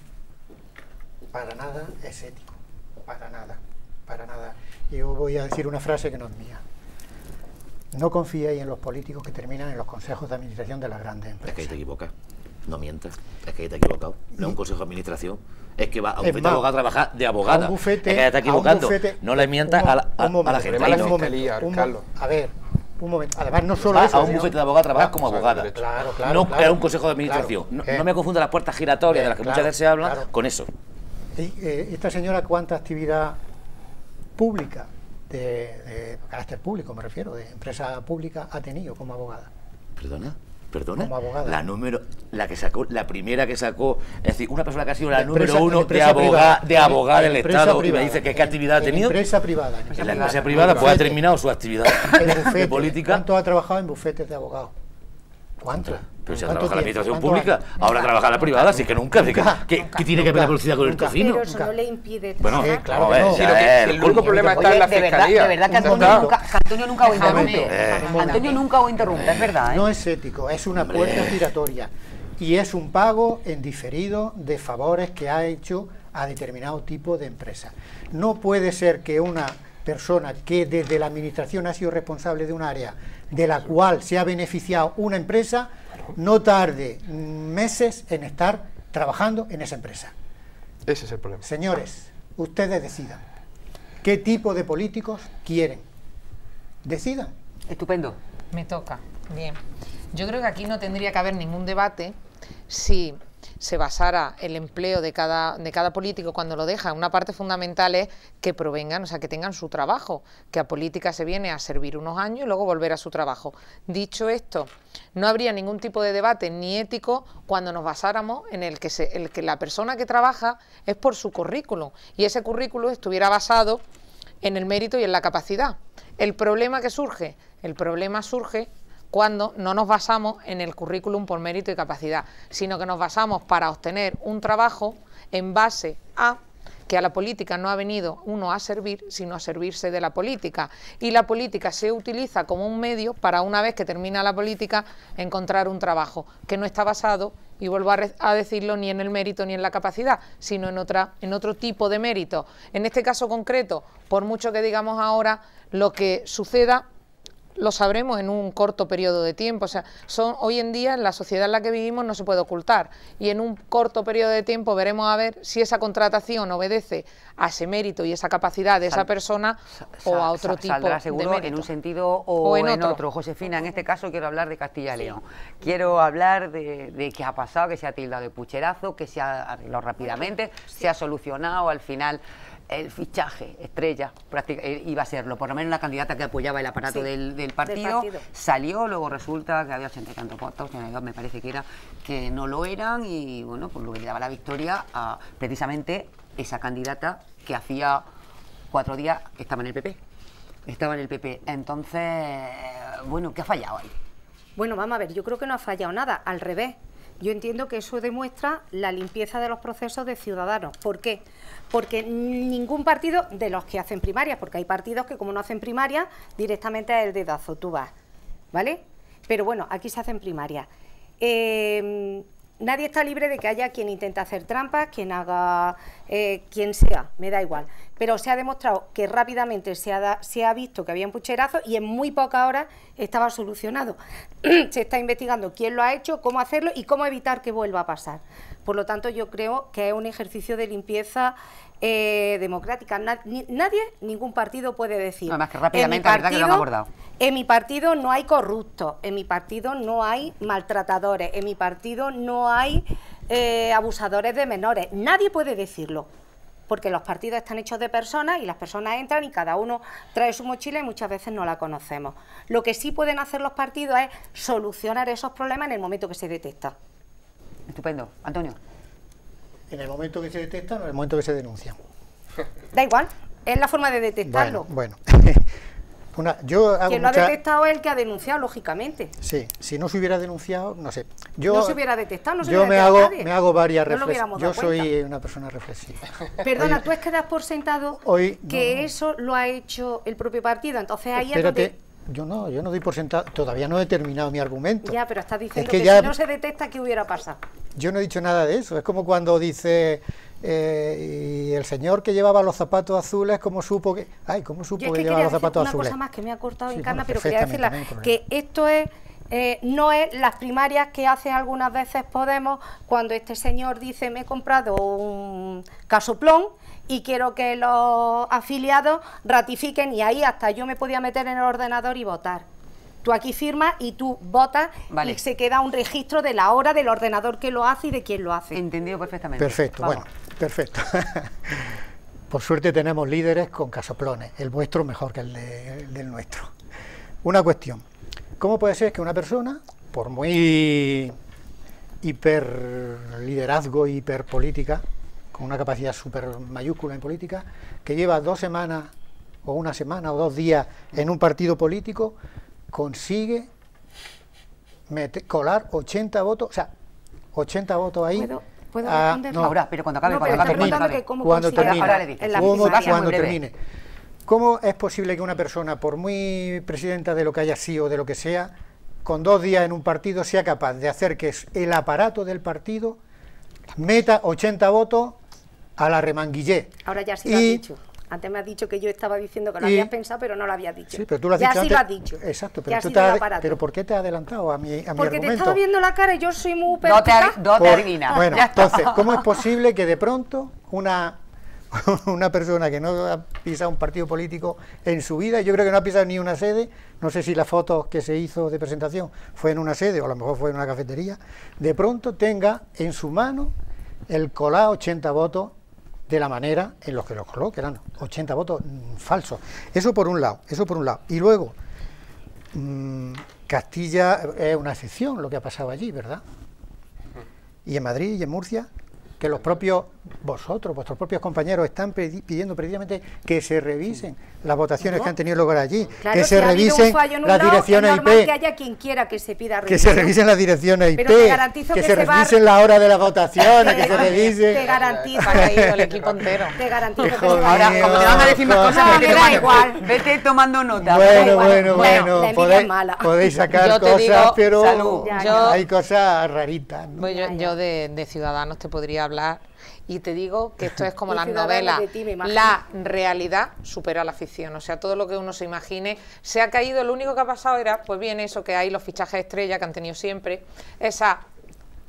para nada es ético, para nada. Yo voy a decir una frase que no es mía. No confíéis en los políticos que terminan en los consejos de administración de las grandes empresas. Es que ahí te equivocas, no mientas, es que ahí te has equivocado. No es un consejo de administración, es que va a un bufete de abogado a trabajar de abogada. A un bufete, es que te estás equivocando, bufete, no le mientas a la gente. A ver, un momento. Además, no solo eso. A un bufete de abogada trabajas como abogada. Claro. No es un consejo de administración. No me confunda las puertas giratorias de las que muchas veces se habla con eso. Esta señora, ¿cuánta actividad pública, de carácter público me refiero, de empresa pública, ha tenido como abogada? ¿Perdona? Como abogada. La primera que sacó, es decir, una persona que ha sido la empresa, número uno de abogada del Estado, y me dice que qué actividad ha tenido. Empresa privada. En la empresa privada pues ha terminado su actividad de política. ¿Cuánto ha trabajado en bufetes de abogados? ¿Cuánto? Pero si ha trabajado en la administración pública, ahora trabaja en la privada, así que nunca. ¿Qué tiene que ver la velocidad con el tocino? Pero eso no le impide. Bueno, claro, el único problema está en la fiscalía. De verdad que Antonio nunca os interrumpe. Antonio nunca os interrumpe, es verdad. No es ético, es una puerta giratoria. Y es un pago en diferido de favores que ha hecho a determinado tipo de empresa. No puede ser que una persona que desde la administración ha sido responsable de un área de la cual se ha beneficiado una empresa, no tarde meses en estar trabajando en esa empresa. Ese es el problema. Señores, ustedes decidan qué tipo de políticos quieren. Decidan. Estupendo. Me toca. Bien. Yo creo que aquí no tendría que haber ningún debate si se basara el empleo de cada político cuando lo deja. Una parte fundamental es que provengan, o sea, que tengan su trabajo, que a política se viene a servir unos años y luego volver a su trabajo. Dicho esto, no habría ningún tipo de debate ni ético cuando nos basáramos en el que la persona que trabaja es por su currículum y ese currículum estuviera basado en el mérito y en la capacidad. El problema que surge, cuando no nos basamos en el currículum por mérito y capacidad, sino que nos basamos para obtener un trabajo en base a que a la política no ha venido uno a servir, sino a servirse de la política. Y la política se utiliza como un medio para, una vez que termina la política, encontrar un trabajo que no está basado, y vuelvo a decirlo, ni en el mérito ni en la capacidad, sino en otro tipo de mérito. En este caso concreto, por mucho que digamos ahora, lo que suceda lo sabremos en un corto periodo de tiempo. O sea, hoy en día en la sociedad en la que vivimos no se puede ocultar y en un corto periodo de tiempo veremos a ver si esa contratación obedece a ese mérito y esa capacidad de esa persona o a otro tipo saldrá seguro de mérito. En un sentido o en otro. Josefina, en este caso quiero hablar de Castilla y León. Quiero hablar de qué ha pasado, que se ha tildado de pucherazo, que se ha arreglado rápidamente, se ha solucionado al final. El fichaje estrella iba a serlo, por lo menos la candidata que apoyaba el aparato del partido, salió, luego resulta que había 80 y tantos votos, me parece que era, que no lo eran, y bueno, pues lo que le daba la victoria a precisamente esa candidata que hacía 4 días estaba en el PP. Entonces, bueno, ¿qué ha fallado ahí? Bueno, vamos a ver, yo creo que no ha fallado nada, al revés. Yo entiendo que eso demuestra la limpieza de los procesos de Ciudadanos. ¿Por qué? Porque ningún partido de los que hacen primarias, porque hay partidos que como no hacen primarias, directamente es el dedazo, tú vas, ¿vale? Pero bueno, aquí se hacen primarias. Nadie está libre de que haya quien intente hacer trampas, quien haga quien sea, me da igual. Pero se ha demostrado que rápidamente se ha visto que había un pucherazo y en muy pocas horas estaba solucionado. Se está investigando quién lo ha hecho, cómo hacerlo y cómo evitar que vuelva a pasar. Por lo tanto, yo creo que es un ejercicio de limpieza democrática. Nadie, ningún partido puede decir. No, más que rápidamente, la verdad que lo han abordado. En mi partido no hay corruptos, en mi partido no hay maltratadores, en mi partido no hay abusadores de menores. Nadie puede decirlo, porque los partidos están hechos de personas y las personas entran y cada uno trae su mochila y muchas veces no la conocemos. Lo que sí pueden hacer los partidos es solucionar esos problemas en el momento que se detecta. Estupendo. Antonio. En el momento que se detecta, no en el momento que se denuncia. Da igual, es la forma de detectarlo. Bueno. Quien lo ha detectado es el que ha denunciado, lógicamente. Sí, si no se hubiera denunciado, no sé. No se hubiera detectado, no se hubiera detectado nadie. me hago varias no reflexiones. Yo soy una persona reflexiva. Perdona, tú es que das por sentado que eso lo ha hecho el propio partido, entonces ahí Espérate, es donde... Yo no doy por sentado, todavía no he terminado mi argumento. Ya, pero estás diciendo que que ya, si no se detecta, ¿qué hubiera pasado? Yo no he dicho nada de eso, es como cuando dice... y el señor que llevaba los zapatos azules, ¿cómo supo que...? Ay, ¿cómo supo que llevaba los zapatos azules? Una cosa más que me ha cortado en cana, bueno, pero quería decirla, que esto es... no es las primarias que hacen algunas veces Podemos, cuando este señor dice me he comprado un casoplón y quiero que los afiliados ratifiquen, y ahí hasta yo me podía meter en el ordenador y votar. Tú aquí firmas y tú votas, vale. Y se queda un registro de la hora del ordenador que lo hace y de quién lo hace. Entendido perfectamente. Perfecto, vamos. Bueno, perfecto. Por suerte tenemos líderes con casoplones, el vuestro mejor que el del nuestro. Una cuestión, ¿cómo puede ser que una persona, por muy hiperliderazgo, hiperpolítica, con una capacidad súper mayúscula en política, que lleva 2 semanas o 1 semana o 2 días en un partido político, consigue colar 80 votos, o sea, 80 votos ahí? ¿Puedo responder? No, ahora, pero cuando acabe, cuando termine. ¿Cómo es posible que una persona, por muy presidenta de lo que haya sido o de lo que sea, con 2 días en un partido sea capaz de hacer que el aparato del partido meta 80 votos a la remanguillé? Ahora ya sí lo has dicho. Antes me has dicho que yo estaba diciendo que lo habías pensado, pero no lo habías dicho. Sí, pero tú lo has ya dicho sí antes. Lo has dicho. Exacto, pero ¿por qué te has adelantado a mi argumento? Porque te estaba viendo la cara y yo soy muy No te adivinas. Bueno, entonces, ¿cómo es posible que de pronto una persona que no ha pisado un partido político en su vida, yo creo que no ha pisado ni una sede, no sé si la foto que se hizo de presentación fue en una sede o a lo mejor fue en una cafetería, de pronto tenga en su mano el colar 80 votos de la manera en los que los coló, que eran 80 votos falsos. Eso por un lado. Y luego, Castilla es una excepción lo que ha pasado allí, ¿verdad? Y en Madrid y en Murcia, que los propios, vuestros propios compañeros están pidiendo precisamente que se revisen las votaciones que han tenido lugar allí, claro, que se revisen las direcciones IP, que haya quien quiera que se pida revisión. Que se revisen las direcciones IP, que se revisen la hora de las votaciones, que se revisen... Te garantizo el equipo entero. Te garantizo que ahora, como te van a decir más cosas, me da igual. Vete tomando nota. Bueno, podéis sacar cosas, pero hay cosas raritas, ¿no? Yo de Ciudadanos te podría hablar y te digo que esto es como las novelas, la realidad supera la ficción, o sea, todo lo que uno se imagine se ha caído. Lo único que ha pasado era, pues bien, eso que hay los fichajes estrella que han tenido siempre, esa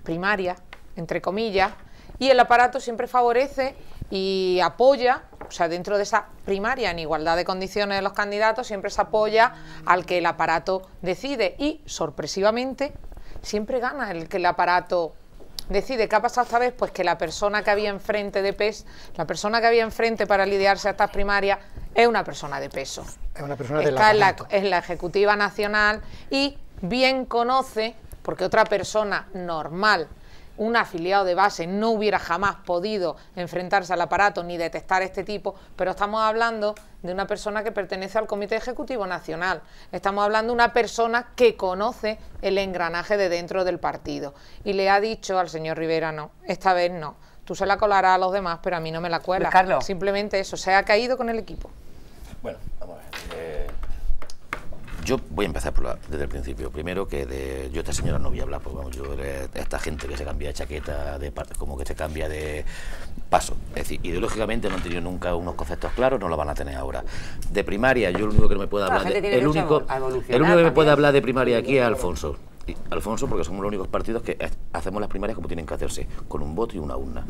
primaria, entre comillas, y el aparato siempre favorece y apoya, o sea, dentro de esa primaria en igualdad de condiciones de los candidatos, siempre se apoya al que el aparato decide y, sorpresivamente, siempre gana el que el aparato decide. ¿Qué ha pasado esta vez? Pues que la persona que había enfrente de PES, la persona que había enfrente para lidiarse a estas primarias, es una persona de peso. Es una persona está en la Ejecutiva Nacional y bien conoce, porque otra persona normal, un afiliado de base, no hubiera jamás podido enfrentarse al aparato ni detectar este tipo, pero estamos hablando de una persona que pertenece al Comité Ejecutivo Nacional, estamos hablando de una persona que conoce el engranaje de dentro del partido y le ha dicho al señor Rivera, no, esta vez no, tú se la colarás a los demás, pero a mí no me la cuela. Carlos. Simplemente eso, se ha caído con el equipo. Bueno, vamos a ver. Yo voy a empezar desde el principio. Primero que yo esta señora no voy a hablar, porque vamos, esta gente que se cambia de chaqueta, como que se cambia de paso. Es decir, ideológicamente no han tenido nunca unos conceptos claros, no lo van a tener ahora. De primaria, yo lo único que no me puedo hablar el único que me puede hablar de primaria aquí es Alfonso. Alfonso, porque somos los únicos partidos que hacemos las primarias como tienen que hacerse, con un voto y una urna,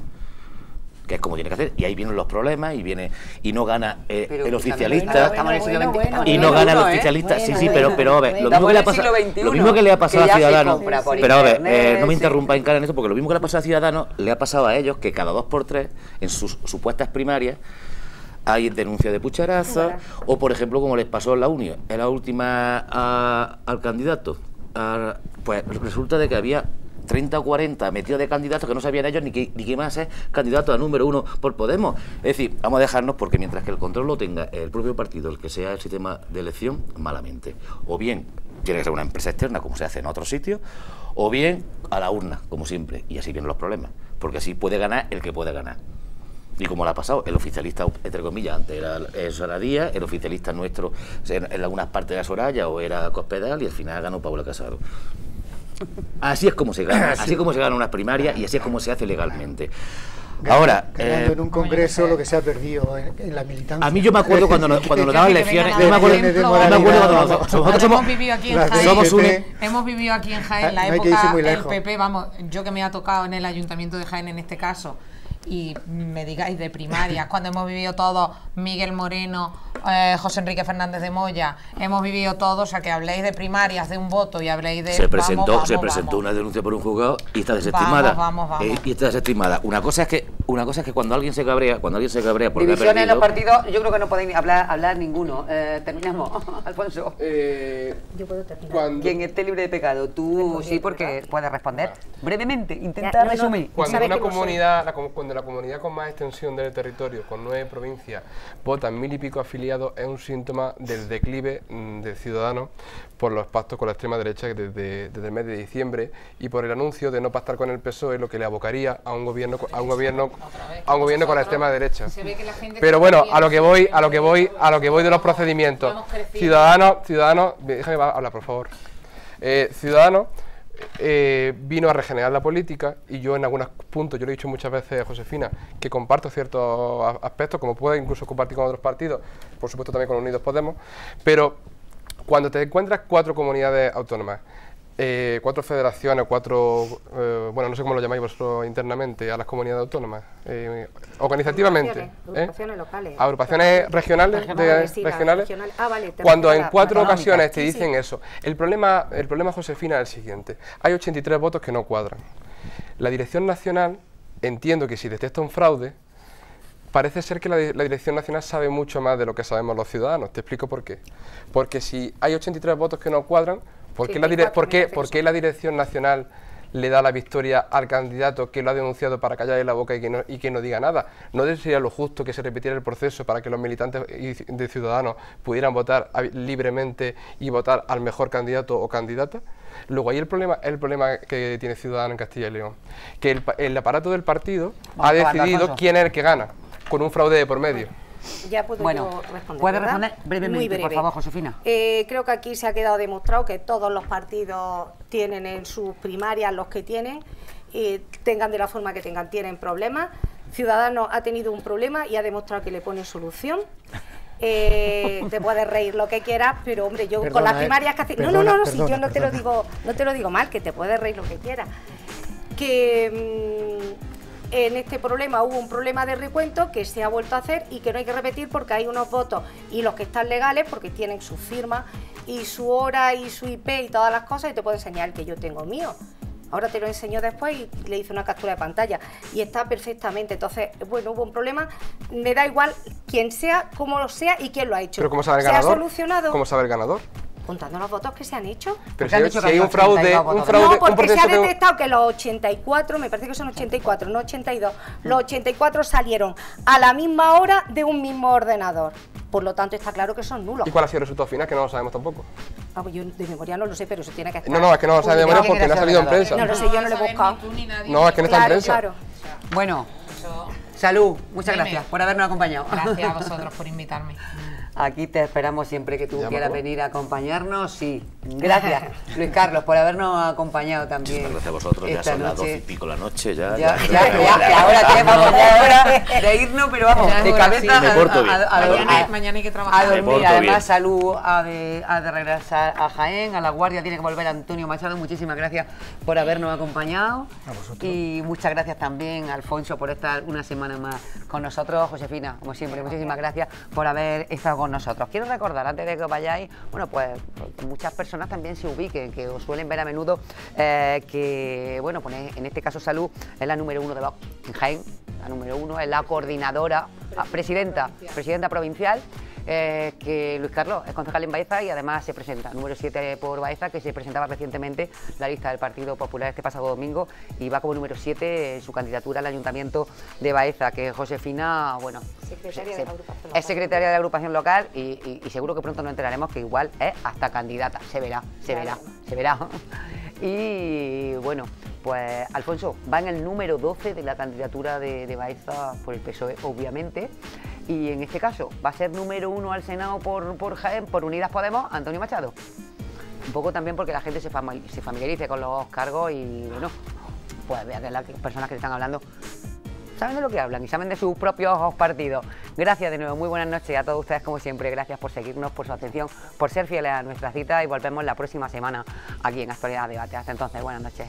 que es como tiene que hacer, y ahí vienen los problemas, y no gana el oficialista, y no gana el oficialista, sí, pero a ver, lo mismo que le ha pasado a Ciudadanos, pero a ver, no me interrumpáis en esto, porque lo mismo que le ha pasado a Ciudadanos, le ha pasado a ellos, que cada 2 por 3, en sus supuestas primarias, hay denuncias de pucharaza, o por ejemplo, como les pasó en la Uni, en la última al candidato, pues resulta de que había 30 o 40 metidos de candidatos que no sabían ellos ni qué más es candidato a número 1 por Podemos. Es decir, vamos a dejarnos, porque mientras que el control lo tenga el propio partido, el que sea el sistema de elección, malamente. O bien tiene que ser una empresa externa, como se hace en otros sitios, o bien a la urna, como siempre. Y así vienen los problemas, porque así puede ganar el que puede ganar. Y como le ha pasado, el oficialista, entre comillas, antes era Sara Díaz, el oficialista nuestro en algunas partes de Soraya o era Cospedal, y al final ganó Paula Casado. Así es como se gana, así es como se ganan unas primarias y así es como se hace legalmente. Ahora, ganando en un congreso lo que se ha perdido en la militancia. A mí yo me acuerdo cuando nos daban elecciones, yo me acuerdo cuando nosotros hemos vivido aquí en Jaén, la época del PP, vamos, yo que me ha tocado en el Ayuntamiento de Jaén en este caso, y me digáis de primarias, cuando hemos vivido todos, Miguel Moreno, José Enrique Fernández de Moya, hemos vivido todos, o sea, que habléis de primarias, de un voto y habléis de... Se presentó una denuncia por un juzgado y está desestimada. Vamos. Y está desestimada. Una cosa es que cuando alguien se cabrea, porque divisiones en los partidos, yo creo que no podéis hablar ninguno. Terminamos, Alfonso. Yo puedo terminar. Quien esté libre de pecado, tú sí, porque puedes responder brevemente, intenta resumir. Cuando una comunidad, cuando la comunidad con más extensión del territorio, con 9 provincias, votan 1000 y pico afiliados, es un síntoma del declive de Ciudadanos por los pactos con la extrema derecha desde el mes de diciembre y por el anuncio de no pactar con el PSOE, lo que le abocaría a un gobierno con la extrema derecha. Pero bueno, a lo que voy de los procedimientos. Ciudadanos, déjame hablar, por favor. Ciudadanos vino a regenerar la política, y yo en algunos puntos, yo le he dicho muchas veces a Josefina que comparto ciertos aspectos, como puede incluso compartir con otros partidos, por supuesto también con Unidos Podemos, pero cuando te encuentras 4 comunidades autónomas, 4 federaciones, 4, bueno, no sé cómo lo llamáis vosotros internamente, a las comunidades autónomas, organizativamente. Agrupaciones locales. Agrupaciones regionales. Vale, cuando en 4 ocasiones te dicen eso. El problema, Josefina, es el siguiente. Hay 83 votos que no cuadran. La Dirección Nacional, entiendo que si detecta un fraude, parece ser que la Dirección Nacional sabe mucho más de lo que sabemos los ciudadanos. Te explico por qué. Porque si hay 83 votos que no cuadran, ¿por qué la Dirección Nacional le da la victoria al candidato que lo ha denunciado para callarle la boca y que no diga nada? ¿No sería lo justo que se repitiera el proceso para que los militantes de Ciudadanos pudieran votar libremente y votar al mejor candidato o candidata? Luego, ahí el problema que tiene Ciudadanos en Castilla y León, que el aparato del partido ha decidido quién es el que gana, con un fraude de por medio. Ya puedo yo responder. ¿Puedes responder brevemente, muy breve, por favor, Josefina? Creo que aquí se ha quedado demostrado que todos los partidos tienen en sus primarias los que tienen, tengan de la forma que tengan, tienen problemas. Ciudadanos ha tenido un problema y ha demostrado que le pone solución. Te puedes reír lo que quieras, pero hombre, yo con las primarias que hace... Si yo no te lo digo mal, que te puedes reír lo que quieras. Que... en este problema hubo un problema de recuento que se ha vuelto a hacer y que no hay que repetir porque hay unos votos y los que están legales porque tienen su firma y su hora y su IP y todas las cosas, y te puedo enseñar el que yo tengo mío. Ahora te lo enseño después y le hice una captura de pantalla y está perfectamente. Entonces, bueno, hubo un problema, me da igual quién sea, cómo lo sea y quién lo ha hecho. ¿Pero cómo sabe el ganador? ¿Se ha solucionado? ¿Cómo sabe el ganador? Contando los votos que se han hecho. Pero si hay un fraude, no, porque se ha detectado que los 84, me parece que son 84, no 82, los 84 salieron a la misma hora de un mismo ordenador. Por lo tanto, está claro que son nulos. ¿Y cuál ha sido el resultado final? Que no lo sabemos tampoco. Pues yo de memoria no lo sé, pero eso tiene que estar. No, es que no lo sabe de memoria porque no ha salido en prensa. No lo sé, yo no lo he buscado. No, es que no está en prensa. Claro. Bueno, salud, muchas gracias por habernos acompañado. Gracias a vosotros por invitarme. Aquí te esperamos siempre que tú quieras venir a acompañarnos. Sí, gracias Luis Carlos por habernos acompañado también. Muchas gracias a vosotros, ya son las 12 y pico la noche, ya ahora tenemos hora de irnos, pero vamos, de cabeza mañana hay que trabajar. A dormir. Además, salud a de regresar a Jaén, a La Guardia tiene que volver Antonio Machado. Muchísimas gracias por habernos acompañado. A vosotros. Y muchas gracias también, Alfonso, por estar una semana más con nosotros. Josefina, como siempre, muchísimas gracias por haber estado con nosotros. Quiero recordar, antes de que os vayáis, bueno, pues muchas personas también se ubiquen, que os suelen ver a menudo, que, bueno, pues en este caso Salud es la número 1 de Vox en Jaén, la número 1, es la coordinadora, presidenta provincial. Que Luis Carlos es concejal en Baeza y además se presenta, número 7 por Baeza, que se presentaba recientemente la lista del Partido Popular este pasado domingo y va como número 7 en su candidatura al Ayuntamiento de Baeza, que Josefina, bueno, es secretaria de la agrupación local y seguro que pronto nos enteraremos que igual es hasta candidata, se verá. Y bueno, pues Alfonso va en el número 12 de la candidatura de Baeza por el PSOE, obviamente. Y en este caso va a ser número 1 al Senado por Jaén, por Unidas Podemos, Antonio Machado. Un poco también porque la gente se familiarice con los cargos y bueno, pues vea que las personas que están hablando saben de lo que hablan y saben de sus propios partidos. Gracias de nuevo, muy buenas noches a todos ustedes como siempre. Gracias por seguirnos, por su atención, por ser fieles a nuestra cita y volvemos la próxima semana aquí en Actualidad Debate. Hasta entonces, buenas noches.